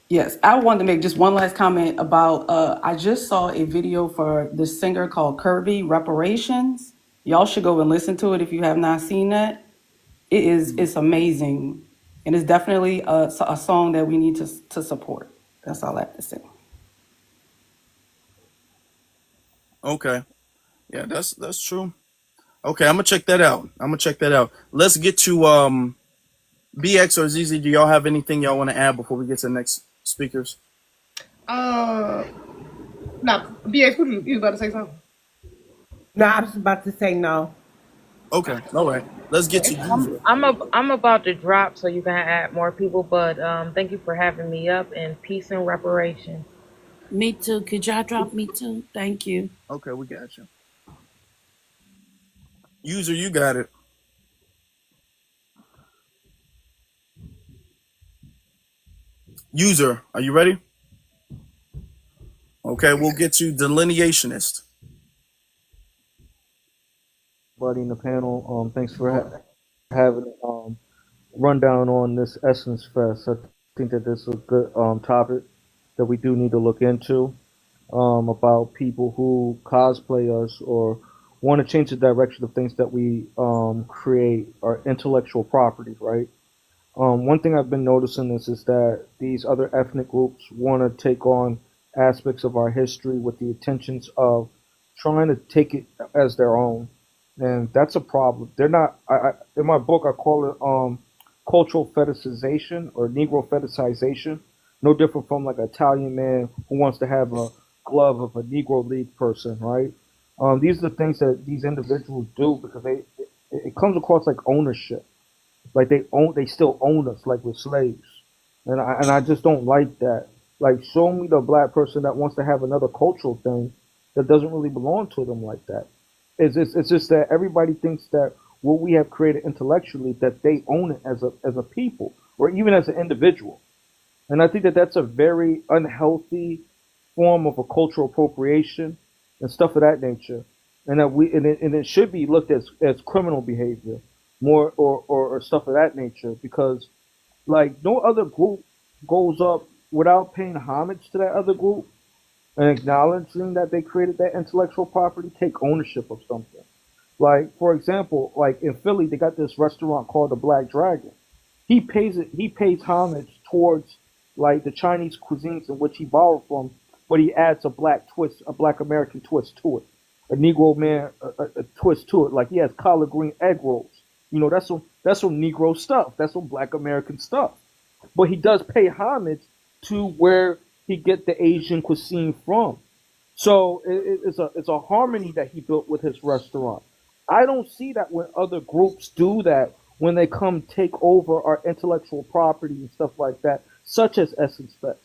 Yes, I wanted to make just one last comment about, I just saw a video for this singer called Kirby, Reparations. Y'all should go and listen to it if you have not seen that. It's amazing. And it's definitely a song that we need to support. That's all I have to say. Okay. Yeah, that's true. Okay, I'm gonna check that out. Let's get to BX or ZZ. Do y'all have anything y'all want to add before we get to the next speakers? Nah, BX, what you about to say something? No, I was about to say no. Okay, all right. Let's get to user. I'm about to drop so you can add more people, but thank you for having me up, and peace and reparation. Me too. Could y'all drop me too? Thank you. Okay, we got you. User, you got it. User, are you ready? Okay, we'll get to delineationist. Buddy in the panel. Thanks for having rundown on this Essence Fest. I think that this is a good topic that we do need to look into about people who cosplay us or want to change the direction of things that we create, our intellectual property, right? One thing I've been noticing is that these other ethnic groups want to take on aspects of our history with the intentions of trying to take it as their own, and that's a problem. They're not. In my book, I call it cultural fetishization or Negro fetishization. No different from like an Italian man who wants to have a glove of a Negro League person, right? These are the things that these individuals do because it comes across like ownership, like they still own us like we're slaves, and I just don't like that. Like, show me the black person that wants to have another cultural thing that doesn't really belong to them like that. It's just that everybody thinks that what we have created intellectually that they own it as a people or even as an individual, and I think that that's a very unhealthy form of a cultural appropriation and stuff of that nature, and it should be looked as criminal behavior more or stuff of that nature because like no other group goes up without paying homage to that other group and acknowledging that they created that intellectual property, take ownership of something. Like for example, like in Philly, they got this restaurant called the Black Dragon. He pays homage towards like the Chinese cuisines in which he borrowed from, but he adds a black twist, a black American twist to it, a Negro man a twist to it. Like he has collard green egg rolls. You know, that's some Negro stuff. That's some Black American stuff. But he does pay homage to where he get the Asian cuisine from. So it's a harmony that he built with his restaurant. I don't see that when other groups do that when they come take over our intellectual property and stuff like that, such as Essence Fest.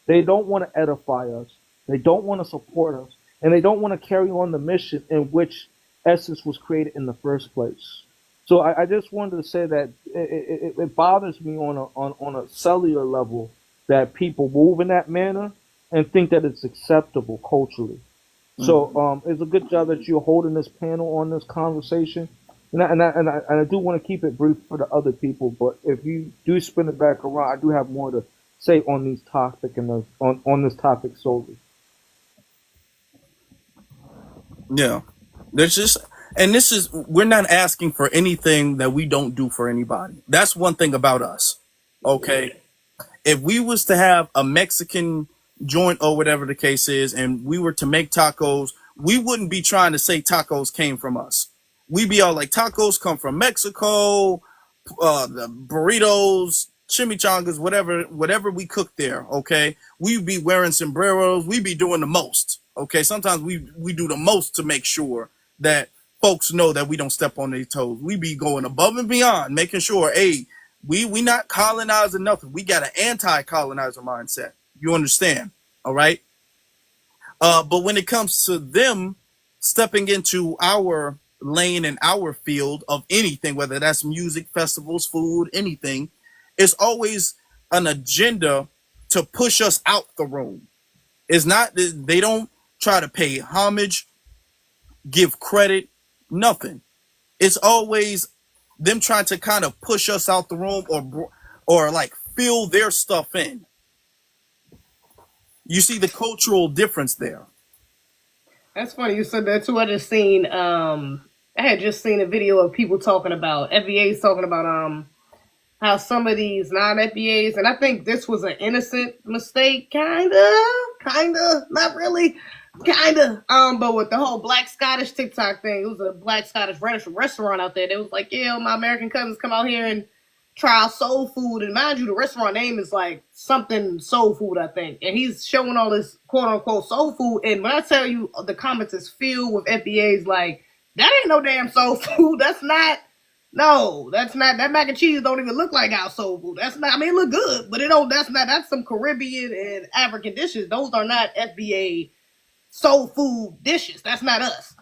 They don't want to edify us. They don't want to support us, and they don't want to carry on the mission in which Essence was created in the first place. So I just wanted to say that it bothers me on a cellular level that people move in that manner and think that it's acceptable culturally. So it's a good job that you're holding this panel on this conversation, and I do want to keep it brief for the other people. But if you do spin it back around, I do have more to say on these topic and on this topic solely. Yeah. There's just, and this is, we're not asking for anything that we don't do for anybody. That's one thing about us. Okay. If we was to have a Mexican joint or whatever the case is, and we were to make tacos, we wouldn't be trying to say tacos came from us. We'd be all like, tacos come from Mexico, the burritos, chimichangas, whatever we cook there. Okay, we'd be wearing sombreros. We'd be doing the most. Okay, sometimes we do the most to make sure that folks know that we don't step on their toes. We be going above and beyond, making sure, hey, we not colonizing nothing. We got an anti-colonizer mindset. You understand? All right. But when it comes to them stepping into our lane and our field of anything, whether that's music, festivals, food, anything, it's always an agenda to push us out the room. It's not, they don't try to pay homage, give credit, nothing. It's always them trying to kind of push us out the room or like fill their stuff in. You see the cultural difference there. That's funny you said that too. I had just seen a video of people talking about FBA's talking about how some of these non-FBAs, and I think this was an innocent mistake, kinda, not really, kinda. But with the whole Black Scottish TikTok thing, it was a Black Scottish restaurant out there. They was like, yeah, my American cousins come out here and try soul food, and mind you, the restaurant name is like something soul food, I think. And he's showing all this quote unquote soul food, and when I tell you, the comments is filled with FBAs like, That ain't no damn soul food. That's not. No, that's not. That mac and cheese don't even look like our soul food. That's not. I mean, it look good, but it don't. That's not. That's some Caribbean and African dishes. Those are not FBA soul food dishes. That's not us.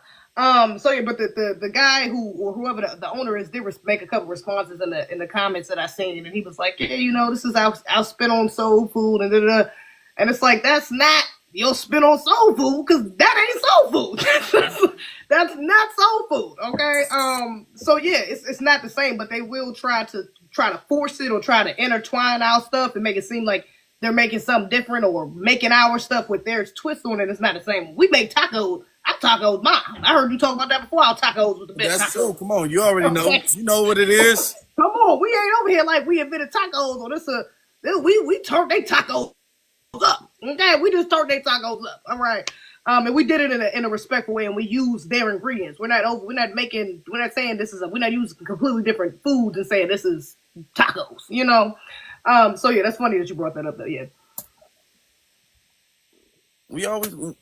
So yeah, but the guy who or whoever the owner is did make a couple responses in the comments that I seen, and he was like, yeah, this is our spin on soul food and da. And it's like that's not your spin on soul food because that ain't soul food. That's not soul food. Okay. So yeah, it's not the same, but they will try to force it or try to intertwine our stuff and make it seem like they're making something different or making our stuff with their twist on it. It's not the same. We make tacos. Our tacos mine. I heard you talk about that before. Our tacos was the best. That's tacos. true. Come on, you already know. Okay. You know what it is. Come on, we ain't over here like we invented tacos or this. We turned they tacos up. Okay, we just turned their tacos up. All right. And we did it in a respectful way, and we used their ingredients. We're not saying this is we're not using completely different foods and saying this is tacos. So yeah, that's funny that you brought that up though. Yeah.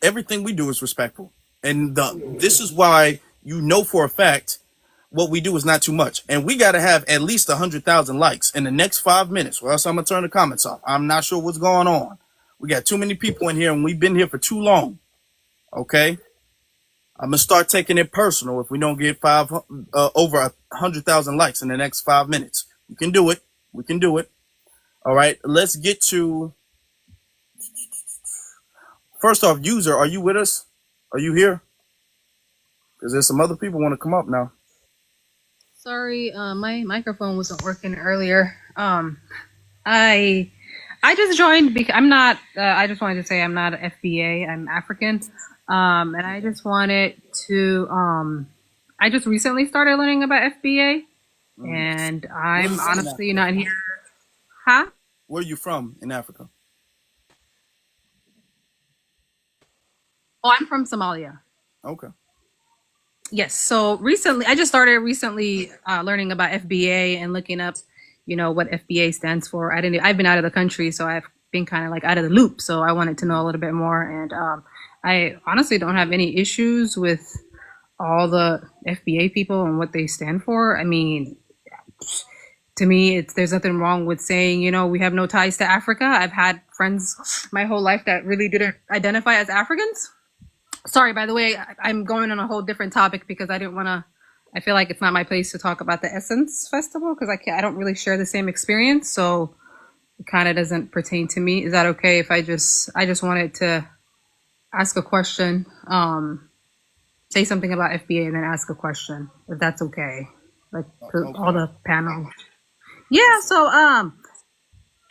Everything we do is respectful, and this is why for a fact what we do is not too much, and we got to have at least 100,000 likes in the next 5 minutes, or else I'm gonna turn the comments off. I'm not sure what's going on. We got too many people in here, and we've been here for too long. Okay, I'm gonna start taking it personal if we don't get over 100,000 likes in the next 5 minutes. We can do it. We can do it. All right, let's get to. First off, user, are you with us? Are you here? Because there's some other people want to come up now. Sorry, my microphone wasn't working earlier. I just joined because I'm not. I just wanted to say I'm not an FBA. I'm African, and I just wanted to. I just recently started learning about FBA, and I'm honestly not here. Huh? Where are you from in Africa? Oh, I'm from Somalia. Okay. Yes. So I just started recently learning about FBA and looking up, what FBA stands for. I've been out of the country, so I've been kind of like out of the loop. So I wanted to know a little bit more. And I honestly don't have any issues with all the FBA people and what they stand for. I mean, to me, there's nothing wrong with saying, we have no ties to Africa. I've had friends my whole life that really didn't identify as Africans. Sorry, by the way, I'm going on a whole different topic because I feel like it's not my place to talk about the Essence Festival because I don't really share the same experience. So it kind of doesn't pertain to me. Is that okay if I just wanted to ask a question, say something about FBA and then ask a question, if that's okay, like to all the panel. Yeah. So,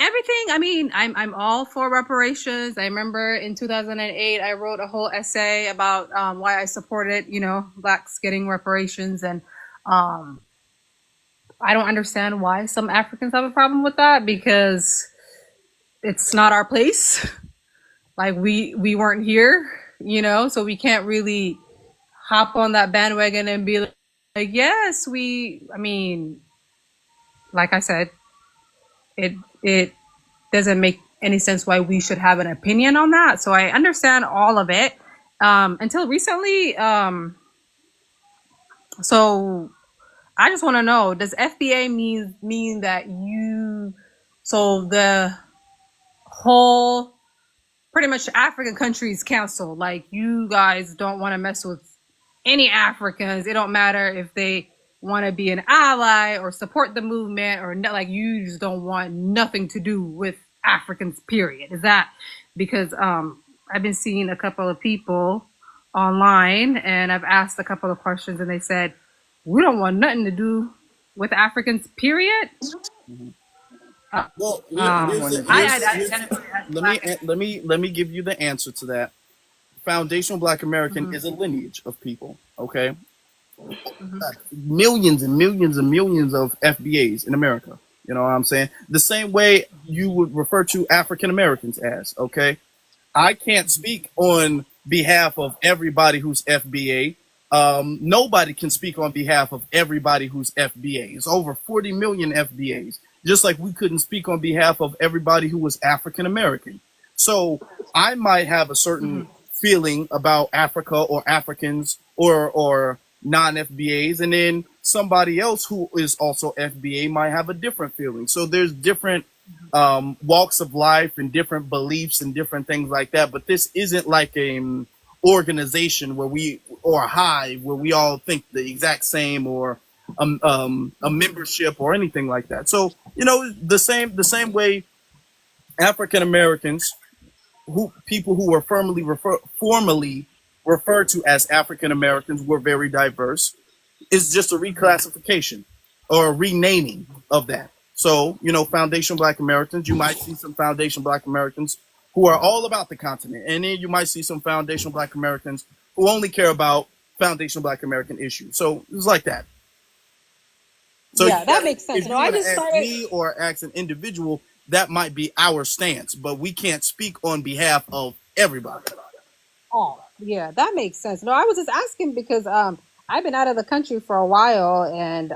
everything. I mean, I'm all for reparations. I remember in 2008, I wrote a whole essay about why I supported, blacks getting reparations, and I don't understand why some Africans have a problem with that because it's not our place. Like we weren't here, so we can't really hop on that bandwagon and be like, yes, I mean, like I said, it doesn't make any sense why we should have an opinion on that. So I understand all of it. Until recently, so I just want to know, does FBA mean that so the whole pretty much African countries council, like you guys don't want to mess with any Africans. It don't matter if they want to be an ally or support the movement or not, like you just don't want nothing to do with Africans, period. Is that because I've been seeing a couple of people online and I've asked a couple of questions and they said we don't want nothing to do with Africans, period. Well, let me give you the answer to that. Foundational Black American is a lineage of people, okay? Millions and millions and millions of FBAs in America. You know what I'm saying? The same way you would refer to African Americans as, okay? I can't speak on behalf of everybody who's FBA. Nobody can speak on behalf of everybody who's FBA. It's over 40 million FBAs. Just like we couldn't speak on behalf of everybody who was African American. So I might have a certain feeling about Africa or Africans or non-FBAs, and then somebody else who is also FBA might have a different feeling. So there's different walks of life and different beliefs and different things like that. But this isn't like an organization where or a hive where we all think the exact same, or a membership or anything like that. So the same way African Americans, people who were formally referred to as African Americans, were very diverse. It's just a reclassification or a renaming of that. So, Foundation Black Americans, you might see some Foundation Black Americans who are all about the continent. And then you might see some Foundation Black Americans who only care about Foundation Black American issues. So it's like that. So Yeah, that makes sense. if No, you're I going to just ask started. me or ask an individual, that might be our stance, but we can't speak on behalf of everybody. Oh, yeah, that makes sense. No, I was just asking because I've been out of the country for a while, and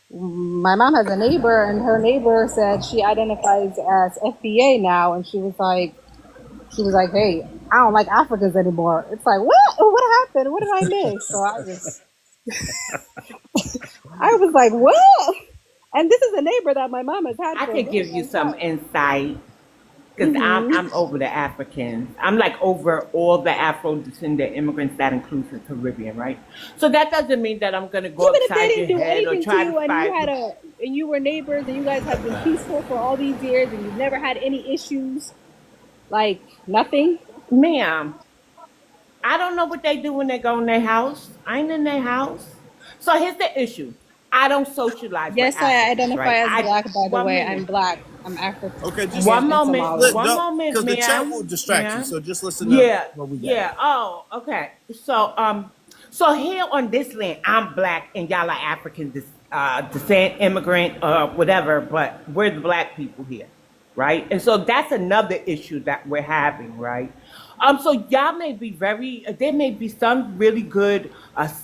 my mom has a neighbor, and her neighbor said she identifies as FBA now, and she was like, "Hey, I don't like Africans anymore." It's like, what? What happened? What did I miss? So I was like, what? And this is a neighbor that my mom has had I for a could really give you long some time. insight because I'm over the Africans. I'm like over all the Afro descendant immigrants. That includes the Caribbean, right? So that doesn't mean that I'm gonna go Even if they upside your didn't do head or anything to try to you, and fight. you were neighbors, and you guys have been peaceful for all these years, and you've never had any issues, like nothing. Ma'am, I don't know what they do when they go in their house. I ain't in their house. So here's the issue. I don't socialize with Yes, I Africans, identify right? as black. By the One way, minute. I'm black. I'm African Okay, just One and moment. Somali. One don't, moment, because the chat will ma'am. distract you. Ma'am. So just listen to Yeah, what we got. yeah. Oh, okay. So here on this land, I'm black and y'all are African descent, immigrant, whatever, but we're the black people here, right? And so that's another issue that we're having, right? So y'all may be there may be some really good,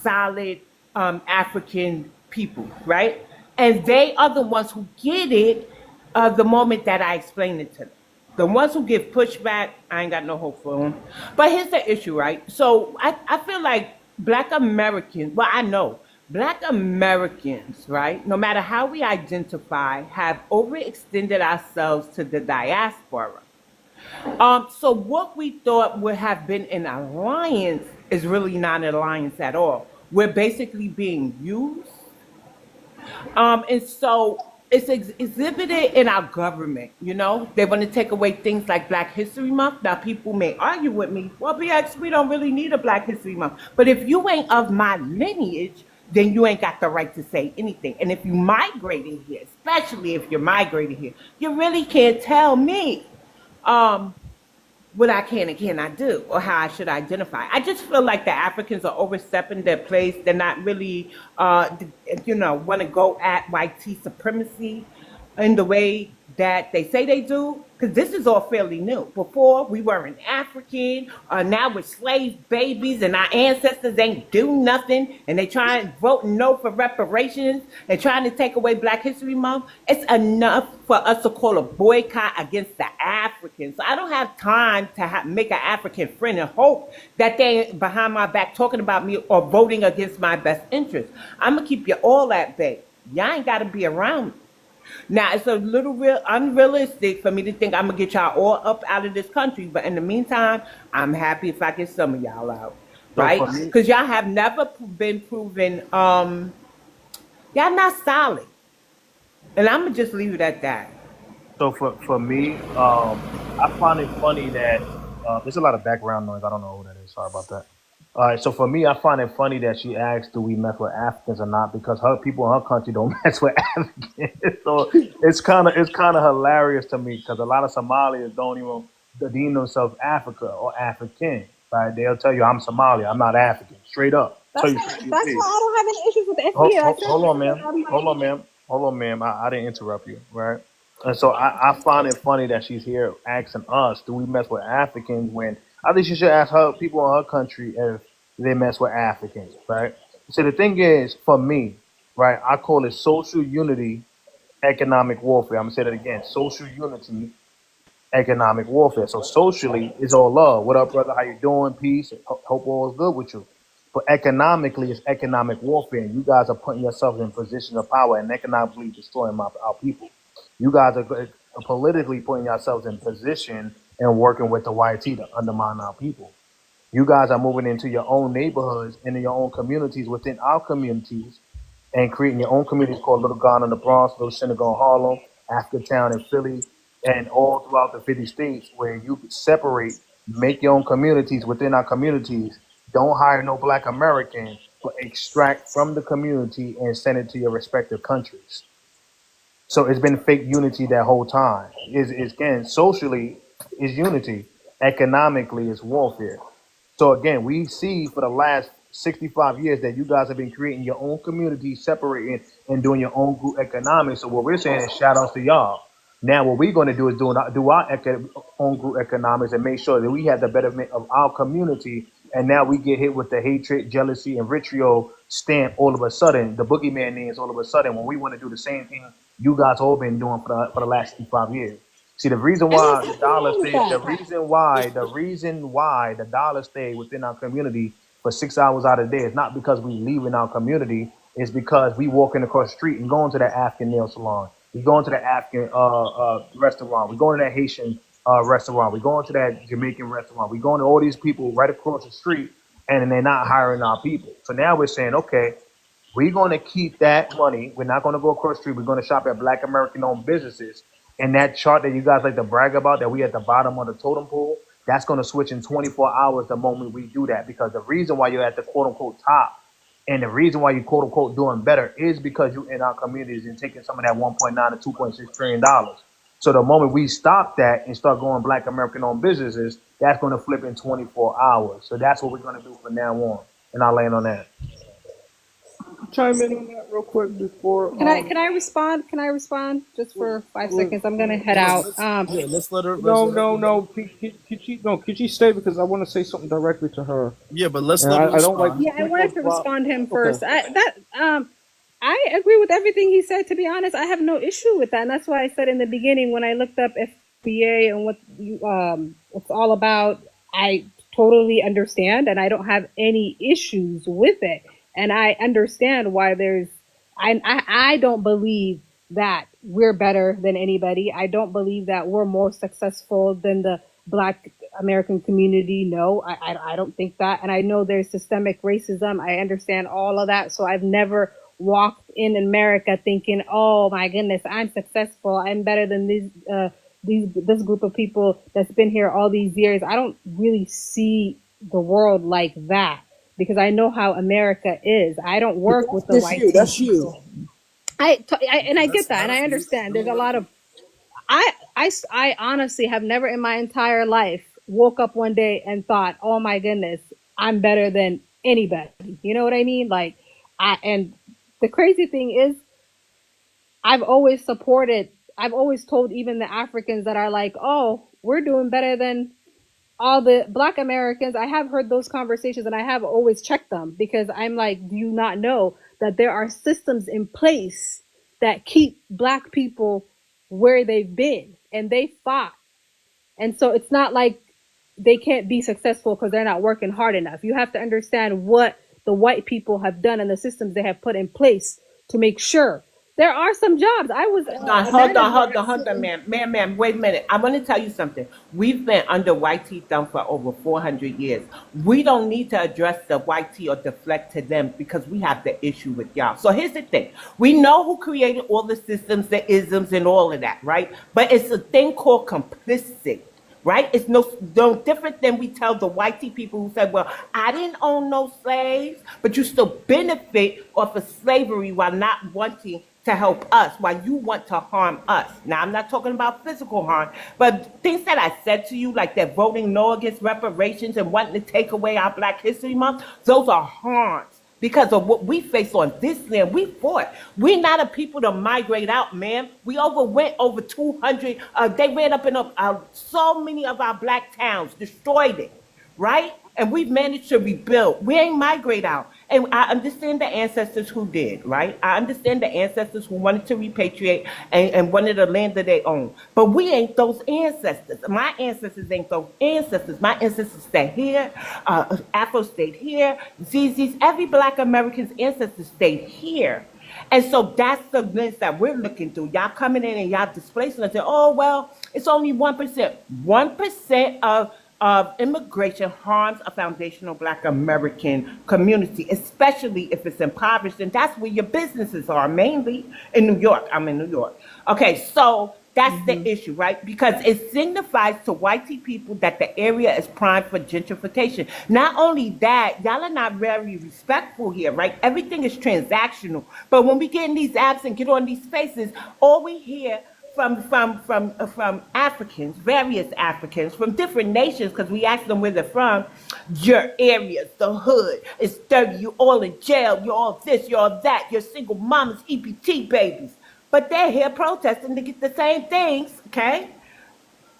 solid African people, right? And they are the ones who get it the moment that I explain it to them. The ones who give pushback, I ain't got no hope for them. But here's the issue, right? So I feel like Black Americans, well, I know Black Americans, right, no matter how we identify, have overextended ourselves to the diaspora. So what we thought would have been an alliance is really not an alliance at all. We're basically being used. And so it's exhibited in our government, They want to take away things like Black History Month. Now, people may argue with me, well, BX, we don't really need a Black History Month. But if you ain't of my lineage, then you ain't got the right to say anything. And if you migrated here, especially if you're migrated here, you really can't tell me what I can and cannot do or how I should identify. I just feel like the Africans are overstepping their place. They're not really, want to go at white supremacy in the way that they say they do. Because this is all fairly new. Before, we weren't African. Now we're slave babies and our ancestors ain't do nothing. And they try and vote no for reparations and trying to take away Black History Month. It's enough for us to call a boycott against the Africans. So I don't have time to make an African friend and hope that they ain't behind my back talking about me or voting against my best interest. I'm going to keep you all at bay. Y'all ain't got to be around me. Now, it's a little unrealistic for me to think I'm going to get y'all all up out of this country. But in the meantime, I'm happy if I get some of y'all out. So Right? for me, Because y'all have never been proven, y'all not solid. And I'm going to just leave it at that. so for me, I find it funny that there's a lot of background noise. I don't know who that is. Sorry about that. All right, so for me, I find it funny that she asked, "Do we mess with Africans or not?" Because her people in her country don't mess with Africans. So it's kind of hilarious to me because a lot of Somalians don't even deem themselves Africa or African. Right? They'll tell you, "I'm Somali. I'm not African." Straight up, tell That's you why. straight to your That's face. why I don't have any issues with the Hold, FBA. I hold, said hold on, that. ma'am. I'm Hold like, on, ma'am. Hold on, ma'am. I didn't interrupt you, right? And so I find it funny that she's here asking us, do we mess with Africans when I think she should ask her people in her country if they mess with Africans, right? So the thing is, for me, right, I call it social unity, economic warfare. I'm gonna say that again. Social unity, economic warfare. So socially is all love. What up, brother? How you doing? Peace. Hope all is good with you. But economically, it's economic warfare. And you guys are putting yourselves in positions of power and economically destroying our people. You guys are politically putting yourselves in position and working with the YT to undermine our people. You guys are moving into your own neighborhoods and in your own communities within our communities and creating your own communities called Little Ghana in the Bronx, Little Senegal in Harlem, Africatown in Philly, and all throughout the 50 states where you could separate, make your own communities within our communities. Don't hire no black American, but extract from the community and send it to your respective countries. So it's been fake unity that whole time. Is again socially is unity, economically is warfare. So again, we see for the last 65 years that you guys have been creating your own community, separating and doing your own group economics. So what we're saying is shout outs to y'all. Now what we're going to do is do our own group economics and make sure that we have the betterment of our community. And now we get hit with the hatred, jealousy, and vitriol stamp all of a sudden, the boogeyman names all of a sudden when we want to do the same thing you guys all been doing for the last 65 years. See, the reason And there's why the nothing dollar wrong with stayed, that. reason why the dollar stayed within our community for 6 hours out of the day is not because we leave in our community. It's because we walking across the street and going to that African nail salon. We going to that African restaurant. We going to that Haitian restaurant. We going to that Jamaican restaurant. We going to all these people right across the street, and they're not hiring our people. So now we're saying, okay, we're going to keep that money. We're not going to go across the street. We're going to shop at Black American-owned businesses. And that chart that you guys like to brag about, that we at the bottom of the totem pole, that's going to switch in 24 hours the moment we do that. Because the reason why you're at the quote-unquote top and the reason why you quote-unquote doing better is because you in our communities and taking some of that 1.9 to 2.6 trillion dollars. So the moment we stop that and start going Black American-owned businesses, that's going to flip in 24 hours. So that's what we're going to do from now on. And I'll land on that. Chime in on that real quick before. Can I respond? Can I respond just for 5 seconds? I'm gonna head out. Let's let her. No. Could she stay because I want to say something directly to her. Yeah, but let's And let her I don't like respond. Yeah, I wanted to respond to him Okay. first. I agree with everything he said. To be honest, I have no issue with that, and that's why I said in the beginning when I looked up FBA and what it's all about, I totally understand, and I don't have any issues with it, and I understand why there's. I don't believe that we're better than anybody. I don't believe that we're more successful than the Black American community. No, I don't think that. And I know there's systemic racism. I understand all of that. So I've never walked in America thinking, oh my goodness, I'm successful. I'm better than this group of people that's been here all these years. I don't really see the world like that because I know how America is. I don't work with the That's white you. That's people. you. I get That's that, not and I us. understand. There's a lot of I honestly have never in my entire life woke up one day and thought, oh my goodness, I'm better than anybody. You know what I mean? Like and the crazy thing is I've always supported. I've always told even the Africans that are like, oh, we're doing better than all the Black Americans. I have heard those conversations and I have always checked them because I'm like, do you not know that there are systems in place that keep Black people where they've been and they fought? And so it's not like they can't be successful because they're not working hard enough. You have to understand what the white people have done and the systems they have put in place to make sure. There are some jobs. I was Now, a hold on, manager at ma'am. Wait a minute. I want to tell you something. We've been under white tea thumb for over 400 years. We don't need to address the white tea or deflect to them because we have the issue with y'all. So here's the thing. We know who created all the systems, the isms, and all of that, right? But it's a thing called complicit. Right? It's no different than we tell the whitey people who said, well, I didn't own no slaves, but you still benefit off of slavery while not wanting to help us, while you want to harm us. Now, I'm not talking about physical harm, but things that I said to you, like that voting no against reparations and wanting to take away our Black History Month, those are harms. Because of what we face on this land, we fought. We're not a people to migrate out, man. We went over 200. They ran up in so many of our Black towns, destroyed it, right? And we've managed to rebuild. We ain't migrate out. And I understand the ancestors who did, right? I understand the ancestors who wanted to repatriate and wanted a land of their own. But we ain't those ancestors. My ancestors ain't those ancestors. My ancestors stayed here. Afro stayed here. ZZ's, every Black American's ancestors stayed here. And so that's the lens that we're looking through. Y'all coming in and y'all displacing us. And, oh, well, it's only 1%. 1% of immigration harms a foundational Black American community, especially if it's impoverished. And that's where your businesses are, mainly in New York. I'm in New York. Okay, so that's the issue, right? Because it signifies to white people that the area is primed for gentrification. Not only that, y'all are not very respectful here, right? Everything is transactional. But when we get in these apps and get on these spaces, all we hear from Africans, various Africans from different nations, because we ask them where they're from, your areas, the hood, it's dirty, you all in jail, you're all this, you're all that, you're single mamas, EPT babies. But they're here protesting to get the same things, okay,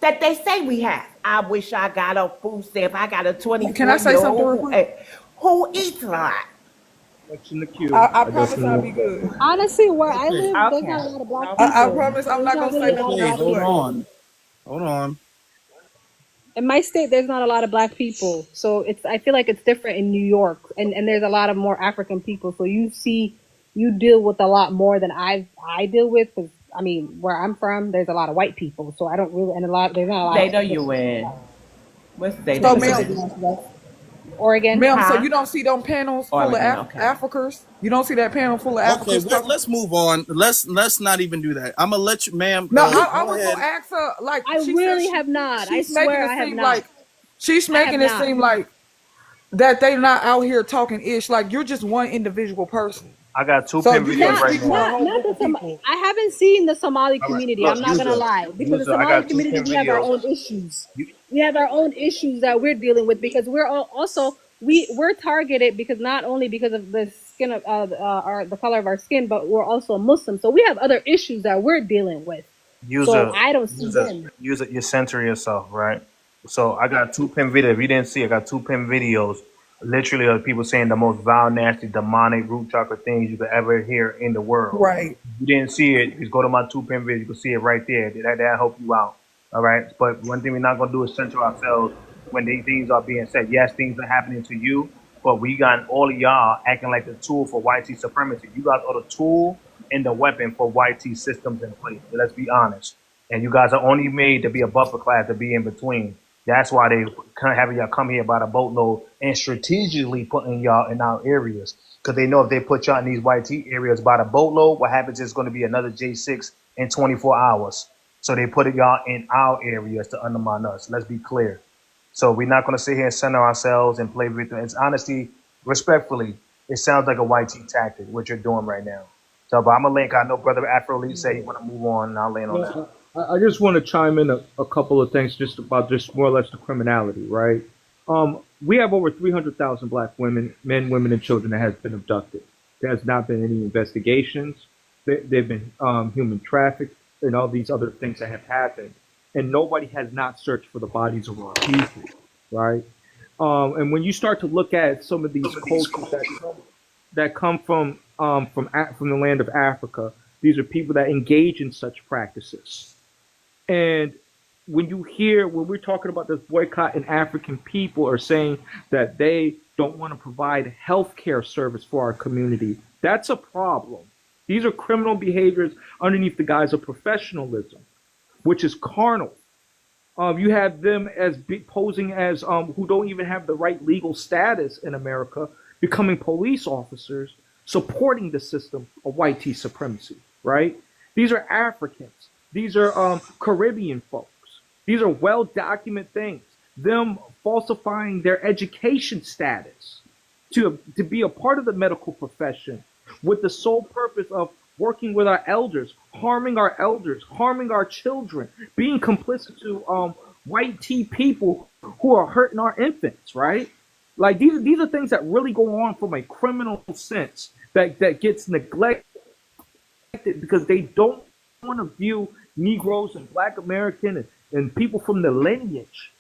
that they say we have. I wish I got a food stamp. I got a Can I say something 24-year-old real quick? who eats a lot. Next in the queue. I I promise definitely I'll be want. good. Honestly, where I Okay. live, there's not Okay. a lot of black I Okay. people. promise I'm There's not not gonna really say a lot nothing of Okay, out black the hold way. people. on. Hold on. In my state, there's not a lot of black people, so I feel like it's different in New York, and there's a lot of more African people. So you deal with a lot more than I deal with, because I mean, where I'm from, there's a lot of white people, so I don't really, and there's not a lot of State are African you in? people. What state are So, Central you ma'am, Pacific in? Northwest, Oregon. ma'am, so Huh? you don't see them panels full of Oregon, okay. Africans? You don't see that panel full of Okay, Africans talking? let's move on. Let's not even do that. I'm gonna let you, ma'am. No, I Go was gonna ahead. ask her. Like I she said, really have not. I she's making swear it I have seem not. like she's I have making it not. seem like that they not out here talking ish. Like you're just one individual person. I got two So pin you videos can't Not, right speak for a now. not, whole not group the of people. I haven't seen the Somali All right, community. look, I'm not gonna user, lie, because the I Somali got two community, pin we have our videos. own issues. You, We have our own issues that we're dealing with, because we're also we're targeted, because not only because of the skin of the color of our skin, but we're also Muslim. So we have other issues that we're dealing with. So user, I don't see them. you're censoring yourself, right? So I got two pin videos. If you didn't see, I got two pin videos, literally of people saying the most vile, nasty, demonic, root chakra things you could ever hear in the world. Right. If you didn't see it, just go to my two pin videos. You can see it right there. That'll help you out. All right. But one thing we're not gonna do is censor ourselves when these things are being said. Yes, things are happening to you, but we got all of y'all acting like the tool for white T supremacy. You guys are the tool and the weapon for white T systems in place. Let's be honest. And you guys are only made to be a buffer class to be in between. That's why they having y'all come here by the boatload and strategically putting y'all in our areas. Because they know if they put y'all in these white T areas by the boatload, what happens is going to be another J6 in 24 hours. So they put y'all in our areas to undermine us. Let's be clear. So we're not going to sit here and center ourselves and play victim. It's honestly, respectfully, it sounds like a white T tactic, what you're doing right now. So, but I'm going to link. I know Brother Afro Lee said he want to move on, and I'll land on that. No, I just want to chime in a couple of things just about just more or less the criminality, right? We have over 300,000 black women, men, women, and children that has been abducted. There has not been any investigations. They've been human trafficked and all these other things that have happened. And nobody has not searched for the bodies of our people, right? And when you start to look at some of these cultures that come from the land of Africa, these are people that engage in such practices. And when we're talking about this boycott, and African people are saying that they don't want to provide health care service for our community, that's a problem. These are criminal behaviors underneath the guise of professionalism, which is carnal. You have them as posing as who don't even have the right legal status in America, becoming police officers, supporting the system of white T supremacy, right? These are Africans. These are Caribbean folks. These are well-documented things. Them falsifying their education status to be a part of the medical profession with the sole purpose of working with our elders, harming our children, being complicit to white T people who are hurting our infants, right? Like these are things that really go on from a criminal sense that gets neglected because they don't want to view Negroes and Black American and people from the lineage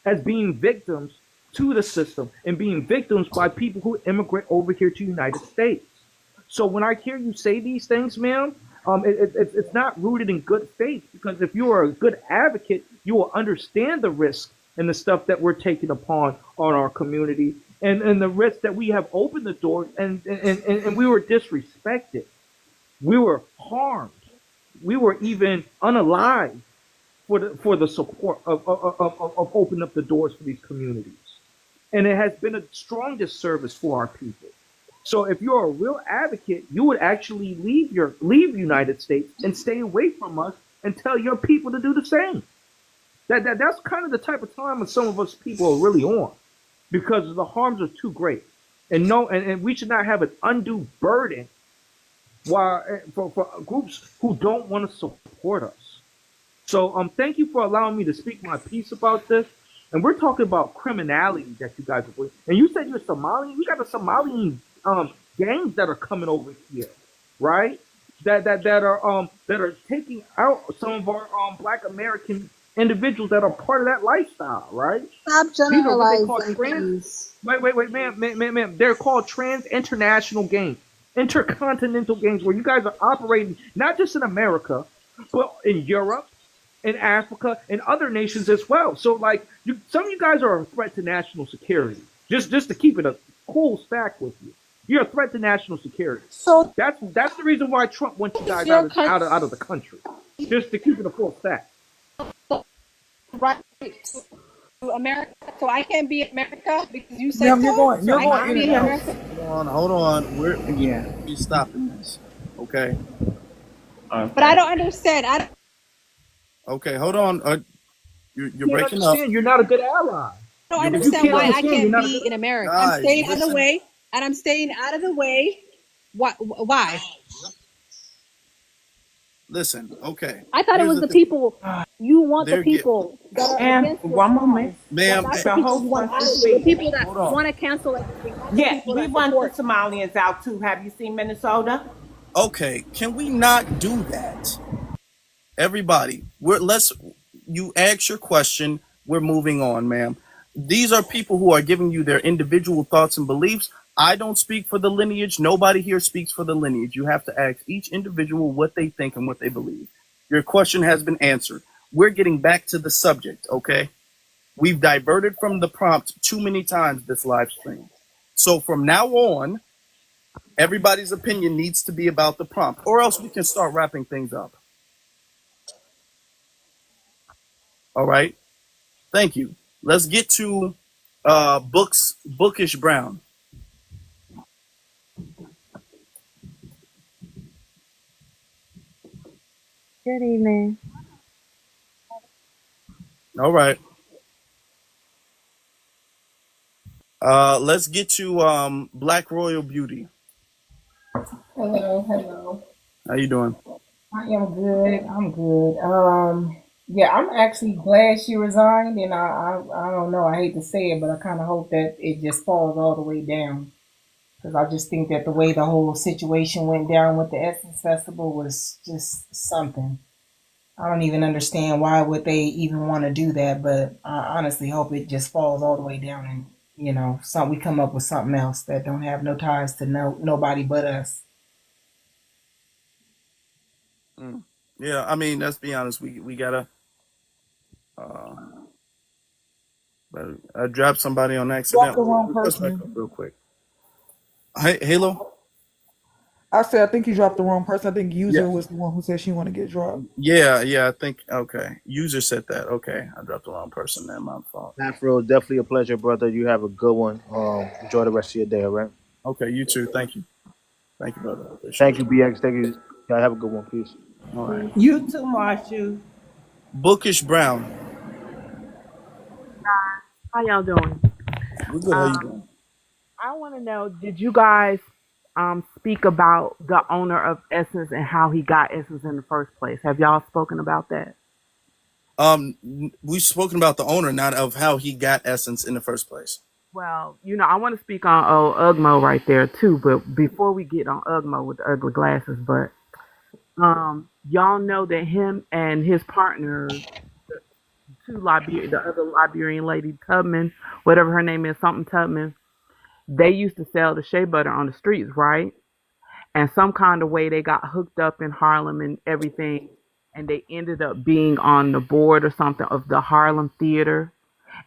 as being victims to the system and being victims by people who immigrate over here to the United States. So when I hear you say these things, ma'am, it's not rooted in good faith, because if you are a good advocate, you will understand the risk and the stuff that we're taking upon on our community, and the risk that we have opened the door, and we were disrespected. We were harmed. We were even unalive for the support of opening up the doors for these communities. And it has been a strong disservice for our people. So if you're a real advocate, you would actually leave United States and stay away from us and tell your people to do the same. That's kind of the type of time that some of us people are really on, because the harms are too great. And we should not have an undue burden for groups who don't want to support us. So thank you for allowing me to speak my piece about this. And we're talking about criminality that you guys are doing. And you said you're Somali. We got the Somali gangs that are coming over here, right? That are taking out some of our Black American individuals that are part of that lifestyle, right? Stop These are what they call generalizing, trans. please. Wait, ma'am. They're called trans international gangs, intercontinental gangs, where you guys are operating not just in America, but in Europe, in Africa, and other nations as well. So, like, some of you guys are a threat to national security. Just to keep it a cool stack with you, you're a threat to national security. So That's the reason why Trump wants you guys your out of the country, just to keep it a full stack. right to America, so I can't be America because you said Ma'am, so. you're I going can't in be and out. America. Hold on. We're Yeah. stopping this. Okay. But I don't understand. I Okay. Hold on. You're You can't breaking up. understand. You're not a good ally. don't If you understand can't why I understand, you're can't not a be good in America. I'm Guys, staying out of the listen. way, and I'm staying out of the way. Why? Listen. Okay. I thought it Here's was the the thing. people. You want the They're get, people that are And against one moment, Islam. ma'am. That's the the people you host want wants out to of the speak. people that Hold on. want to cancel everything, not the Yes, people we that want the support. Somalians out too. Have you seen Minnesota? Okay. Can we not do that? Everybody, you ask your question. We're moving on, ma'am. These are people who are giving you their individual thoughts and beliefs. I don't speak for the lineage. Nobody here speaks for the lineage. You have to ask each individual what they think and what they believe. Your question has been answered. We're getting back to the subject, okay? We've diverted from the prompt too many times this live stream. So from now on, everybody's opinion needs to be about the prompt, or else we can start wrapping things up. All right? Thank you. Let's get to Bookish Brown. Good evening. All right. Let's get to Black Royal Beauty. Hello. How you doing? I am good. I'm good. Yeah, I'm actually glad she resigned, and I don't know. I hate to say it, but I kind of hope that it just falls all the way down, because I just think that the way the whole situation went down with the Essence Festival was just something. I don't even understand why would they even want to do that, but I honestly hope it just falls all the way down, and we come up with something else that don't have no ties to nobody but us. Mm. Yeah, I mean, let's be honest. We gotta. Uh, but I dropped somebody on Dropped accident. the wrong Let's back up person. real quick. Hey, Halo. I said I think you dropped the wrong person. I think Yeah, user was the one who said she want to get dropped. yeah. I think okay. User said that. Okay, I dropped the wrong person. That's my fault. Afro, definitely a pleasure, brother. You have a good one. Enjoy the rest of your day, all right? Okay, you too. Thank you, brother. I Thank appreciate you, you. BX. Thank you. Y'all have a good one. Peace. All right. You too, Marsha. Bookish Brown. How y'all doing? We're good. How you doing? I want to know, did you guys speak about the owner of Essence and how he got Essence in the first place? Have y'all spoken about that? We've spoken about the owner, not of how he got Essence in the first place. Well, I want to speak on Ugmo right there too, but before we get on Ugmo with the ugly glasses, but y'all know that him and his partner, The other Liberian lady, Tubman, whatever her name is, something Tubman, they used to sell the shea butter on the streets, right? And some kind of way they got hooked up in Harlem and everything, and they ended up being on the board or something of the Harlem Theater.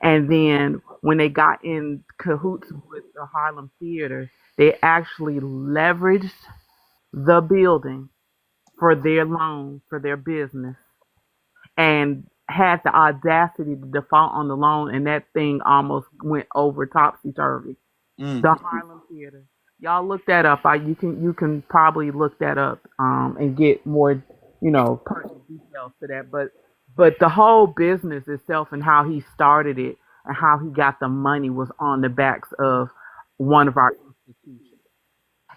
And then when they got in cahoots with the Harlem Theater, they actually leveraged the building for their loan for their business and had the audacity to default on the loan, and that thing almost went over topsy turvy. Mm. The Harlem Theater. Y'all look that up. You can probably look that up and get more personal details to that. But the whole business itself and how he started it and how he got the money was on the backs of one of our institutions.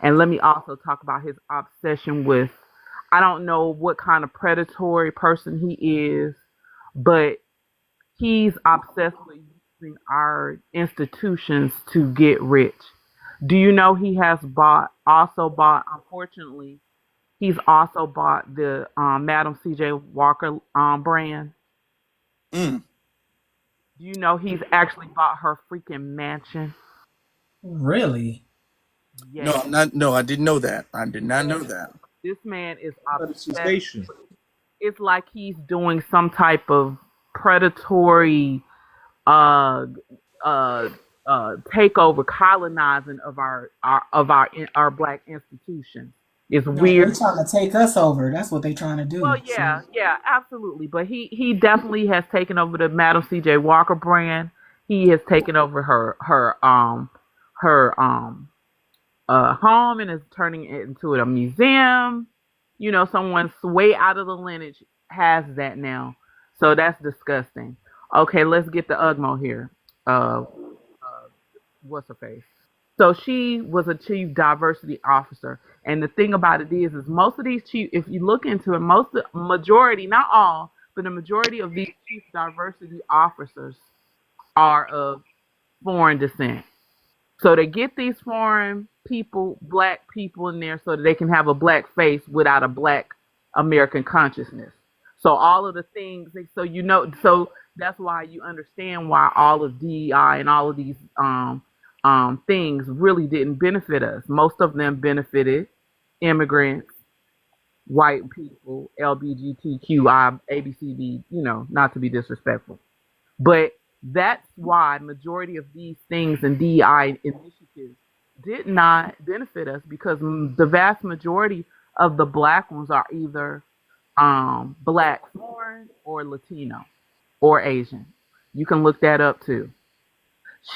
And let me also talk about his obsession with, I don't know what kind of predatory person he is, but he's obsessed with using our institutions to get rich. Do you know he has unfortunately, he's also bought the Madam C.J. Walker brand. Mm. Do you know he's actually bought her freaking mansion? Really? No, Yes. I'm not. No, I didn't know that. I did not know Yes. that. This man is obsessed. Manifestation. It's like he's doing some type of predatory uh uh takeover, colonizing of our black institutions. It's No, they weird. trying to take us over. That's what they trying to Well, do. yeah, So yeah, absolutely. But he definitely has taken over the Madam C.J. Walker brand. He has taken over her home and is turning it into a museum. Someone way out of the lineage has that now. So that's disgusting. Okay, let's get the Ugmo here. What's her face? So she was a chief diversity officer, and the thing about it is most of these chief, if you look into it, majority, not all, but the majority of these chief diversity officers are of foreign descent. So they get these foreign people, black people in there so that they can have a black face without a black American consciousness. So all of the things, so that's why you understand why all of DEI and all of these things really didn't benefit us. Most of them benefited immigrants, white people, LGBTQI, ABCD, not to be disrespectful. But that's why majority of these things and DEI initiatives did not benefit us because the vast majority of the black ones are either black foreign or Latino or Asian. You can look that up too.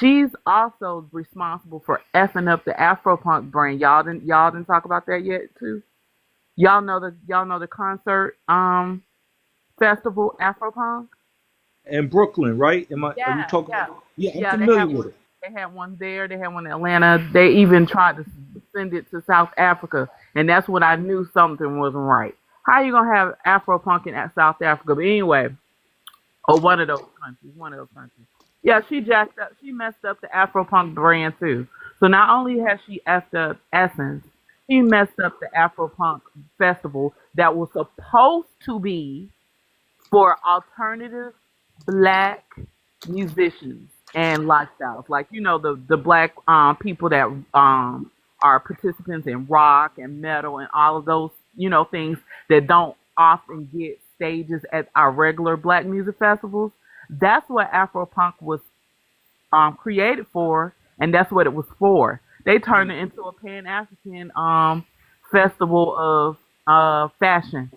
She's also responsible for effing up the Afropunk brand. Y'all didn't talk about that yet too. Y'all know the concert festival Afropunk. In Brooklyn, right? Are we Yeah, talking yeah, about? Yeah, I'm yeah. They familiar had with one. it. They had one there. They had one in Atlanta. They even tried to send it to South Africa, and that's when I knew something wasn't right. How you gonna have Afropunk in South Africa? But anyway, or one of those countries. One of those countries. Yeah, she jacked up. She messed up the Afropunk brand too. So not only has she effed up Essence, she messed up the Afropunk festival that was supposed to be for alternative black musicians and lifestyles. Like the black people that are participants in rock and metal and all of those things that don't often get stages at our regular black music festivals. That's what Afropunk was created for, and that's what it was for. They turned it into a Pan African festival of fashion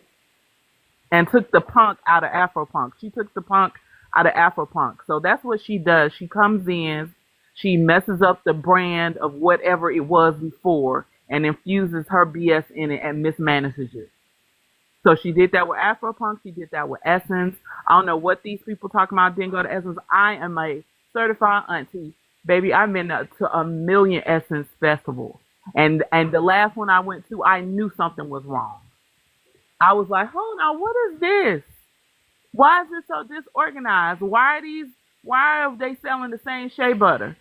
and took the punk out of Afropunk. She took the punk out of Afropunk. So that's what she does. She comes in, she messes up the brand of whatever it was before and infuses her BS in it and mismanages it. So she did that with Afropunk. She did that with Essence. I don't know what these people talking about didn't go to Essence. I am a certified auntie. Baby, I've been to a million Essence festivals. And the last one I went to, I knew something was wrong. I was like, hold on, what is this? Why is it so disorganized? Why are they selling the same shea butter?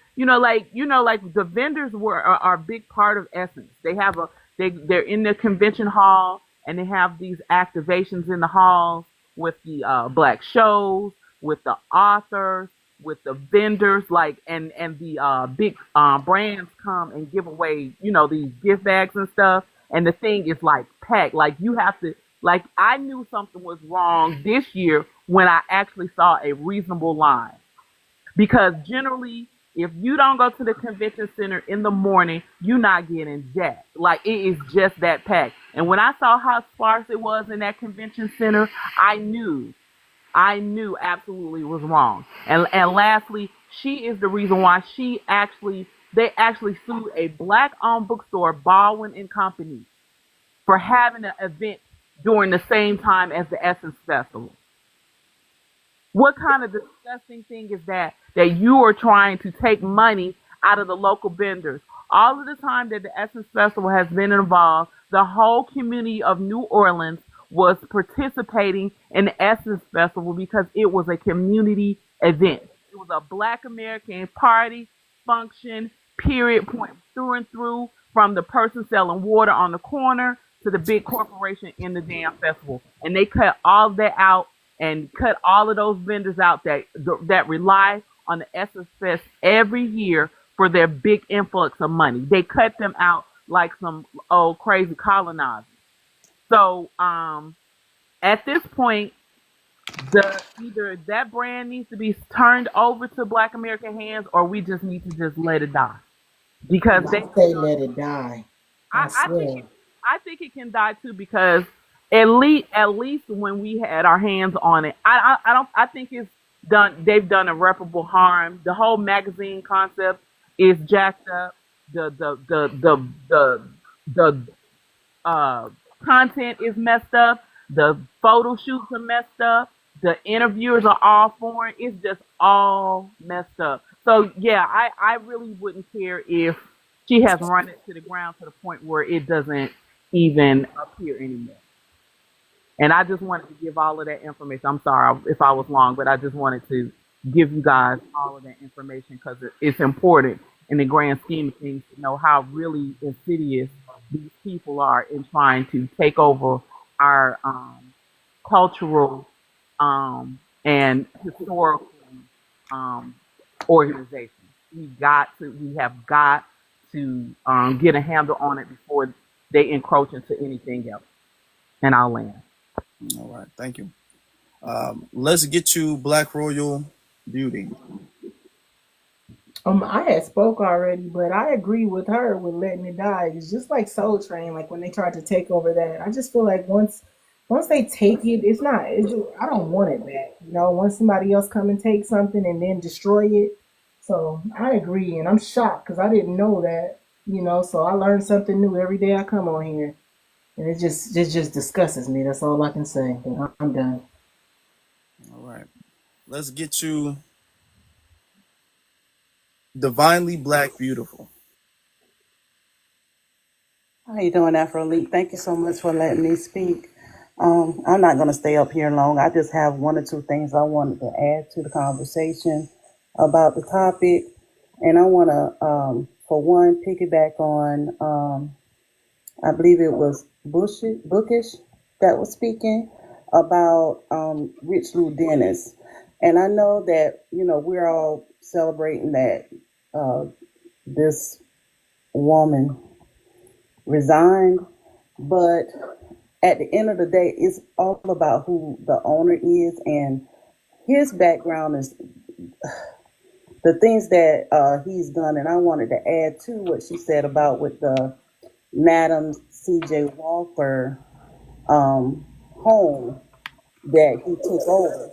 Like the vendors are a big part of Essence. They're in the convention hall and they have these activations in the halls with the black shows, with the authors, with the vendors, like and the big brands come and give away, these gift bags and stuff. And the thing is like packed. Like you have to like I knew something was wrong this year when I actually saw a reasonable line. Because generally, if you don't go to the convention center in the morning, you're not getting jack. Like it is just that packed. And when I saw how sparse it was in that convention center, I knew absolutely was wrong. And lastly, she is the reason why they actually sued a black-owned bookstore, Baldwin and Company, for having an event during the same time as the Essence Festival. What kind of disgusting thing is that you are trying to take money out of the local vendors? All of the time that the Essence Festival has been involved, the whole community of New Orleans was participating in the Essence Festival because it was a community event. It was a Black American party, function, period, point through and through, from the person selling water on the corner to the big corporation in the damn festival. And they cut all of that out and cut all of those vendors out that rely on the Essence Fest every year for their big influx of money. They cut them out like some old crazy colonizers. So at this point, either that brand needs to be turned over to Black American hands, or we just need to just let it die. Because I say let it die. I I think swear. I think it can die too, because at least when we had our hands on it, I think it's done. They've done irreparable harm. The whole magazine concept is jacked up. The content is messed up. The photo shoots are messed up. The interviewers are all foreign. It's just all messed up. So yeah, I really wouldn't care if she has run it to the ground to the point where it doesn't even appear anymore. And I just wanted to give all of that information. I'm sorry if I was long, but I just wanted to give you guys all of that information because it's important in the grand scheme of things to know how really insidious these people are in trying to take over our cultural and historical um, organization. We have got to get a handle on it before they encroach into anything else. And I'll land. All right, thank you. Let's get to Black Royal Beauty. I had spoke already, but I agree with her with letting it die. It's just like Soul Train, like when they tried to take over that. I just feel like once they take it, it's not. It's just, I don't want it back. Once somebody else come and take something and then destroy it. So I agree, and I'm shocked because I didn't know that. So I learn something new every day I come on here, and it just disgusts me. That's all I can say. I'm done. All right, let's get to Divinely Black Beautiful. How you doing, Afroleak? Thank you so much for letting me speak. I'm not going to stay up here long. I just have one or two things I wanted to add to the conversation about the topic. And I want to, for one, piggyback on, I believe it was Bookish that was speaking about Rich Lou Dennis. And I know that, we're all celebrating that this woman resigned, but at the end of the day, it's all about who the owner is, and his background is the things that he's done. And I wanted to add to what she said about with the Madam C.J. Walker home that he took over.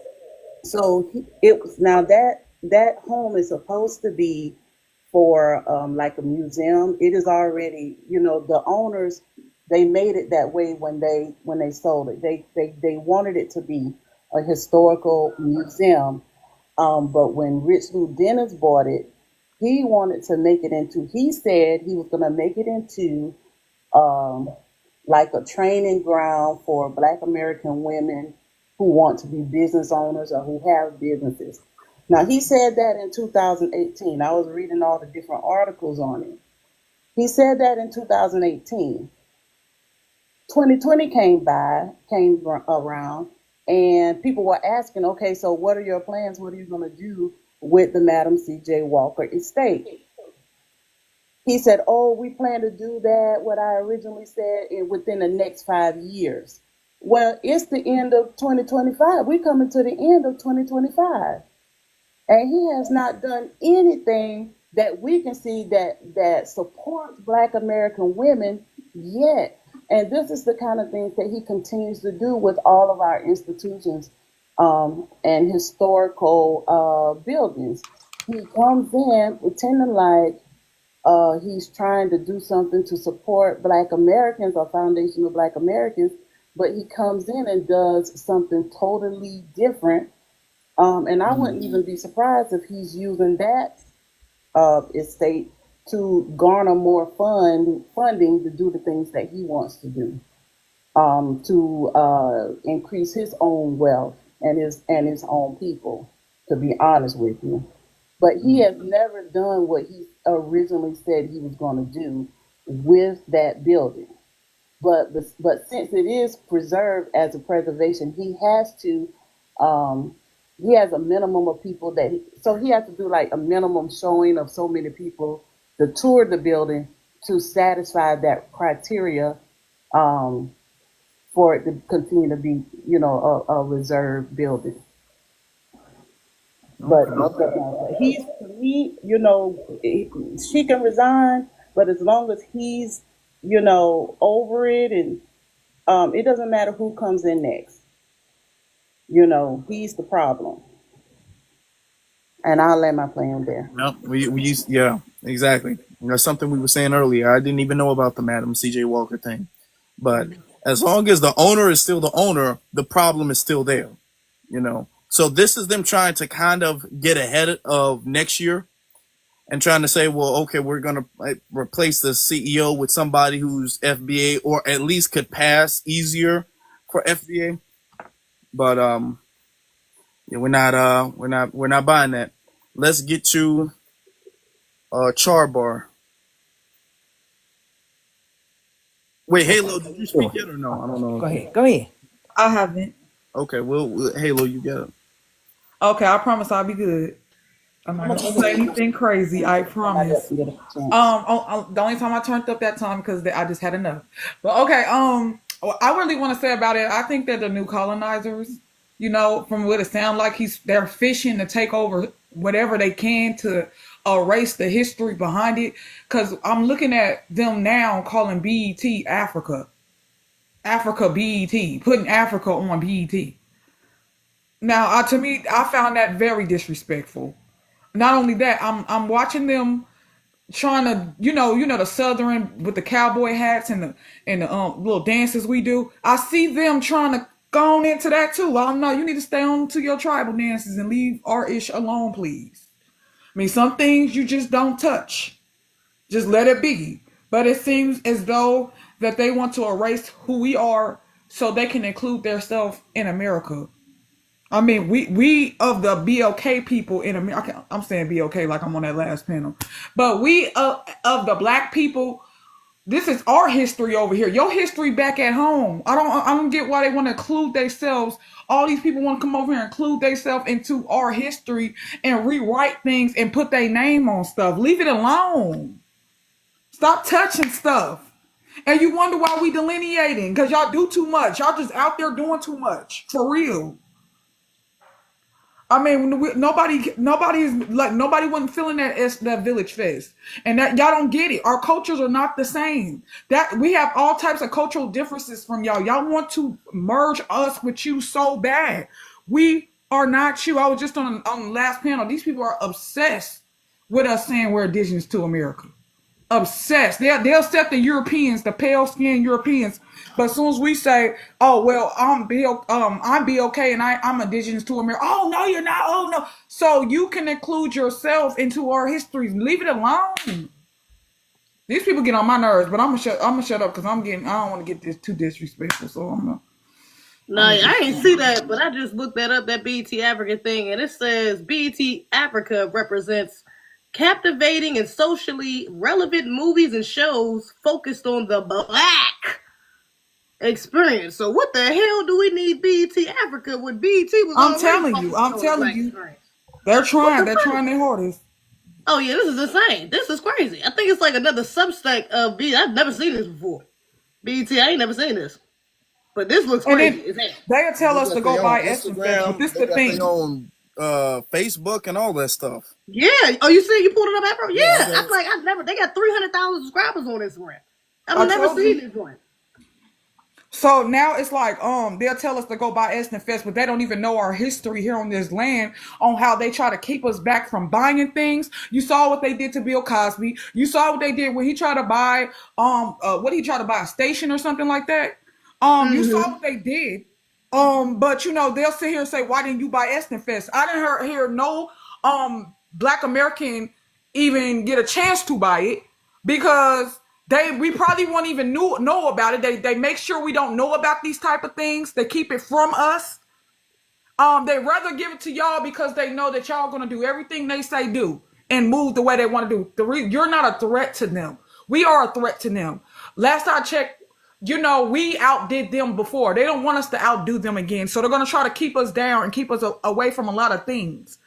So it was now that home is supposed to be for like a museum. It is already, the owners, they made it that way when they sold it. They wanted it to be a historical museum. But when Rich Lou Dennis bought it, he wanted to make it into, he said he was going to make it into like a training ground for Black American women who want to be business owners or who have businesses. Now, he said that in 2018. I was reading all the different articles on it. He said that in 2018. 2020 came around, And people were asking, okay, so what are your plans? What are you going to do with the Madam C.J. Walker estate? He said, oh, we plan to do that, what I originally said, within the next 5 years. Well, it's the end of 2025. We're coming to the end of 2025. And he has not done anything that we can see that supports Black American women yet. And this is the kind of things that he continues to do with all of our institutions and historical buildings. He comes in pretending like he's trying to do something to support Black Americans or Foundation of Black Americans, but he comes in and does something totally different. And I wouldn't even be surprised if he's using that estate to garner more funding to do the things that he wants to do, to increase his own wealth and his own people. To be honest with you, but he has never done what he originally said he was going to do with that building. But since it is preserved as a preservation, he has to. He has a minimum of people so he has to do like a minimum showing of so many people to tour the building to satisfy that criteria for it to continue to be, a reserved building. But he's, to me, she can resign, but as long as he's, over it, and it doesn't matter who comes in next. He's the problem. And I'll let my plan there. No, yeah, exactly. That's something we were saying earlier. I didn't even know about the Madam C.J. Walker thing. But as long as the owner is still the owner, the problem is still there, So this is them trying to kind of get ahead of next year and trying to say, well, okay, we're going to replace the CEO with somebody who's FBA or at least could pass easier for FBA. But yeah, we're not buying that. Let's get to Char Bar. Wait, Halo, did you speak yet or no? I don't know. Go ahead. I haven't. Okay, well, Halo, you got it. Okay, I promise I'll be good. I'm not gonna say anything crazy. I promise. The only time I turned up that time because I just had enough. But okay, what I really want to say about it, I think that the new colonizers, from what it sounds like, they're fishing to take over whatever they can to erase the history behind it. Because I'm looking at them now calling BET Africa BET, putting Africa on BET. Now, to me, I found that very disrespectful. Not only that, I'm watching them trying to, the Southern with the cowboy hats and the little dances we do. I see them trying to go on into that too. I don't know. You need to stay on to your tribal dances and leave our ish alone, please. I mean, some things you just don't touch. Just let it be. But it seems as though that they want to erase who we are so they can include themselves in America. I mean, we of the BLK people in America, I'm saying BLK like I'm on that last panel, but we of the Black people, this is our history over here. Your history back at home. I don't get why they want to include themselves. All these people want to come over here and include themselves into our history and rewrite things and put their name on stuff. Leave it alone. Stop touching stuff. And you wonder why we delineating, because y'all do too much. Y'all just out there doing too much. For real. I mean, nobody wasn't feeling that Village Fest, and that y'all don't get it. Our cultures are not the same. That we have all types of cultural differences from y'all. Y'all want to merge us with you so bad. We are not you. I was just on the last panel. These people are obsessed with us saying we're indigenous to America. Obsessed. They'll set the Europeans, the pale skinned Europeans, but as soon as we say, "Oh well, I'm BLK and I'm indigenous to America," oh no, you're not. Oh no, so you can include yourself into our histories. Leave it alone. These people get on my nerves, but I'm gonna shut up because I don't want to get this too disrespectful. So I'm gonna. No, I ain't see that, but I just looked that up, that BET Africa thing, and it says BET Africa represents captivating and socially relevant movies and shows focused on the Black experience. So what the hell do we need BET Africa when BET was I'm already telling you, focusing I'm on the telling black you, experience? they're What trying, the they're fuck? trying their hardest. Oh yeah, this is insane. This is crazy. I think it's like another substack of BET. I've never seen this before. BET, I ain't never seen this. But this looks And crazy. then It's hell. they'll tell They us to got their go own buy Essence Fest, but Instagram. this They the got their thing. own Facebook and all that stuff. Yeah. Oh, you see, you pulled it up, Afro? Yeah, I Yeah. got I'm it. like, I've never. They got 300,000 subscribers on Instagram. I've I never told seen you. this one. So now it's like they'll tell us to go buy Essence Fest, but they don't even know our history here on this land on how they try to keep us back from buying things. You saw what they did to Bill Cosby. You saw what they did when he tried to buy what did he try to buy, a station or something like that. You saw Mm-hmm. what they did. But you know, they'll sit here and say, why didn't you buy Essence Fest? I didn't hear no black American even get a chance to buy it because we probably won't even know about it. They make sure we don't know about these type of things. They keep it from us. They rather give it to y'all because they know that y'all gonna do everything they say do and move the way they want to do. You're not a threat to them. We are a threat to them. Last I checked, you know, we outdid them before. They don't want us to outdo them again. So they're gonna try to keep us down and keep us away from a lot of things.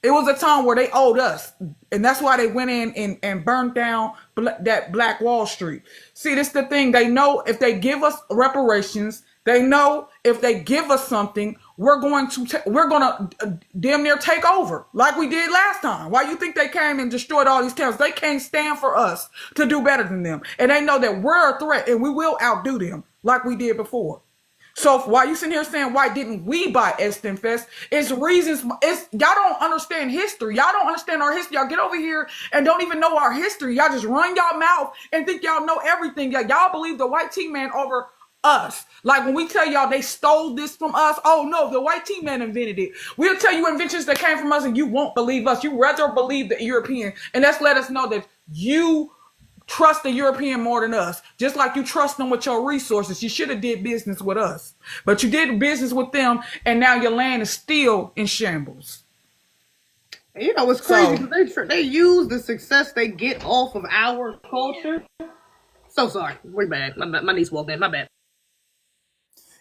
It was a time where they owed us, and that's why they went in and burned down that Black Wall Street. See, this is the thing. They know if they give us reparations, they know if they give us something, we're going to damn near take over like we did last time. Why you think they came and destroyed all these towns? They can't stand for us to do better than them, and they know that we're a threat and we will outdo them like we did before. So while you sitting here saying why didn't we buy Eston Fest, it's reasons. It's y'all don't understand history. Y'all don't understand our history. Y'all get over here and don't even know our history. Y'all just run y'all mouth and think y'all know everything. Y'all believe the white T man over us. Like when we tell y'all they stole this from us, oh no, the white T man invented it. We'll tell you inventions that came from us and you won't believe us. You rather believe the European. And that's let us know that you trust the European more than us. Just like you trust them with your resources. You should have did business with us. But you did business with them and now your land is still in shambles. And you know what's crazy? So Because they use the success they get off of our culture. So sorry. We're bad. My niece walked in. My bad.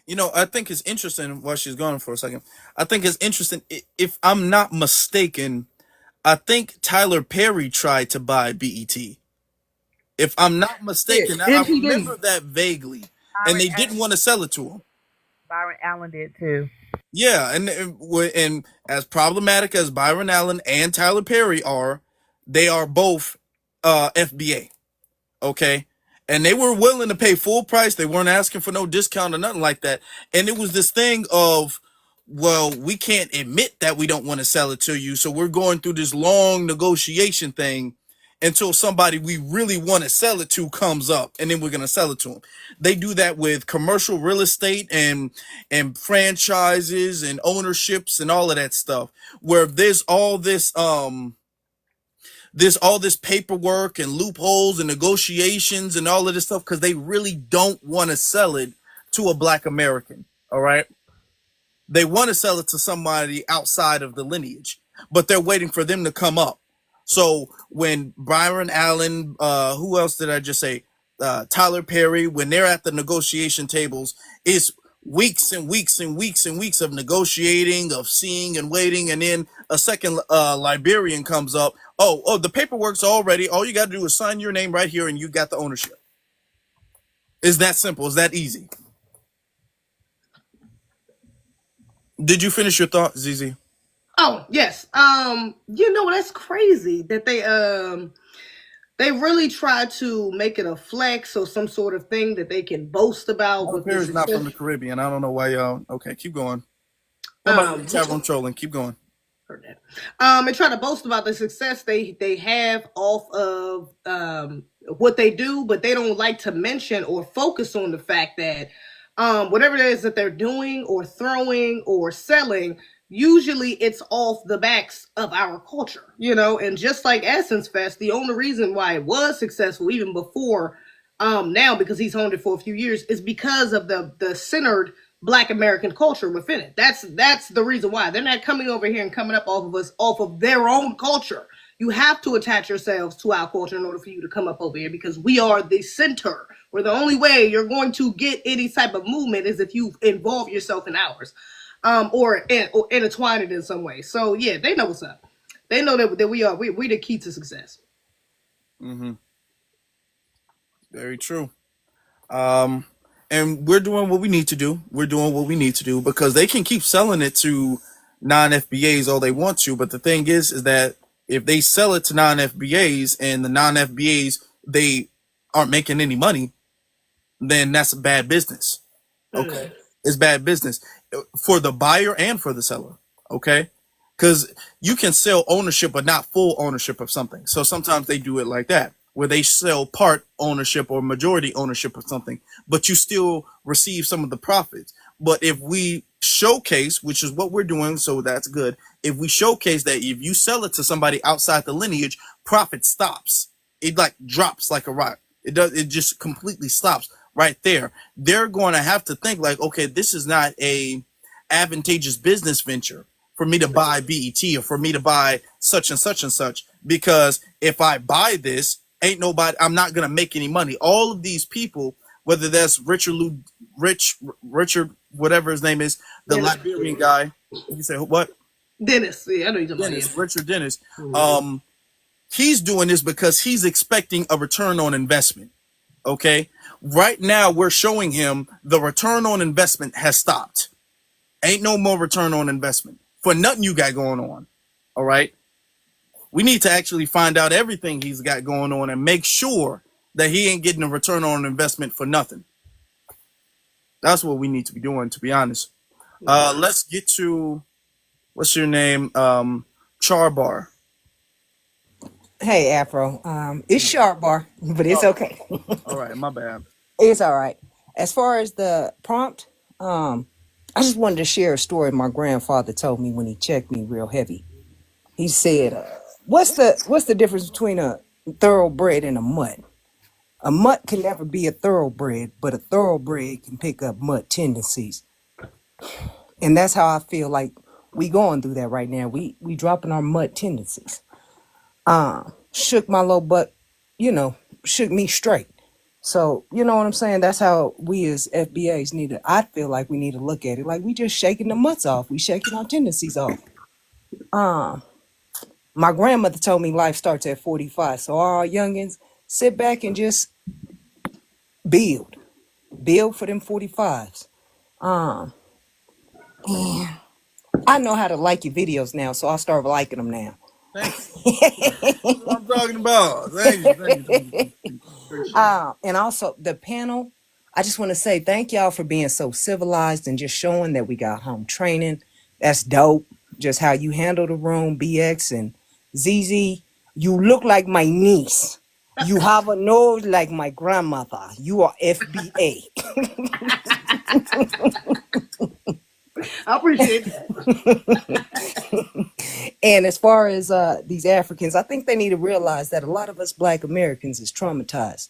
You know, I think it's interesting while she's gone for a second. I think it's interesting. If I'm not mistaken, I think Tyler Perry tried to buy BET. If I'm not mistaken, I he remember didn't. that vaguely, and Byron, they didn't want to sell it to him. Byron Allen did too. Yeah, and as problematic as Byron Allen and Tyler Perry are, they are both FBA. Okay, and they were willing to pay full price. They weren't asking for no discount or nothing like that. And it was this thing of, well, we can't admit that we don't want to sell it to you, so we're going through this long negotiation thing until somebody we really want to sell it to comes up, and then we're gonna sell it to them. They do that with commercial real estate and franchises and ownerships and all of that stuff, where there's all this paperwork and loopholes and negotiations and all of this stuff because they really don't want to sell it to a black American. All right. They want to sell it to somebody outside of the lineage, but they're waiting for them to come up. So when Byron Allen, who else did I just say? Tyler Perry, when they're at the negotiation tables, it's weeks and weeks and weeks and weeks of negotiating, of seeing and waiting, and then a second Liberian comes up. Oh, the paperwork's all ready. All you got to do is sign your name right here, and you got the ownership. It's that simple. It's that easy. Did you finish your thought, ZZ? Oh yes. You know that's crazy that they really try to make it a flex or some sort of thing that they can boast about Tyler with the Perry's not from success. the Caribbean. I don't know why y'all. Okay, keep going. Nobody in the chat room trolling. Keep going. Heard that. And try to boast about the success they have off of what they do, but they don't like to mention or focus on the fact that whatever it is that they're doing or throwing or selling, usually it's off the backs of our culture, you know. And just like Essence Fest, the only reason why it was successful even before now, because he's owned it for a few years, is because of the centered Black American culture within it. That's the reason why they're not coming over here and coming up off of us off of their own culture. You have to attach yourselves to our culture in order for you to come up over here, because we are the center. Where the only way you're going to get any type of movement is if you involve yourself in ours, or intertwine it in some way. So yeah, they know what's up. They know that we the key to success. Mm-hmm. Very true. Um, and we're doing what we need to do. We're doing what we need to do because they can keep selling it to non-FBAs all they want to. But the thing is that if they sell it to non-FBAs and the non-FBAs they aren't making any money, then that's a bad business. Okay, it's bad business for the buyer and for the seller. Okay, because you can sell ownership but not full ownership of something. So sometimes they do it like that, where they sell part ownership or majority ownership of something, but you still receive some of the profits. But if we showcase, which is what we're doing, so that's good. If we showcase that if you sell it to somebody outside the lineage, profit stops. It like drops like a rock. It does. It just completely stops right there. They're going to have to think like, okay, this is not a advantageous business venture for me to buy BET or for me to buy such and such and such, because if I buy this, ain't nobody, I'm not gonna make any money. All of these people, whether that's Richard, whatever his name is, the Dennis. Liberian guy. You say what? Dennis. Yeah, I know you're talking about Dennis, him. Richard Dennis. He's doing this because he's expecting a return on investment. Okay, right now we're showing him the return on investment has stopped. Ain't no more return on investment for nothing you got going on. All right. We need to actually find out everything he's got going on and make sure that he ain't getting a return on investment for nothing. That's what we need to be doing, to be honest. Let's get to, what's your name? Charbar. Hey, Afro. It's Sharp Bar, but it's okay. All right, my bad. It's all right. As far as the prompt, I just wanted to share a story my grandfather told me when he checked me real heavy. He said, what's the difference between a thoroughbred and a mutt? A mutt can never be a thoroughbred, but a thoroughbred can pick up mutt tendencies. And that's how I feel like we going through that right now. We dropping our mutt tendencies. Shook my little butt, shook me straight. So, you know what I'm saying? That's how we as FBAs need to, I feel like we need to look at it. Like we just shaking the mutts off. We shaking our tendencies off. My grandmother told me life starts at 45. So all our youngins, sit back and just build. Build for them 45s. And I know how to like your videos now, so I'll start liking them now. Thank you. That's what I'm talking about. Thank you. Appreciate it. And also the panel, I just want to say thank y'all for being so civilized and just showing that we got home training. That's dope. Just how you handle the room, BX and ZZ. You look like my niece. You have a nose like my grandmother. You are FBA. I appreciate that. And as far as these Africans, I think they need to realize that a lot of us Black Americans is traumatized.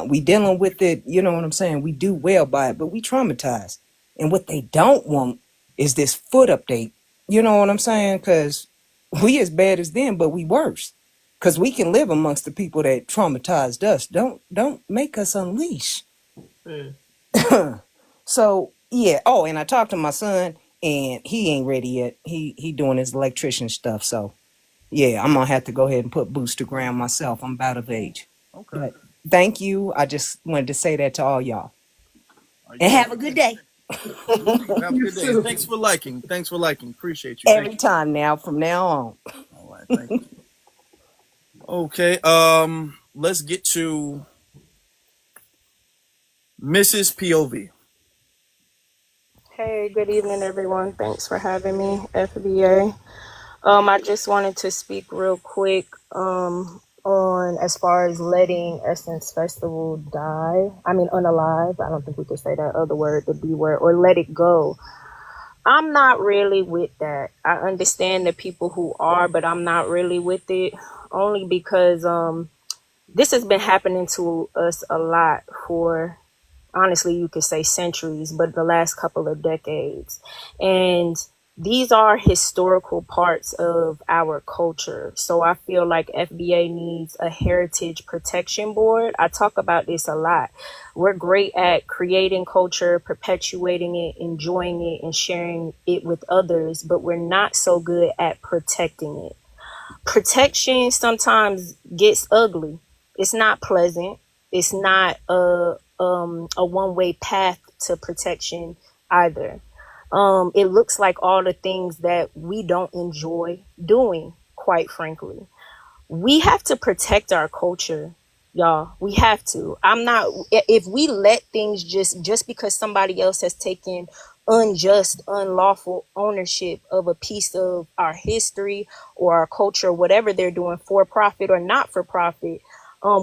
We dealing with it, you know what I'm saying? We do well by it, but we traumatized. And what they don't want is this foot update. You know what I'm saying? Because we as bad as them, but we worse. Because we can live amongst the people that traumatized us. Don't make us unleash. So yeah. Oh, and I talked to my son, and he ain't ready yet. He doing his electrician stuff. So yeah, I'm gonna have to go ahead and put boots to ground myself. I'm about of age. Okay. But thank you. I just wanted to say that to all y'all. And have a good day. Have a good day. Thanks for liking. Appreciate you. Every time now, from now on. All right, thank you. Okay, let's get to Mrs. POV. Hey, good evening, everyone. Thanks for having me, FBA. I just wanted to speak real quick on as far as letting Essence Festival die. I mean, unalive. I don't think we could say that other word, the B word, or let it go. I'm not really with that. I understand the people who are, but I'm not really with it, only because this has been happening to us a lot for, honestly, you could say centuries, but the last couple of decades. And These are historical parts of our culture. So I feel like FBA needs a heritage protection board. I talk about this a lot. We're great at creating culture, perpetuating it, enjoying it, and sharing it with others, but we're not so good at protecting it. Protection sometimes gets ugly. It's not pleasant. It's not a one-way path to protection either. It looks like all the things that we don't enjoy doing, quite frankly. We have to protect our culture, y'all. We have to. I'm not, if we let things just because somebody else has taken unjust, unlawful ownership of a piece of our history or our culture, whatever they're doing, for profit or not for profit,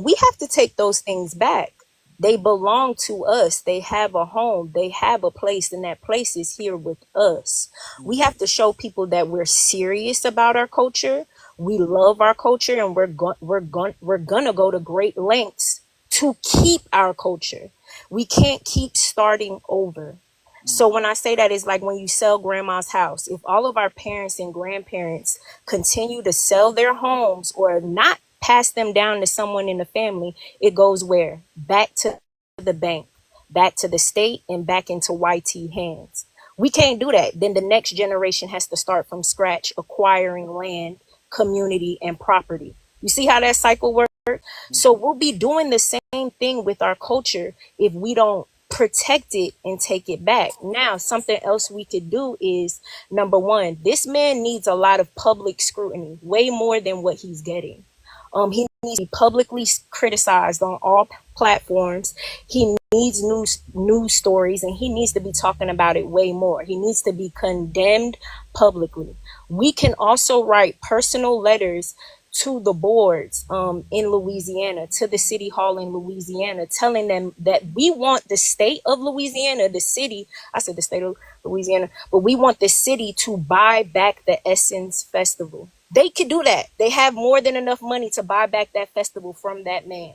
we have to take those things back. They belong to us. They have a home. They have a place, and that place is here with us. We have to show people that we're serious about our culture. We love our culture, and we're gonna go to great lengths to keep our culture. We can't keep starting over. So when I say that, it's like when you sell grandma's house. If all of our parents and grandparents continue to sell their homes or not pass them down to someone in the family, it goes where? Back to the bank, back to the state, and back into YT hands. We can't do that. Then the next generation has to start from scratch, acquiring land, community, and property. You see how that cycle works? So we'll be doing the same thing with our culture if we don't protect it and take it back. Now, something else we could do is, number one, this man needs a lot of public scrutiny, way more than what he's getting. He needs to be publicly criticized on all platforms. He needs news stories, and he needs to be talking about it way more. He needs to be condemned publicly. We can also write personal letters to the boards in Louisiana, to the city hall in Louisiana, telling them that we want the state of Louisiana, the city, I said the state of Louisiana, but we want the city to buy back the Essence Festival. They could do that. They have more than enough money to buy back that festival from that man.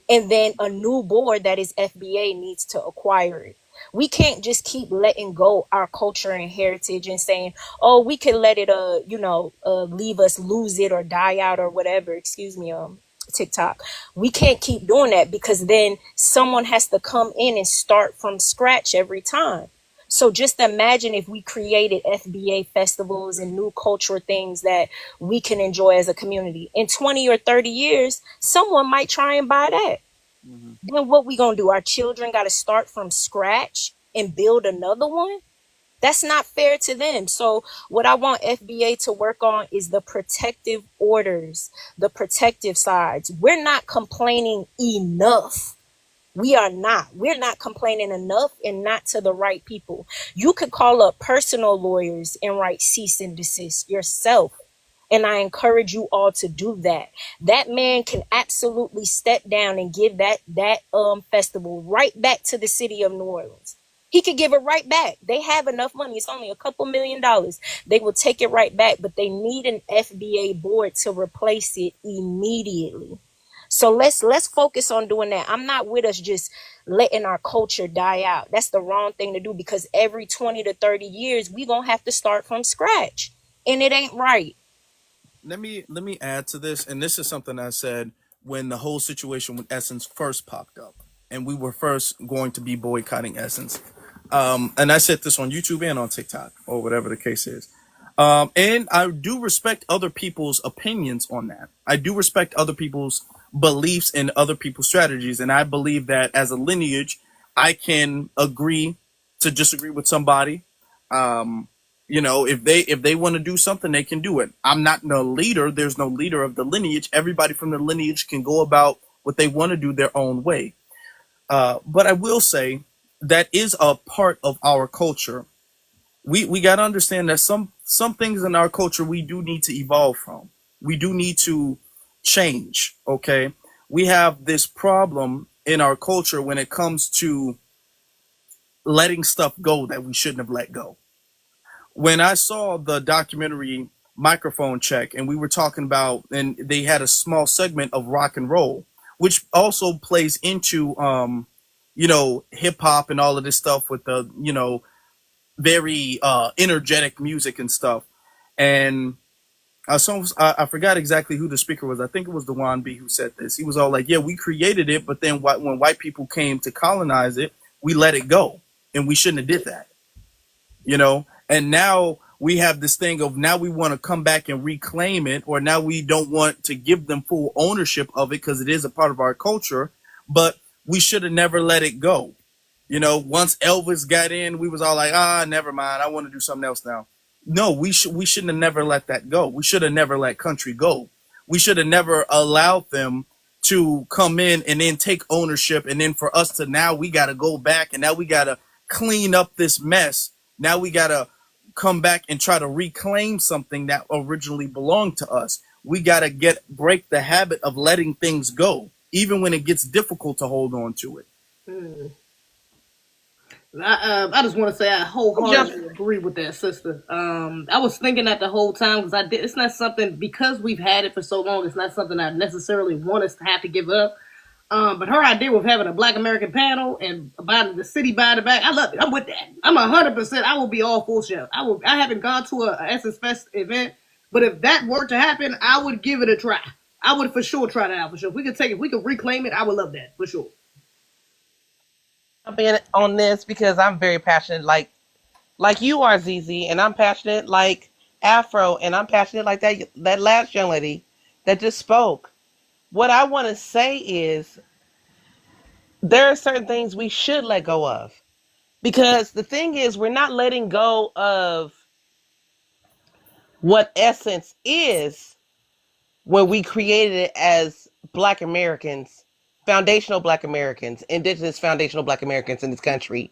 And then a new board that is FBA needs to acquire it. We can't just keep letting go our culture and heritage and saying, oh, we can let it leave us lose it or die out or whatever. Excuse me, TikTok. We can't keep doing that, because then someone has to come in and start from scratch every time. So just imagine if we created FBA festivals and new cultural things that we can enjoy as a community. In 20 or 30 years, someone might try and buy that. Then what we gonna do? Our children got to start from scratch and build another one? That's not fair to them. So what I want FBA to work on is the protective orders, the protective sides. We're not complaining enough. We are not. We're not complaining enough, and not to the right people. You could call up personal lawyers and write cease and desist yourself. And I encourage you all to do that. That man can absolutely step down and give that festival right back to the city of New Orleans. He could give it right back. They have enough money. It's only a couple $1,000,000. They will take it right back, but they need an FBA board to replace it immediately. So let's focus on doing that. I'm not with us just letting our culture die out. That's the wrong thing to do, because every 20 to 30 years, we're going to have to start from scratch. And it ain't right. Let me add to this, and this is something I said when the whole situation with Essence first popped up, and we were first going to be boycotting Essence. And I said this on YouTube and on TikTok, or whatever the case is. And I do respect other people's opinions on that. I do respect other people's beliefs and other people's strategies, and I believe that as a lineage, I can agree to disagree with somebody. If they want to do something, they can do it. I'm not no leader. There's no leader of the lineage. Everybody from the lineage can go about what they want to do their own way. But I will say that is a part of our culture. We got to understand that some things in our culture we do need to evolve from. We do need to change. Okay, we have this problem in our culture when it comes to letting stuff go that we shouldn't have let go. When I saw the documentary Microphone Check, and we were talking about, and they had a small segment of rock and roll, which also plays into hip hop and all of this stuff with the very energetic music and stuff. And I forgot exactly who the speaker was. I think it was the Juan B who said this. He was all like, "Yeah, we created it, but then when white people came to colonize it, we let it go, and we shouldn't have did that." And now we have this thing of now we want to come back and reclaim it, or now we don't want to give them full ownership of it because it is a part of our culture, but we should have never let it go. Once Elvis got in, we was all like, never mind, I want to do something else now. No, we shouldn't have never let that go. We should have never let country go. We should have never allowed them to come in and then take ownership, and then for us to now we got to go back and now we got to clean up this mess. Now we got to come back and try to reclaim something that originally belonged to us. We got to break the habit of letting things go, even when it gets difficult to hold on to it. I just want to say I wholeheartedly agree with that, sister. I was thinking that the whole time because it's not something, because we've had it for so long. It's not something I necessarily want us to have to give up. But her idea of having a Black American panel and about the city by the back, I love it. I'm with that. I'm 100%. I will be all full chef. I haven't gone to a Essence Fest event, but if that were to happen, I would give it a try. I would for sure try that out for sure. If we could reclaim it, I would love that for sure. Jump in on this because I'm very passionate, like you are, ZZ, and I'm passionate like Afro, and I'm passionate like that last young lady that just spoke. What I want to say is there are certain things we should let go of, because the thing is we're not letting go of what essence is when we created it as Black Americans, foundational Black Americans, indigenous foundational Black Americans in this country.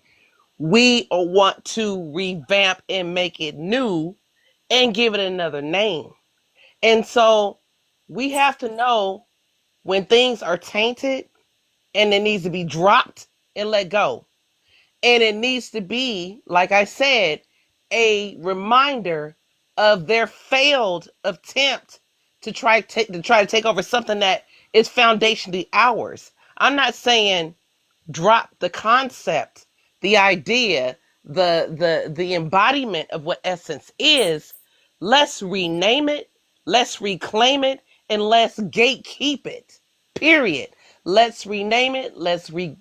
We want to revamp and make it new and give it another name. And so we have to know when things are tainted and it needs to be dropped and let go. And it needs to be, like I said, a reminder of their failed attempt to try to take over something that is foundationally ours. I'm not saying drop the concept, the idea, the embodiment of what essence is. Let's rename it, let's reclaim it, and let's gatekeep it. Period. Let's rename it, let's reclaim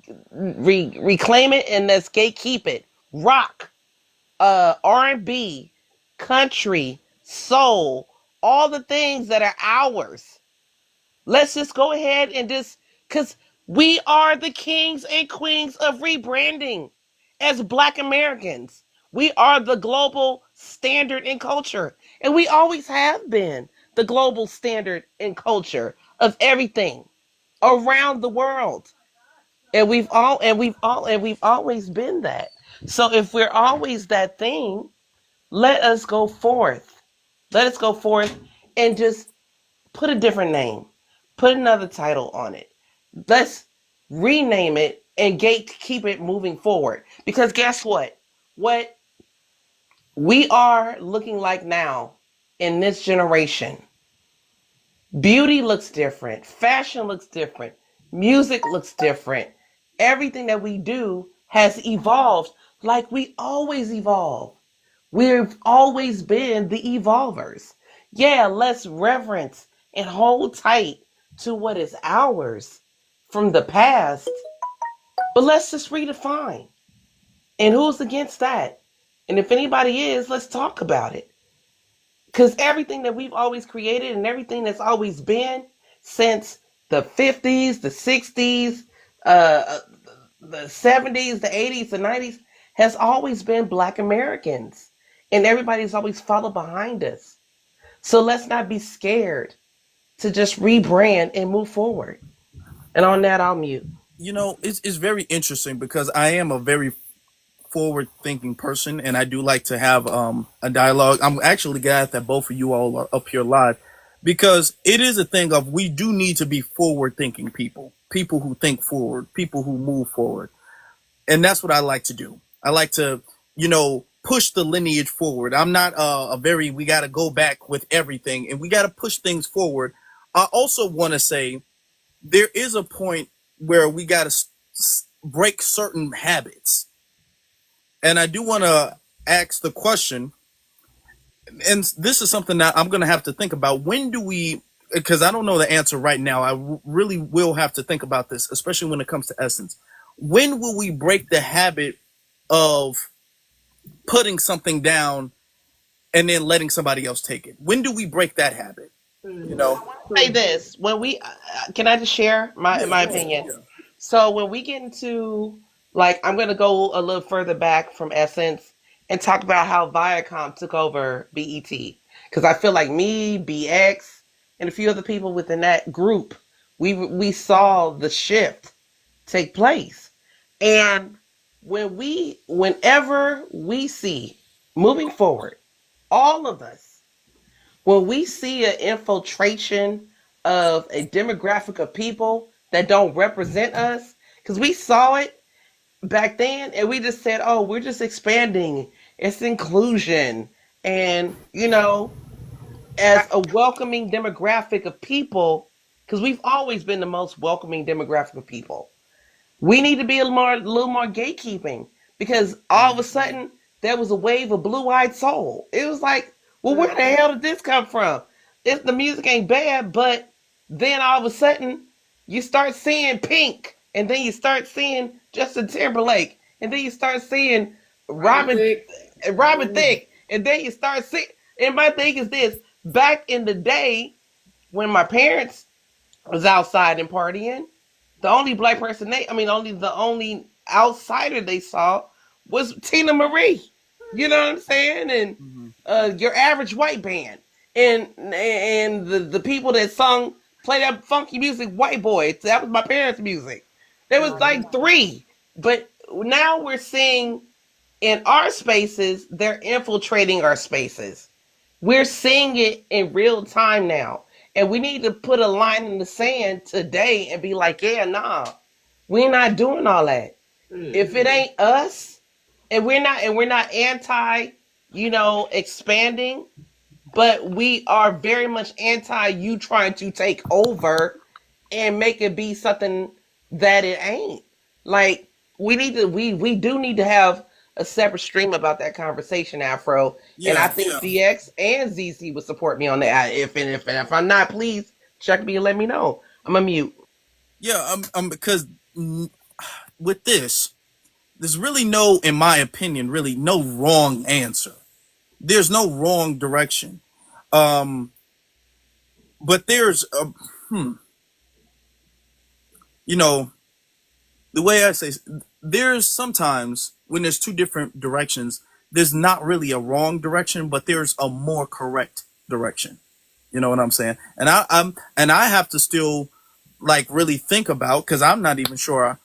it, and let's gatekeep it. Rock, R&B, country, soul, all the things that are ours. Let's just go ahead and because we are the kings and queens of rebranding as Black Americans. We are the global standard in culture, and we always have been the global standard in culture of everything around the world. And we've always been that. So if we're always that thing, let us go forth. Let us go forth and just put a different name, put another title on it. Let's rename it and keep it moving forward. Because guess what? What we are looking like now in this generation, beauty looks different, fashion looks different, music looks different. Everything that we do has evolved like we always evolve. We've always been the evolvers. Yeah, let's reverence and hold tight to what is ours from the past, but let's just redefine. And who's against that? And if anybody is, let's talk about it. Because everything that we've always created and everything that's always been since the 50s, the 60s, the 70s, the 80s, the 90s has always been Black Americans. And everybody's always followed behind us. So let's not be scared to just rebrand and move forward. And on that, I'll mute. It's very interesting because I am a very forward thinking person, and I do like to have a dialogue. I'm actually glad that both of you all are up here live, because it is a thing of we do need to be forward thinking people who think forward, people who move forward. And that's what I like to do. I like to, push the lineage forward. I'm not we got to go back with everything and we got to push things forward. I also want to say there is a point where we got to break certain habits. And I do want to ask the question, and this is something that I'm going to have to think about. When do we, because I don't know the answer right now. Really will have to think about this, especially when it comes to essence. When will we break the habit of putting something down and then letting somebody else take it? When do we break that habit? You know? Say this when we can I just share Yeah, my go ahead. opinion. Yeah. So when we get into, like, I'm going to go a little further back from Essence and talk about how Viacom took over BET, because I feel like me, BX, and a few other people within that group, we saw the shift take place. And whenever we see, moving forward, all of us, when we see an infiltration of a demographic of people that don't represent us, because we saw it back then and we just said, oh, we're just expanding, it's inclusion, and as a welcoming demographic of people, because we've always been the most welcoming demographic of people. We need to be a little more gatekeeping, because all of a sudden there was a wave of Blue Eyed Soul. It was like, well, where the hell did this come from? The music ain't bad, but then all of a sudden you start seeing Pink, and then you start seeing Justin Timberlake, and then you start seeing Robin Robin Thicke. Robin Thicke, and then you start seeing. And my thing is this: back in the day when my parents was outside and partying, the only black person the only outsider they saw was Tina Marie. You know what I'm saying? And Mhm. your average white band, and the people that sung, play that funky music, white boy. That was my parents' music. There was like three, but now we're seeing in our spaces, they're infiltrating our spaces. We're seeing it in real time now. And we need to put a line in the sand today and be like, yeah, nah, we're not doing all that. If it ain't us, and we're not anti, expanding, but we are very much anti you trying to take over and make it be something that it ain't. Like, we do need to have a separate stream about that conversation, Afro. And I Yeah, think DX and ZC would support me on that. If I'm not, please check me and let me know. I'm a mute. yeah. Because with this, there's really no, in my opinion, really no wrong answer. There's no wrong direction. Um, but there's, you know, the way I say, there's sometimes when there's two different directions, there's not really a wrong direction, but there's a more correct direction. You know what I'm saying? And I have to still like really think about, because I'm not even sure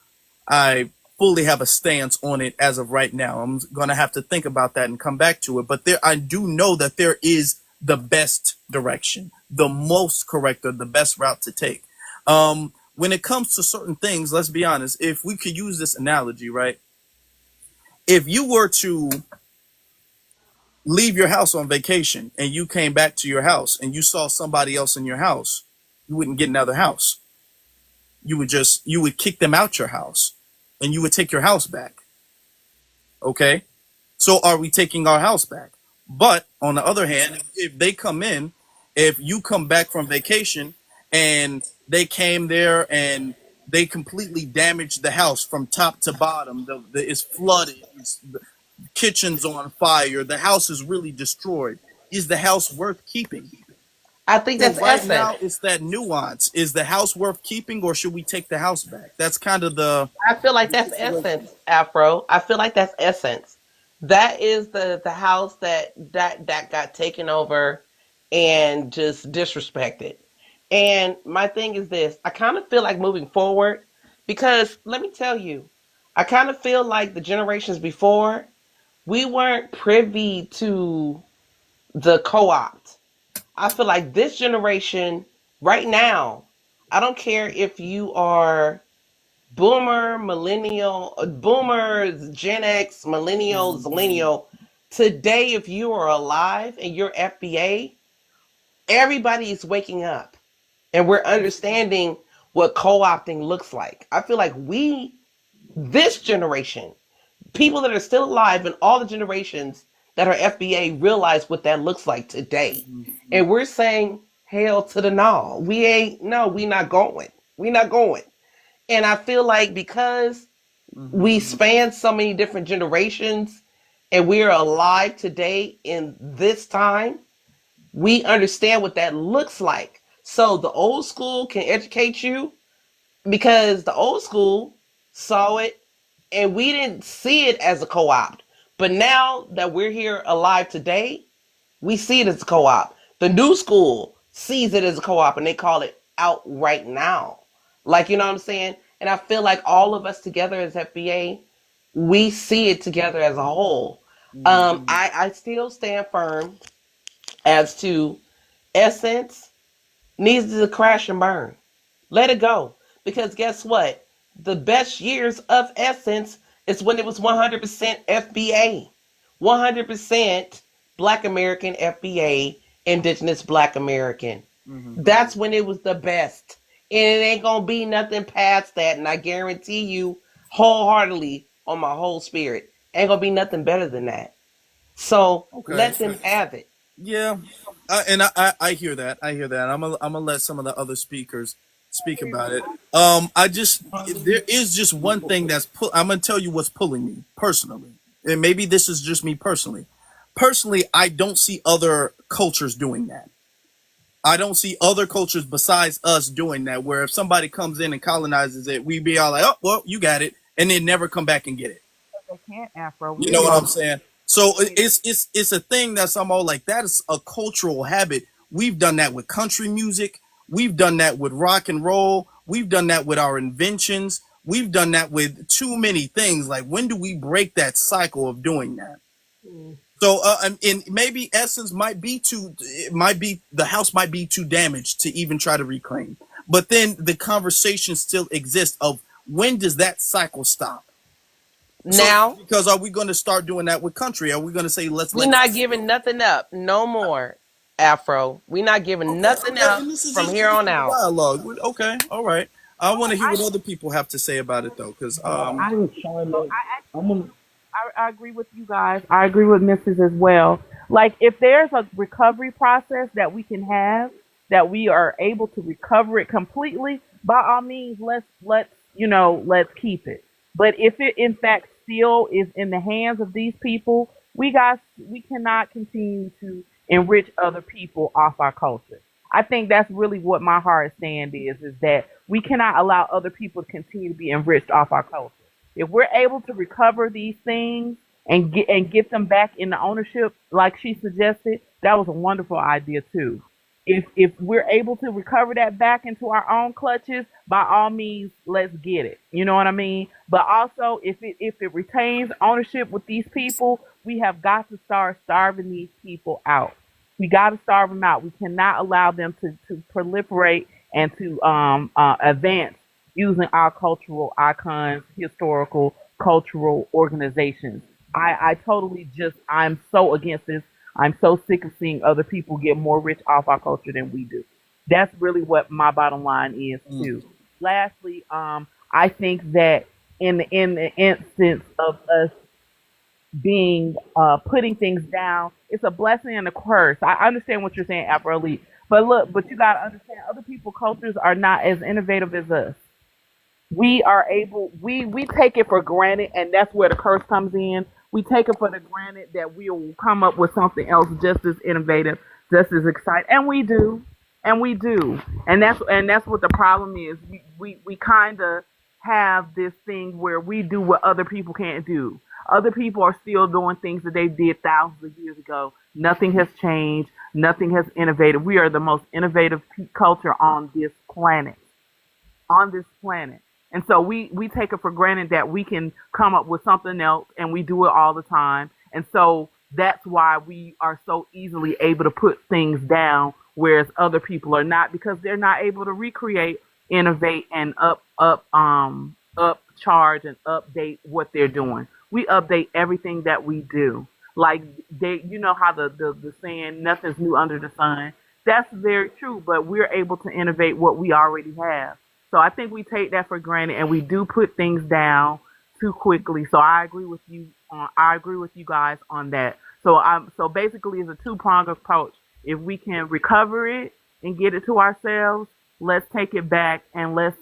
I fully have a stance on it as of right now. I'm gonna have to think about that and come back to it. But I do know that there is the best direction, the most correct, or the best route to take. When it comes to certain things, let's be honest. If we could use this analogy, right? If you were to leave your house on vacation and you came back to your house and you saw somebody else in your house, you wouldn't get another house. You would kick them out your house and you would take your house back. Okay? So are we taking our house back? But on the other hand, if they come in, if you come back from vacation and they came there and they completely damaged the house from top to bottom, it's flooded, the kitchen's on fire, the house is really destroyed. Is the house worth keeping? I think So that's right essence. now, it's that nuance. Is the house worth keeping, or should we take the house back? That's kind of I feel like the that's situation. essence, Afro. I feel like that's essence. That is the house that got taken over and just disrespected. And my thing is this: I kind of feel like moving forward, because let me tell you, I kind of feel like the generations before, we weren't privy to the co-opt. I feel like this generation right now, I don't care if you are boomer, millennial, boomers, Gen X, millennial, zillennial. Today, if you are alive and you're FBA, everybody is waking up and we're understanding what co-opting looks like. I feel like this generation, people that are still alive in all the generations, that are FBA realize what that looks like today. And we're saying, hell to the no. We not going. We not going. And I feel like because we span so many different generations and we're alive today in this time, we understand what that looks like. So the old school can educate you because the old school saw it and we didn't see it as a co-op. But now that we're here alive today, we see it as a co-op. The new school sees it as a co-op and they call it out right now. Like, you know what I'm saying? And I feel like all of us together as FBA, we see it together as a whole. I still stand firm as to Essence needs to crash and burn. Let it go. Because guess what? The best years of Essence is when it was 100% FBA. 100% Black American FBA, Indigenous Black American. That's when it was the best. And it ain't going to be nothing past that. And I guarantee you wholeheartedly on my whole spirit, ain't going to be nothing better than that. So Okay. let them have it. Yeah, I hear that. I hear that. I'm gonna let some of the other speakers speak about it. I just there is just one thing I'm gonna tell you what's pulling me personally, and maybe this is just me personally. Personally, I don't see other cultures doing that. I don't see other cultures besides us doing that. Where if somebody comes in and colonizes it, we be all like, "Oh, well, you got it," and then never come back and get it. They can't, Afro. You We know what are. I'm saying? So it's a thing that's I'm all like that is a cultural habit. We've done that with country music. We've done that with rock and roll. We've done that with our inventions. We've done that with too many things. Like when do we break that cycle of doing that? So and maybe Essence might be too. It might be the house might be too damaged to even try to reclaim. But then the conversation still exists of when does that cycle stop? So Now, because are we going to start doing that with country? Are we going to say let's we're let not that giving go? nothing up. No more, Afro. We're not giving Okay, nothing okay, up and this is from just here on peaceful out. dialogue. Okay, all right. I want to hear what other people have to say about it though, because I, I'm gonna chime so in. I'm gonna. I agree with you guys. I agree with Mrs. as well. Like if there's a recovery process that we can have, that we are able to recover it completely, by all means, let's keep it. But if it in fact still is in the hands of these people, we cannot continue to enrich other people off our culture. I think that's really what my hard stand is that we cannot allow other people to continue to be enriched off our culture. If we're able to recover these things and get them back in the ownership, like she suggested, that was a wonderful idea too. If we're able to recover that back into our own clutches, by all means, let's get it. You know what I mean? But also, if it retains ownership with these people, we have got to start starving these people out. We got to starve them out. We cannot allow them to proliferate and to advance using our cultural icons, historical, cultural organizations. I totally I'm so against this. I'm so sick of seeing other people get more rich off our culture than we do. That's really what my bottom line is too. Lastly, I think that in the instance of us being putting things down, it's a blessing and a curse. I understand what you're saying, Afro Elite, but you gotta understand other people's cultures are not as innovative as us. We take it for granted, and that's where the curse comes in. We take it for the granted that we will come up with something else just as innovative, just as exciting, and we do, and that's what the problem is. We kind of have this thing where we do what other people can't do. Other people are still doing things that they did thousands of years ago. Nothing has changed. Nothing has innovated. We are the most innovative culture on this planet. And so we take it for granted that we can come up with something else, and we do it all the time. And so that's why we are so easily able to put things down, whereas other people are not, because they're not able to recreate, innovate, and up charge and update what they're doing. We update everything that we do. Like you know how the saying, nothing's new under the sun. That's very true, but we're able to innovate what we already have. So I think we take that for granted, and we do put things down too quickly. So I agree with you. I agree with you guys on that. So basically it's a two-pronged approach. If we can recover it and get it to ourselves, let's take it back and let's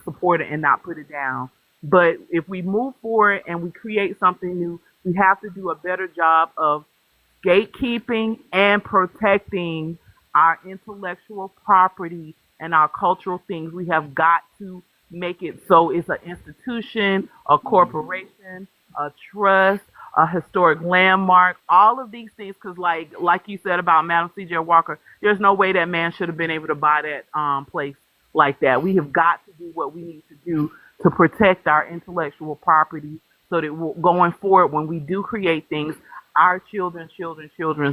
support it and not put it down. But if we move forward and we create something new, we have to do a better job of gatekeeping and protecting our intellectual property and our cultural things. We have got to make it so it's an institution, a corporation, a trust, a historic landmark, all of these things. Because like you said about Madam C.J. Walker, there's no way that man should have been able to buy that place like that. We have got to do what we need to do to protect our intellectual property so that going forward, when we do create things, our children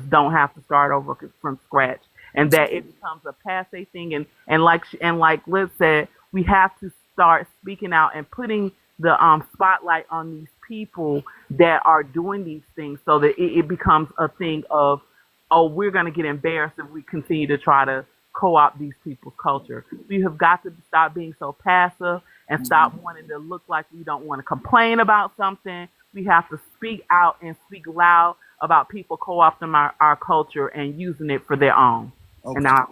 don't have to start over from scratch, and that it becomes a passe thing. And like Liz said, we have to start speaking out and putting the spotlight on these people that are doing these things, so that it becomes a thing of, oh, we're going to get embarrassed if we continue to try to co-opt these people's culture. We have got to stop being so passive and stop wanting to look like we don't want to complain about something. We have to speak out and speak loud about people co-opting our culture and using it for their own. Okay. And now,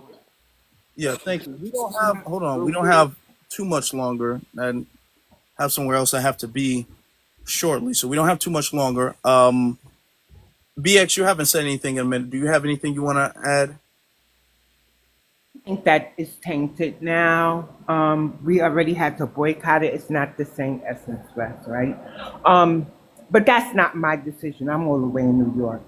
Yeah, thank you. We don't have, hold on, we don't have too much longer. And have somewhere else I have to be shortly, so we don't have too much longer. BX, you haven't said anything in a minute. Do you have anything you want to add? I think that it's tainted now. We already had to boycott it. It's not the same Essence Fest, right? But that's not my decision. I'm all the way in New York.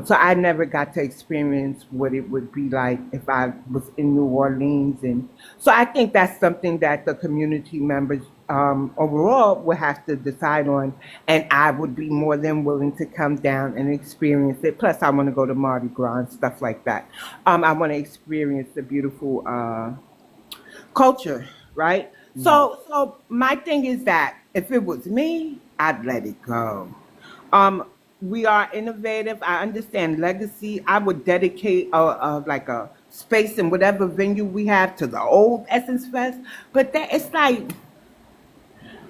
So I never got to experience what it would be like if I was in New Orleans. And so I think that's something that the community members overall would have to decide on. And I would be more than willing to come down and experience it. Plus, I want to go to Mardi Gras and stuff like that. I want to experience the beautiful culture, right? So my thing is that if it was me, I'd let it go. We are innovative. I understand legacy. I would dedicate like a space in whatever venue we have to the old Essence Fest. But that it's like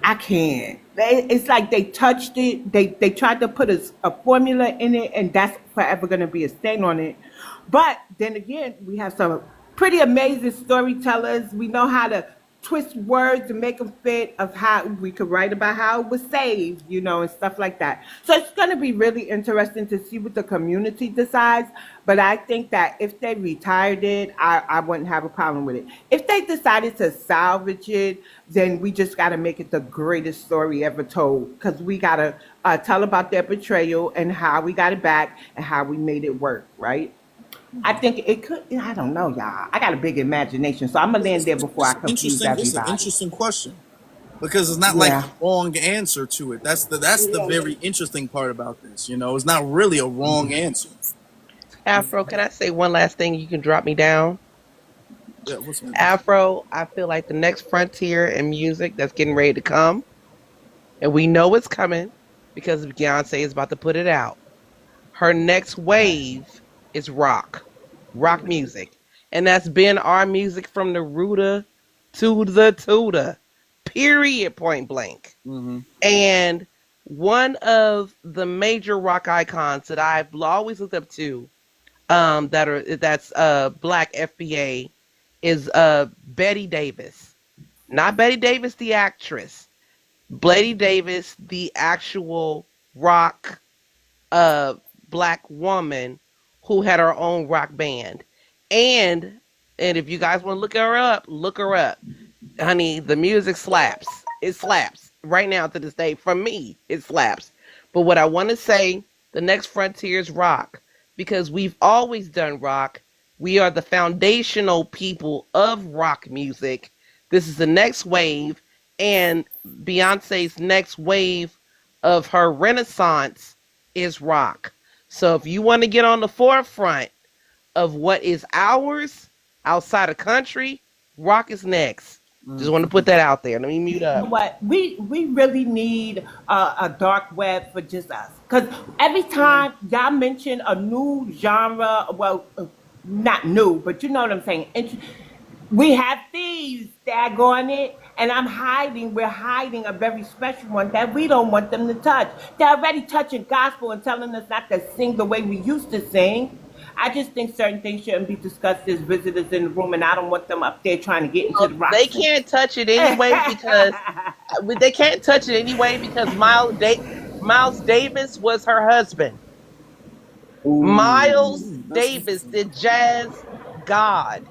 I can't. It's like they touched it. They tried to put a formula in it, and that's forever going to be a stain on it. But then again, we have some pretty amazing storytellers. We know how to twist words and make them fit of how we could write about how it was saved, and stuff like that. So it's going to be really interesting to see what the community decides. But I think that if they retired it, I wouldn't have a problem with it. If they decided to salvage it, then we just got to make it the greatest story ever told, because we got to tell about their betrayal and how we got it back and how we made it work, right? I think it could. I don't know, y'all. I got a big imagination, so I'm gonna land there before I confuse It's an everybody. interesting question because it's not like Yeah. a wrong answer to it. That's the very interesting part about this. It's not really a wrong answer. Afro, can I say one last thing? You can drop me down. Yeah, what's that? Afro, I feel like the next frontier in music that's getting ready to come, and we know it's coming because Beyonce is about to put it out. Her next wave is rock music. And that's been our music from the rooter to the tutor, period, point blank. Mm-hmm. And one of the major rock icons that I've always looked up to, that's Black FBA, is Betty Davis. Not Betty Davis, the actress. Betty Davis, the actual rock Black woman who had her own rock band. And if you guys want to look her up, honey. The music slaps. It slaps right now to this day. For me, it slaps. But what I want to say, the next frontier is rock, because we've always done rock. We are the foundational people of rock music. This is the next wave, and Beyonce's next wave of her renaissance is rock. So if you want to get on the forefront of what is ours outside of country, rock is next. Just want to put that out there. Let me mute You know up. what? We really need a dark web for just us. Because every time y'all mention a new genre, well, not new, but you know what I'm saying. We have thieves, daggone it, and we're hiding a very special one that we don't want them to touch. They're already touching gospel and telling us not to sing the way we used to sing. I just think certain things shouldn't be discussed as visitors in the room, and I don't want them up there trying to get into Well, the they rocks. can't touch it anyway because they can't touch it anyway because Miles Davis was her husband. Miles That's Davis, interesting. the jazz god,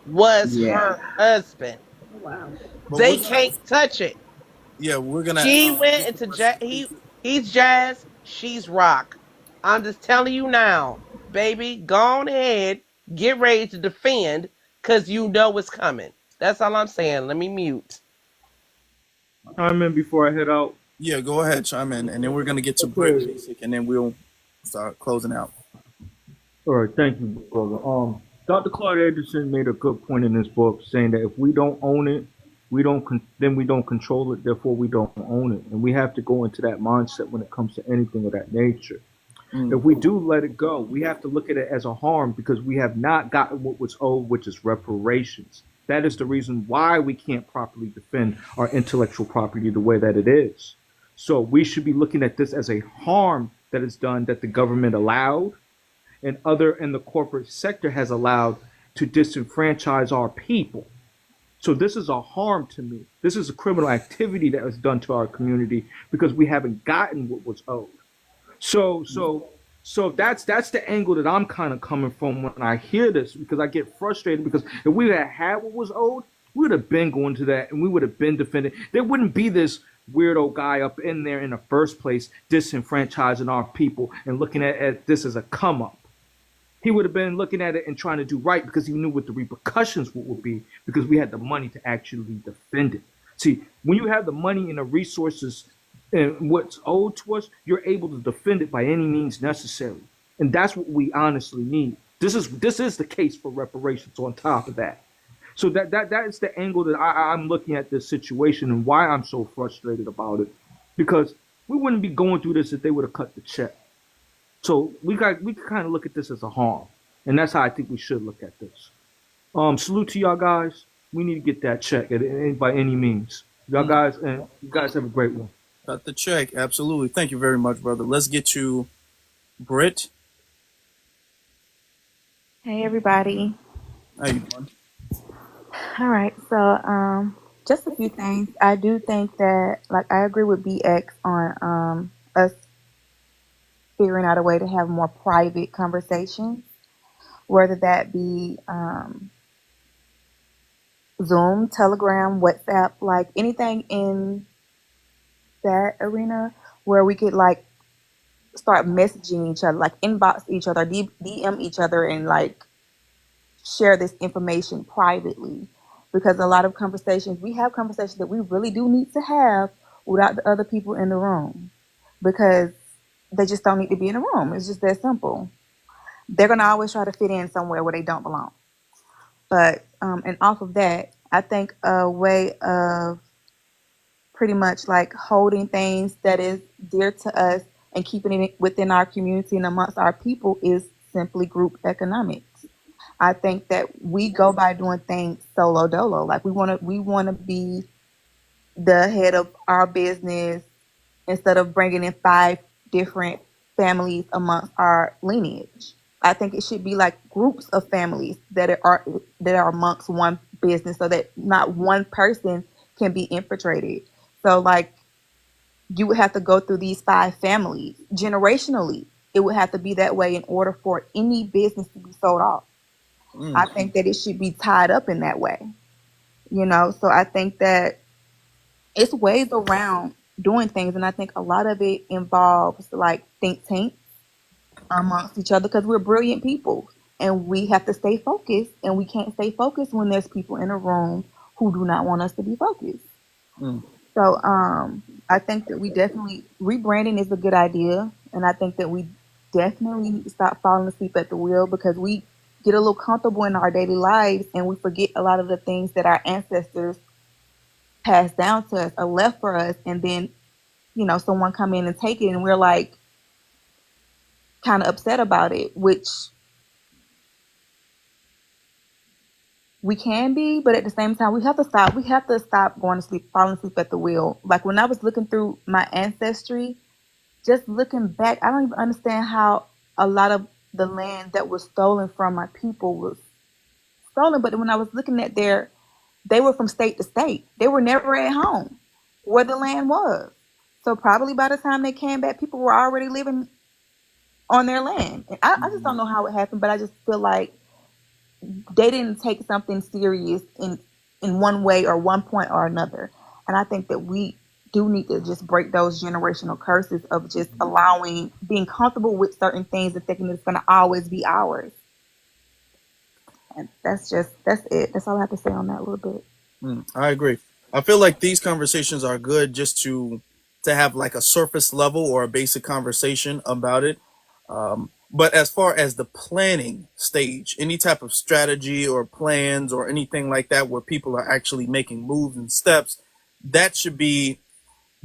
was Yeah. her husband. Oh, wow. But They can't touch it. we're gonna She went get the into rest jazz. of the pieces. He's jazz. She's rock. I'm just telling you now, baby. Go on ahead, get ready to defend, cause you know it's coming. That's all I'm saying. Let me mute. Chime in before I head out. Yeah, go ahead, chime in, and then we're gonna get to Brit Okay. Basic, and then we'll start closing out. All right, thank you, brother. Dr. Claude Anderson made a good point in this book, saying that if we don't own it, then we don't control it. Therefore, we don't own it, and we have to go into that mindset when it comes to anything of that nature. Mm. If we do let it go, we have to look at it as a harm because we have not gotten what was owed, which is reparations. That is the reason why we can't properly defend our intellectual property the way that it is. So we should be looking at this as a harm that is done that the government allowed and the corporate sector has allowed to disenfranchise our people. So this is a harm to me. This is a criminal activity that was done to our community because we haven't gotten what was owed. So that's the angle that I'm kind of coming from when I hear this because I get frustrated because if we had what was owed, we would have been going to that and we would have been defending. There wouldn't be this weirdo guy up in there in the first place disenfranchising our people and looking at this as a come up. He would have been looking at it and trying to do right because he knew what the repercussions would be because we had the money to actually defend it. See, when you have the money and the resources and what's owed to us, you're able to defend it by any means necessary. And that's what we honestly need. This is the case for reparations on top of that. So that is the angle that I'm looking at this situation and why I'm so frustrated about it. Because we wouldn't be going through this if they would have cut the check. So we can kind of look at this as a harm, and that's how I think we should look at this. Salute to y'all guys. We need to get that check by any means. Y'all guys, and you guys have a great one. Got the check, absolutely. Thank you very much, brother. Let's get to Brit. Hey everybody. How you doing? All right. So just a few things. I do think that I agree with BX on us figuring out a way to have more private conversations, whether that be Zoom, Telegram, WhatsApp, like anything in that arena where we could start messaging each other, inbox each other, DM each other, and share this information privately. Because a lot of we have conversations that we really do need to have without the other people in the room, because they just don't need to be in the room. It's just that simple. They're gonna always try to fit in somewhere where they don't belong. But and off of that, I think a way of pretty much holding things that is dear to us and keeping it within our community and amongst our people is simply group economics. I think that we go by doing things solo dolo. We want to be the head of our business instead of bringing in 5 different families amongst our lineage. I think it should be groups of families that are amongst one business, so that not one person can be infiltrated. So you would have to go through these 5 families generationally. It would have to be that way in order for any business to be sold off. I think that it should be tied up in that way. So I think that it's ways around doing things, and I think a lot of it involves think tanks amongst each other, because we're brilliant people and we have to stay focused, and we can't stay focused when there's people in a room who do not want us to be focused. So I think that we definitely, rebranding is a good idea, and I think that we definitely need to stop falling asleep at the wheel, because we get a little comfortable in our daily lives and we forget a lot of the things that our ancestors passed down to us or left for us, and then someone come in and take it, and we're kind of upset about it, which we can be, but at the same time, we have to stop. We have to stop going to sleep, falling asleep at the wheel. Like when I was looking through my ancestry, just looking back, I don't even understand how a lot of the land that was stolen from my people was stolen. But when I was looking at they were from state to state. They were never at home where the land was. So probably by the time they came back, people were already living on their land. And I just don't know how it happened, but I just feel like they didn't take something serious in one way or one point or another. And I think that we do need to just break those generational curses of just allowing being comfortable with certain things and thinking it's going to always be ours. And that's it. That's all I have to say on that a little bit. I agree. I feel like these conversations are good just to have like a surface level or a basic conversation about it. But as far as the planning stage, any type of strategy or plans or anything like that where people are actually making moves and steps, that should be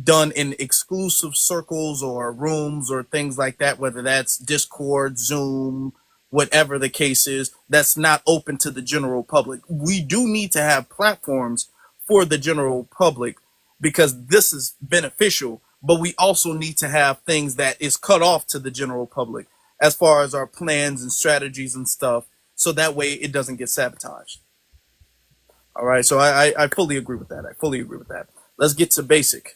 done in exclusive circles or rooms or things like that, whether that's Discord, Zoom, whatever the case is, that's not open to the general public. We do need to have platforms for the general public because this is beneficial, but we also need to have things that is cut off to the general public as far as our plans and strategies and stuff, so that way it doesn't get sabotaged. All right, so I fully agree with that. I fully agree with that. Let's get to basic.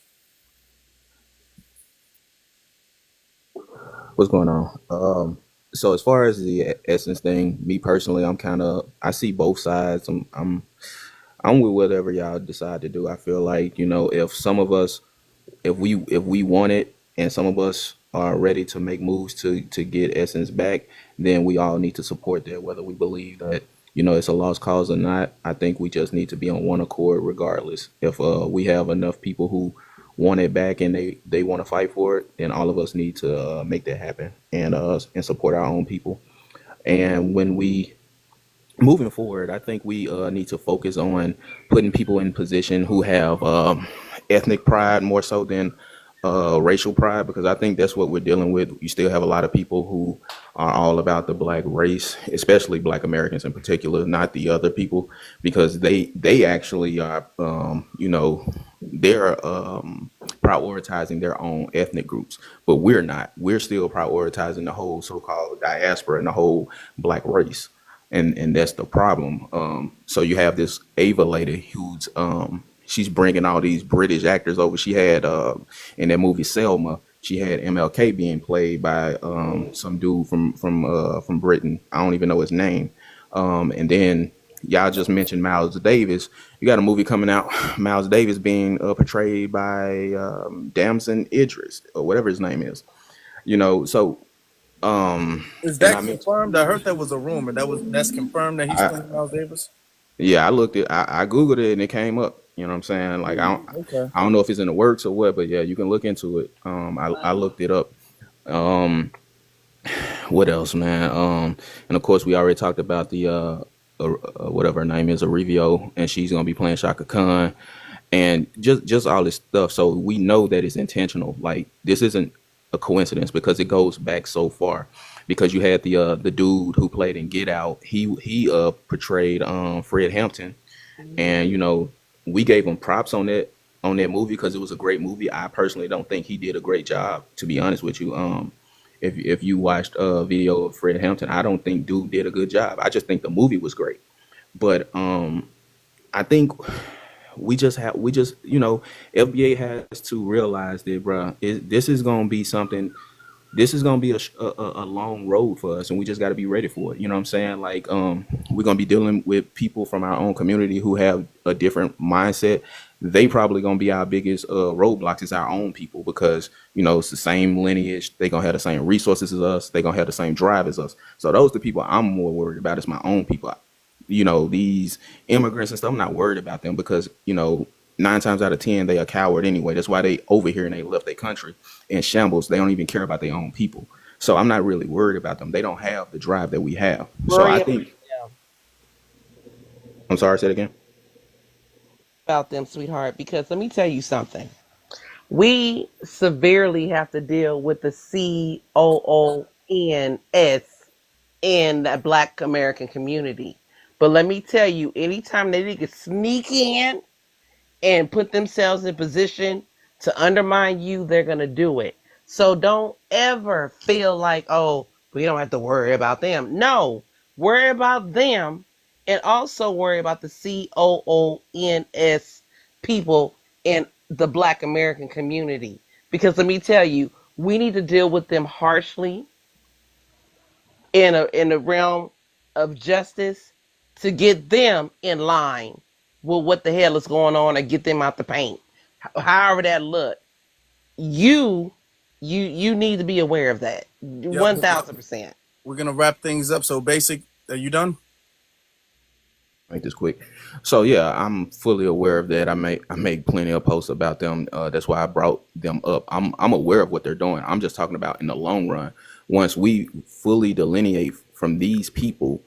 What's going on? So as far as the essence thing, me personally, I see both sides. I'm with whatever y'all decide to do. I feel like, if some of us, if we want it, and some of us are ready to make moves to get essence back, then we all need to support that, whether we believe that it's a lost cause or not. I think we just need to be on one accord regardless. If we have enough people who want it back and they want to fight for it, then all of us need to make that happen and support our own people. And when we moving forward, I think we need to focus on putting people in position who have ethnic pride more so than racial pride, because I think that's what we're dealing with. You still have a lot of people who are all about the black race, especially black Americans in particular, not the other people, because they actually are, they're prioritizing their own ethnic groups, but we're not. We're still prioritizing the whole so-called diaspora and the whole black race, and that's the problem. So you have this Ava lady who's she's bringing all these British actors over. She had in that movie Selma, she had MLK being played by some dude from Britain. I don't even know his name. And then y'all just mentioned Miles Davis. You got a movie coming out, Miles Davis being portrayed by Damson Idris or whatever his name is. So Is and that I mentioned. confirmed? I heard that was a rumor. That's confirmed that he's playing Miles Davis. Yeah, I googled it and it came up. You know what I'm saying? Like Okay. I don't know if it's in the works or what, but yeah, you can look into it. I looked it up. Um, what else, man? And of course we already talked about the whatever her name is, Arivio, and she's gonna be playing Shaka Khan, and just all this stuff. So we know that it's intentional. Like this isn't a coincidence because it goes back so far. Because you had the dude who played in Get Out, he portrayed Fred Hampton, and we gave him props on that movie because it was a great movie. I personally don't think he did a great job, to be honest with you. If you watched a video of Fred Hampton, I don't think dude did a good job. I just think the movie was great, but I think FBA has to realize that, bro, this is gonna be something. This is gonna be a long road for us, and we just got to be ready for it. You know what I'm saying? Like, we're gonna be dealing with people from our own community who have a different mindset. They probably gonna be our biggest roadblocks. Is our own people, because it's the same lineage. They gonna have the same resources as us. They gonna have the same drive as us. So those are the people I'm more worried about. Is my own people. These immigrants and stuff. I'm not worried about them because 9 times out of 10 they are coward anyway. That's why they over here and they left their country in shambles. They don't even care about their own people. So I'm not really worried about them. They don't have the drive that we have. So I Worry think. I'm sorry. Say it again. about them, sweetheart, because let me tell you something. We severely have to deal with the COONS in the Black American community. But let me tell you, anytime they can sneak in and put themselves in position to undermine you, they're going to do it. So don't ever feel like, oh, we don't have to worry about them. No, worry about them, and also worry about the COONS people in the Black American community. Because let me tell you, we need to deal with them harshly in the realm of justice to get them in line with what the hell is going on and get them out the paint. However that look, you you need to be aware of that. Yep. 1000%. We're gonna wrap things up. So basic, are you done? Make this quick. So yeah, I'm fully aware of that. I make plenty of posts about them. That's why I brought them up. I'm aware of what they're doing. I'm just talking about in the long run. Once we fully delineate from these people,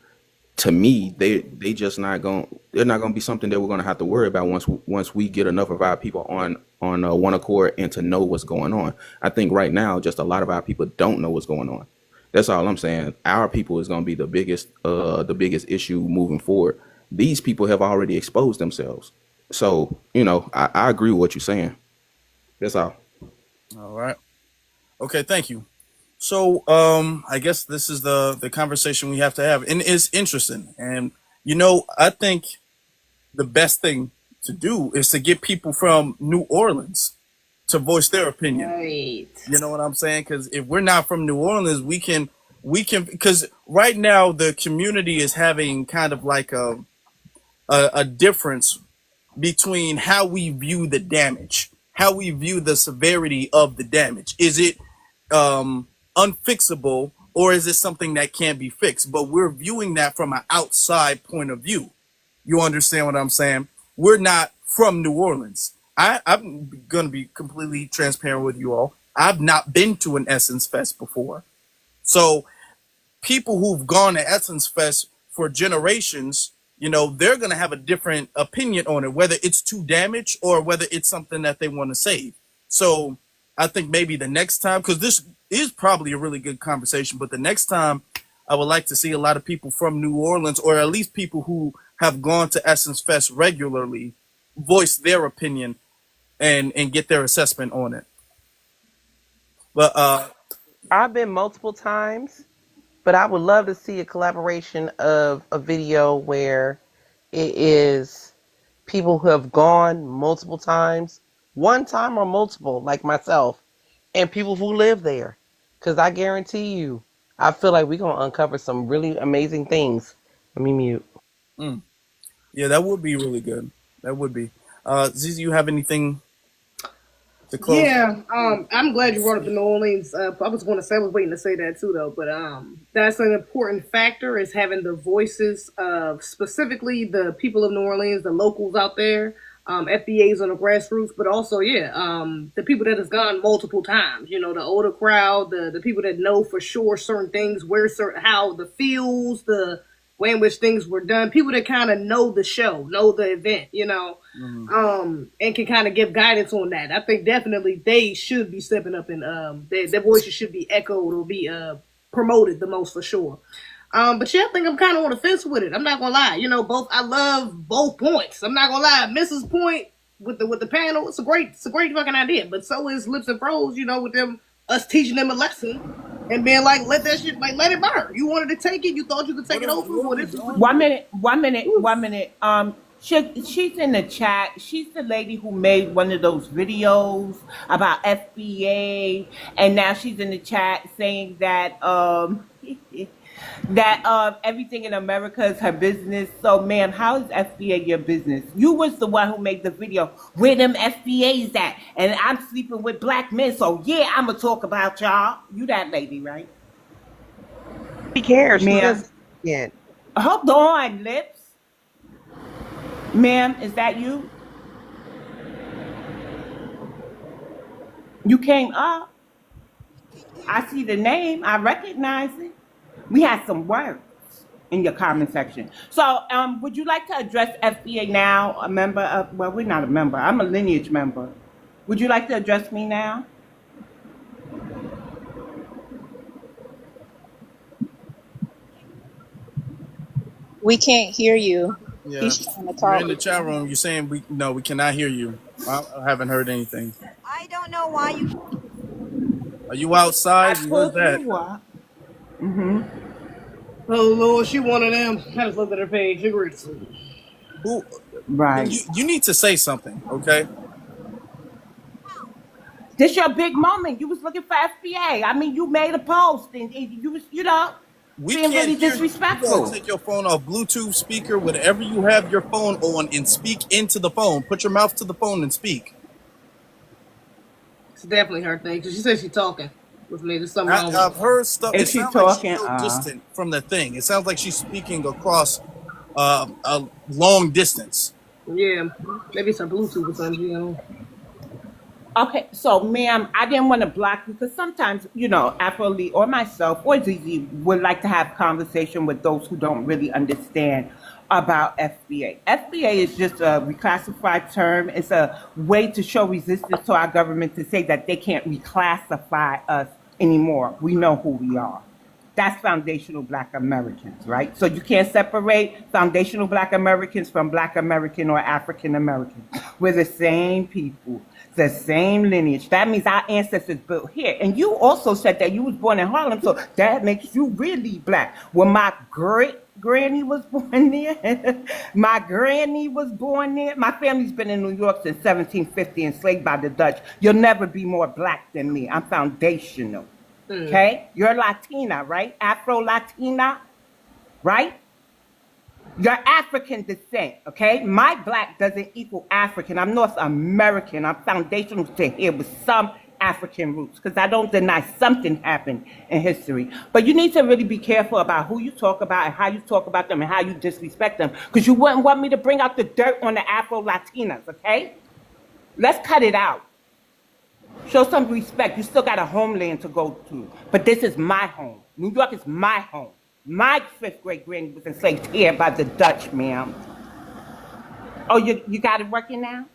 to me, they just not going. They're not going to be something that we're going to have to worry about once we get enough of our people on one accord and to know what's going on. I think right now, just a lot of our people don't know what's going on. That's all I'm saying. Our people is going to be the biggest issue moving forward. These people have already exposed themselves. So, I agree with what you're saying. That's all. All right. Okay, thank you. So, I guess this is the conversation we have to have, and it's interesting. And I think the best thing to do is to get people from New Orleans to voice their opinion. Right. You know what I'm saying? Because if we're not from New Orleans, we can because right now the community is having kind of like a difference between how we view the damage, how we view the severity of the damage. Is it unfixable, or is it something that can be fixed? But we're viewing that from an outside point of view. You understand what I'm saying? We're not from New Orleans. I'm going to be completely transparent with you all. I've not been to an Essence Fest before. So people who've gone to Essence Fest for generations, they're going to have a different opinion on it, whether it's too damaged or whether it's something that they want to save. So I think maybe the next time, because this is probably a really good conversation, but the next time I would like to see a lot of people from New Orleans, or at least people who have gone to Essence Fest regularly, voice their opinion and get their assessment on it. But I've been multiple times, but I would love to see a collaboration of a video where it is people who have gone multiple times, one time or multiple, like myself, and people who live there. Because I guarantee you, I feel like we're going to uncover some really amazing things. Let me mute. Yeah, that would be really good. That would be. Zizi, you have anything to close? Yeah, I'm glad you brought up the New Orleans. I was waiting to say that too, though. But that's an important factor, is having the voices of specifically the people of New Orleans, the locals out there, FBAs on the grassroots, but also, the people that has gone multiple times. The older crowd, the people that know for sure certain things, how the feels, the way in which things were done. People that kind of know the show, know the event, and can kind of give guidance on that. I think definitely they should be stepping up, and their voices should be echoed or be promoted the most for sure. But I think I'm kind of on the fence with it. I'm not gonna lie. I love both points. I'm not gonna lie. Mrs. Point with the panel, it's a great fucking idea. But so is Lips and Pros. With us teaching them a lesson and being like, let that shit, let it burn. You wanted to take it. You thought you could take it over. Well, this is 1 minute. She's in the chat. She's the lady who made one of those videos about FBA, and now she's in the chat saying that everything in America is her business. So, ma'am, how is FBA your business? You was the one who made the video. Where them FBAs at? And I'm sleeping with black men, so yeah, I'm gonna talk about y'all. You that lady, right? She cares. She Ma'am. does. Yeah. Hold on, Lips. Ma'am, is that you? You came up. I see the name. I recognize it. We had some words in your comment section. So, would you like to address FBA now? A member of, well, we're not a member. I'm a lineage member. Would you like to address me now? We can't hear you. Yeah, He's trying to you're talk. in the chat room. You're saying we cannot hear you. I haven't heard anything. I don't know why you. Are you outside? I We heard pulled that. you up. Mm-hmm. Oh Lord, she one of them. I just looked at her page. Agrees. Who? Right. You need to say something, okay? This your big moment. You was looking for FBA. I mean, you made a post and you was, We being can't really hear you. You gotta disrespectful. take your phone off Bluetooth speaker, whatever you have your phone on, and speak into the phone. Put your mouth to the phone and speak. It's definitely her thing because she said she's talking with me. There's something wrong with I've her. heard stuff. It Is she sounds like she's talking? so distant from the thing. It sounds like she's speaking across a long distance. Yeah, maybe it's her Bluetooth or something. You know. Okay, so ma'am, I didn't want to block you because sometimes, Afro Lee or myself or Zizi would like to have conversation with those who don't really understand about FBA. FBA is just a reclassified term. It's a way to show resistance to our government to say that they can't reclassify us anymore. We know who we are. That's foundational Black Americans, right? So you can't separate foundational Black Americans from Black American or African Americans. We're the same people, the same lineage. That means our ancestors built here. And you also said that you was born in Harlem, so that makes you really Black. Well, my great granny was born there. My granny was born there. My family's been in New York since 1750, enslaved by the Dutch. You'll never be more Black than me. I'm foundational. Okay? You're Latina, right? Afro-Latina, right? You're African descent, okay? My Black doesn't equal African. I'm North American. I'm foundational to here with some African roots because I don't deny something happened in history. But you need to really be careful about who you talk about and how you talk about them and how you disrespect them because you wouldn't want me to bring out the dirt on the Afro-Latinas, okay? Let's cut it out. Show some respect. You still got a homeland to go to. But this is my home. New York is my home. My fifth great granny was enslaved here by the Dutch, ma'am. Oh, you got it working now?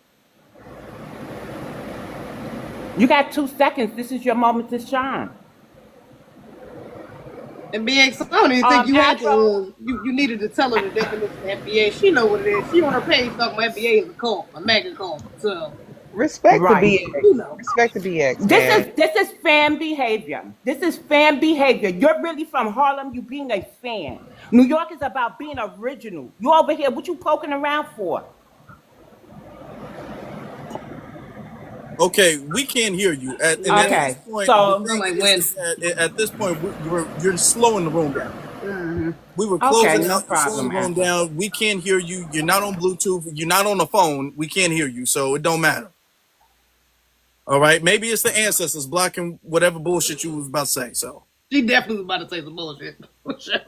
You got 2 seconds. This is your moment to shine. And BX, I don't even think you had to. You needed to tell her the definition of FBA. She know what it is. She on her page talking about FBA is a cult, a mega cult. So Respect the Right. BX. Respect the BX, man. This is fan behavior. This is fan behavior. You're really from Harlem. You being a fan. New York is about being original. You over here, what you poking around for? Okay, we can't hear you. At this point, so the thing is at this point, you're slowing the room down. We were Okay, closing no out. You're slowing problem, the room Afro. down. We can't hear you. You're not on Bluetooth. You're not on the phone. We can't hear you, so it don't matter. All right, maybe it's the ancestors blocking whatever bullshit you was about to say. So she definitely was about to say some bullshit. For sure.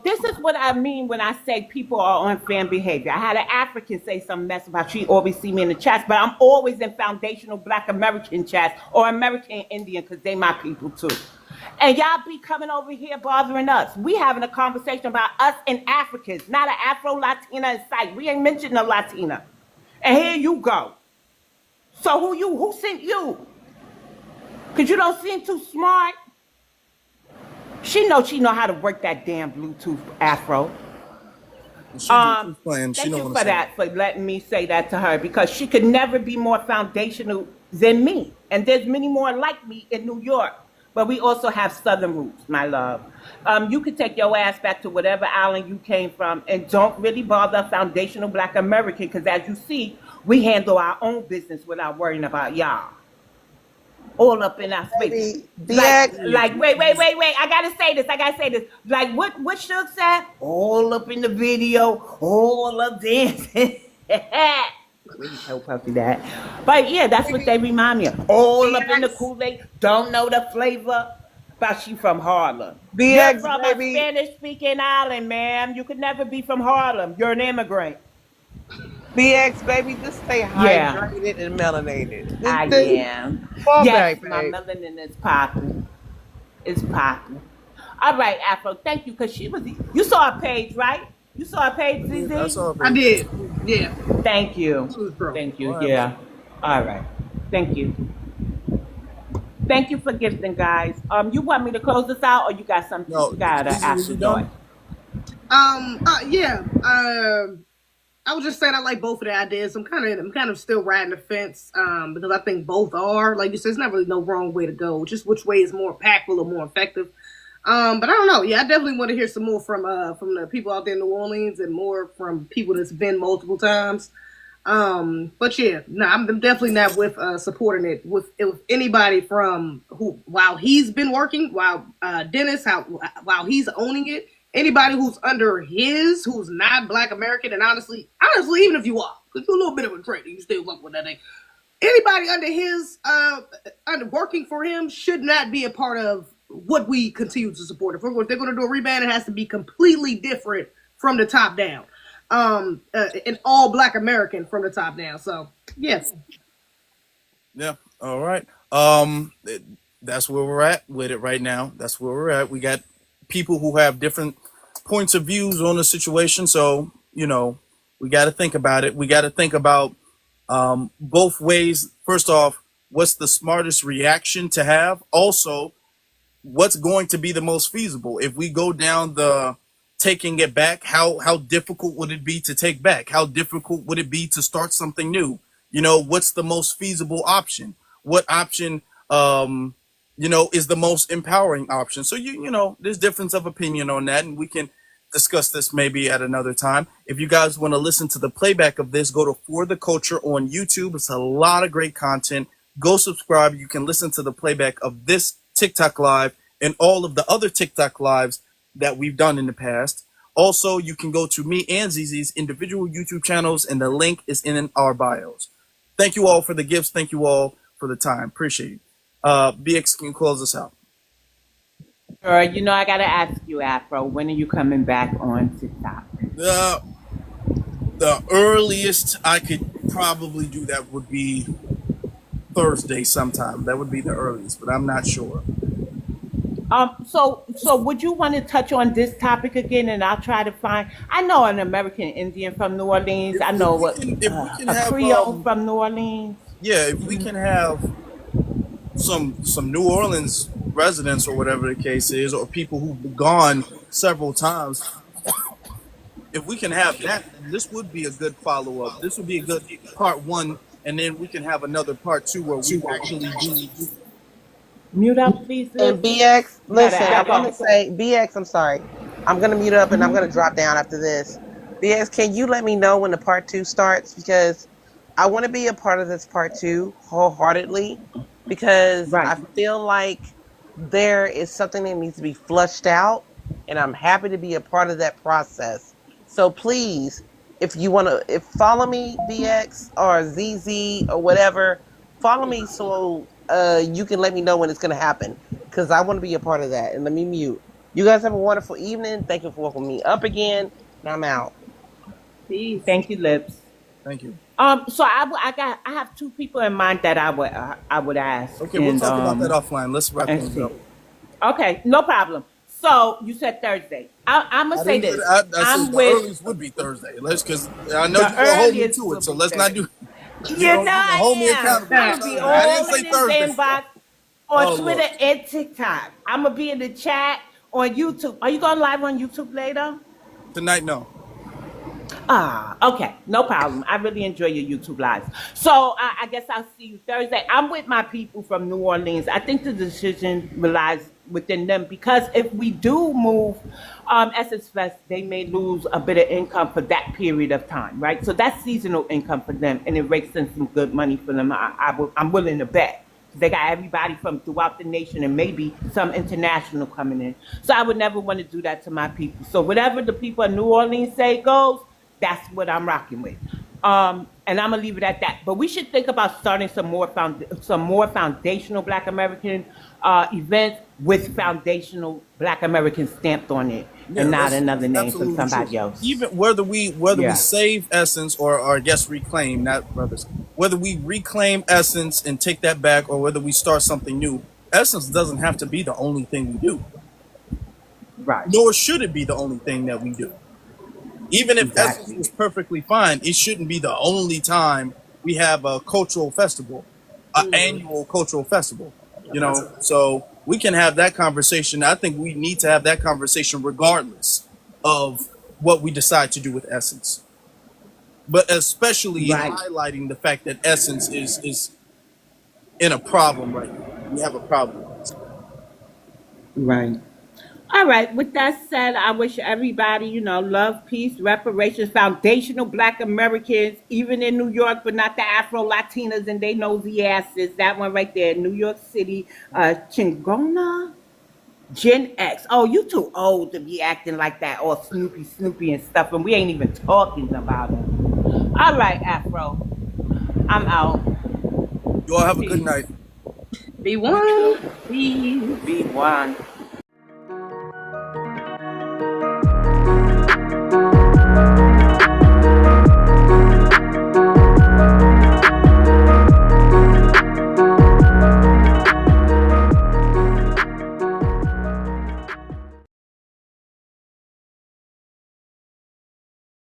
This is what I mean when I say people are on fan behavior. I had an African say some mess about she always see me in the chats, but I'm always in foundational Black American chats or American Indian because they my people too. And y'all be coming over here bothering us. We having a conversation about us and Africans, not an Afro-Latina in sight. We ain't mentioning a Latina. And here you go. So who sent you? Because you don't seem too smart. She know how to work that damn Bluetooth Afro. Thank you for that, for letting me say that to her, because she could never be more foundational than me. And there's many more like me in New York. But we also have Southern roots, my love. You could take your ass back to whatever island you came from and don't really bother foundational Black American, because as you see, we handle our own business without worrying about y'all. All up in our space. Like, wait. I gotta say this. Like what Suge said? All up in the video, all up dancing. Really tell Puffy that. But yeah, that's what they remind me of. All up in the Kool-Aid, don't know the flavor. But she from Harlem. BX, You're from baby. a Spanish-speaking island, ma'am. You could never be from Harlem. You're an immigrant. BX, baby, just stay hydrated and melanated. I am. Yes, my melanin is popping. It's popping. All right, Afro, thank you, because she was. You saw her page, right? You saw her page, ZZ? I saw her page. I did. Yeah. Thank you. Thank you. Yeah. All right. Thank you. Thank you for gifting, guys. You want me to close this out, or you got something you gotta ask the joy? Yeah. I was just saying I like both of the ideas. I'm kind of still riding the fence because I think both are, like you said, it's not really no wrong way to go. Just which way is more impactful or more effective. But I don't know. Yeah, I definitely want to hear some more from the people out there in New Orleans and more from people that's been multiple times. But yeah, no, I'm definitely not with supporting it with anybody from who while he's been working, while Dennis while he's owning it. Anybody who's under who's not Black American, and honestly, even if you are, because you're a little bit of a traitor, you still fuck with that thing. Anybody under under working for him should not be a part of what we continue to support. If they're going to do a reband, it has to be completely different from the top down. An all Black American from the top down. So yes. Yeah. All right. That's where we're at with it right now. That's where we're at. We got people who have different points of views on the situation. So, we got to think about it. We got to think about both ways. First off, what's the smartest reaction to have? Also, what's going to be the most feasible? If we go down the taking it back, how difficult would it be to take back? How difficult would it be to start something new? What's the most feasible option? What option is the most empowering option? So there's difference of opinion on that, and we can discuss this maybe at another time. If you guys want to listen to the playback of this, go to For the Culture on YouTube. It's a lot of great content. Go subscribe. You can listen to the playback of this TikTok live and all of the other TikTok lives that we've done in the past. Also, you can go to me and ZZ's individual YouTube channels, and the link is in our bios. Thank you all for the gifts. Thank you all for the time. Appreciate it. BX can close us out. Sure, I gotta ask you, Afro, when are you coming back on TikTok? The earliest I could probably do that would be Thursday sometime. That would be the earliest, but I'm not sure. So would you want to touch on this topic again, and I'll try to find. I know an American Indian from New Orleans. I know if we can a have Creole from New Orleans. Yeah, if we can have some New Orleans residents or whatever the case is, or people who've gone several times, if we can have that, this would be a good follow up. This would be a good part one, and then we can have another part two where we actually do. Mute up, please. And BX, listen, I want to say, BX, I'm sorry. I'm going to mute up and I'm going to drop down after this. BX, can you let me know when the part two starts? Because I want to be a part of this part two wholeheartedly, because I feel like there is something that needs to be flushed out, and I'm happy to be a part of that process. So please, if you want to, follow me, BX or ZZ or whatever, follow me so you can let me know when it's going to happen, because I want to be a part of that. And let me mute. You guys have a wonderful evening. Thank you for welcoming me up again. And I'm out. Peace. Thank you, Lips. Thank you. So I have two people in mind that I would ask. Okay, we'll talk about that offline. Let's wrap things up. Okay, no problem. So you said Thursday. I'm gonna say this. I said the earliest would be Thursday. Because I know you're gonna hold me to it. So let's not do. Hold me accountable. I didn't say Thursday. Inbox on Twitter and TikTok. I'm gonna be in the chat on YouTube. Are you going live on YouTube later? Tonight, no. Okay, no problem. I really enjoy your YouTube lives. So I guess I'll see you Thursday. I'm with my people from New Orleans. I think the decision relies within them, because if we do move Essence Fest, they may lose a bit of income for that period of time, right? So that's seasonal income for them, and it rakes in some good money for them. I'm willing to bet. They got everybody from throughout the nation and maybe some international coming in. So I would never want to do that to my people. So whatever the people in New Orleans say goes, that's what I'm rocking with. And I'm gonna leave it at that. But we should think about starting some more foundational Black American events with foundational Black American stamped on it, and not another name from somebody else. Even whether we save Essence or I guess reclaim, not brothers, whether we reclaim Essence and take that back, or whether we start something new, Essence doesn't have to be the only thing we do. Right. Nor should it be the only thing that we do. Even if Essence is perfectly fine, it shouldn't be the only time we have a cultural festival, an annual cultural festival. So we can have that conversation. I think we need to have that conversation regardless of what we decide to do with Essence, but especially Right, highlighting the fact that Essence is in a problem right now. We have a problem with Essence. right. All right. With that said, I wish everybody, love, peace, reparations, foundational Black Americans, even in New York, but not the Afro Latinas and they nosy asses. That one right there, New York City, Chingona, Gen X. Oh, you too old to be acting like that, all Snoopy and stuff, and we ain't even talking about it. All right, Afro, I'm out. You all have a good Peace. night. Be You one. too. Peace. Be one.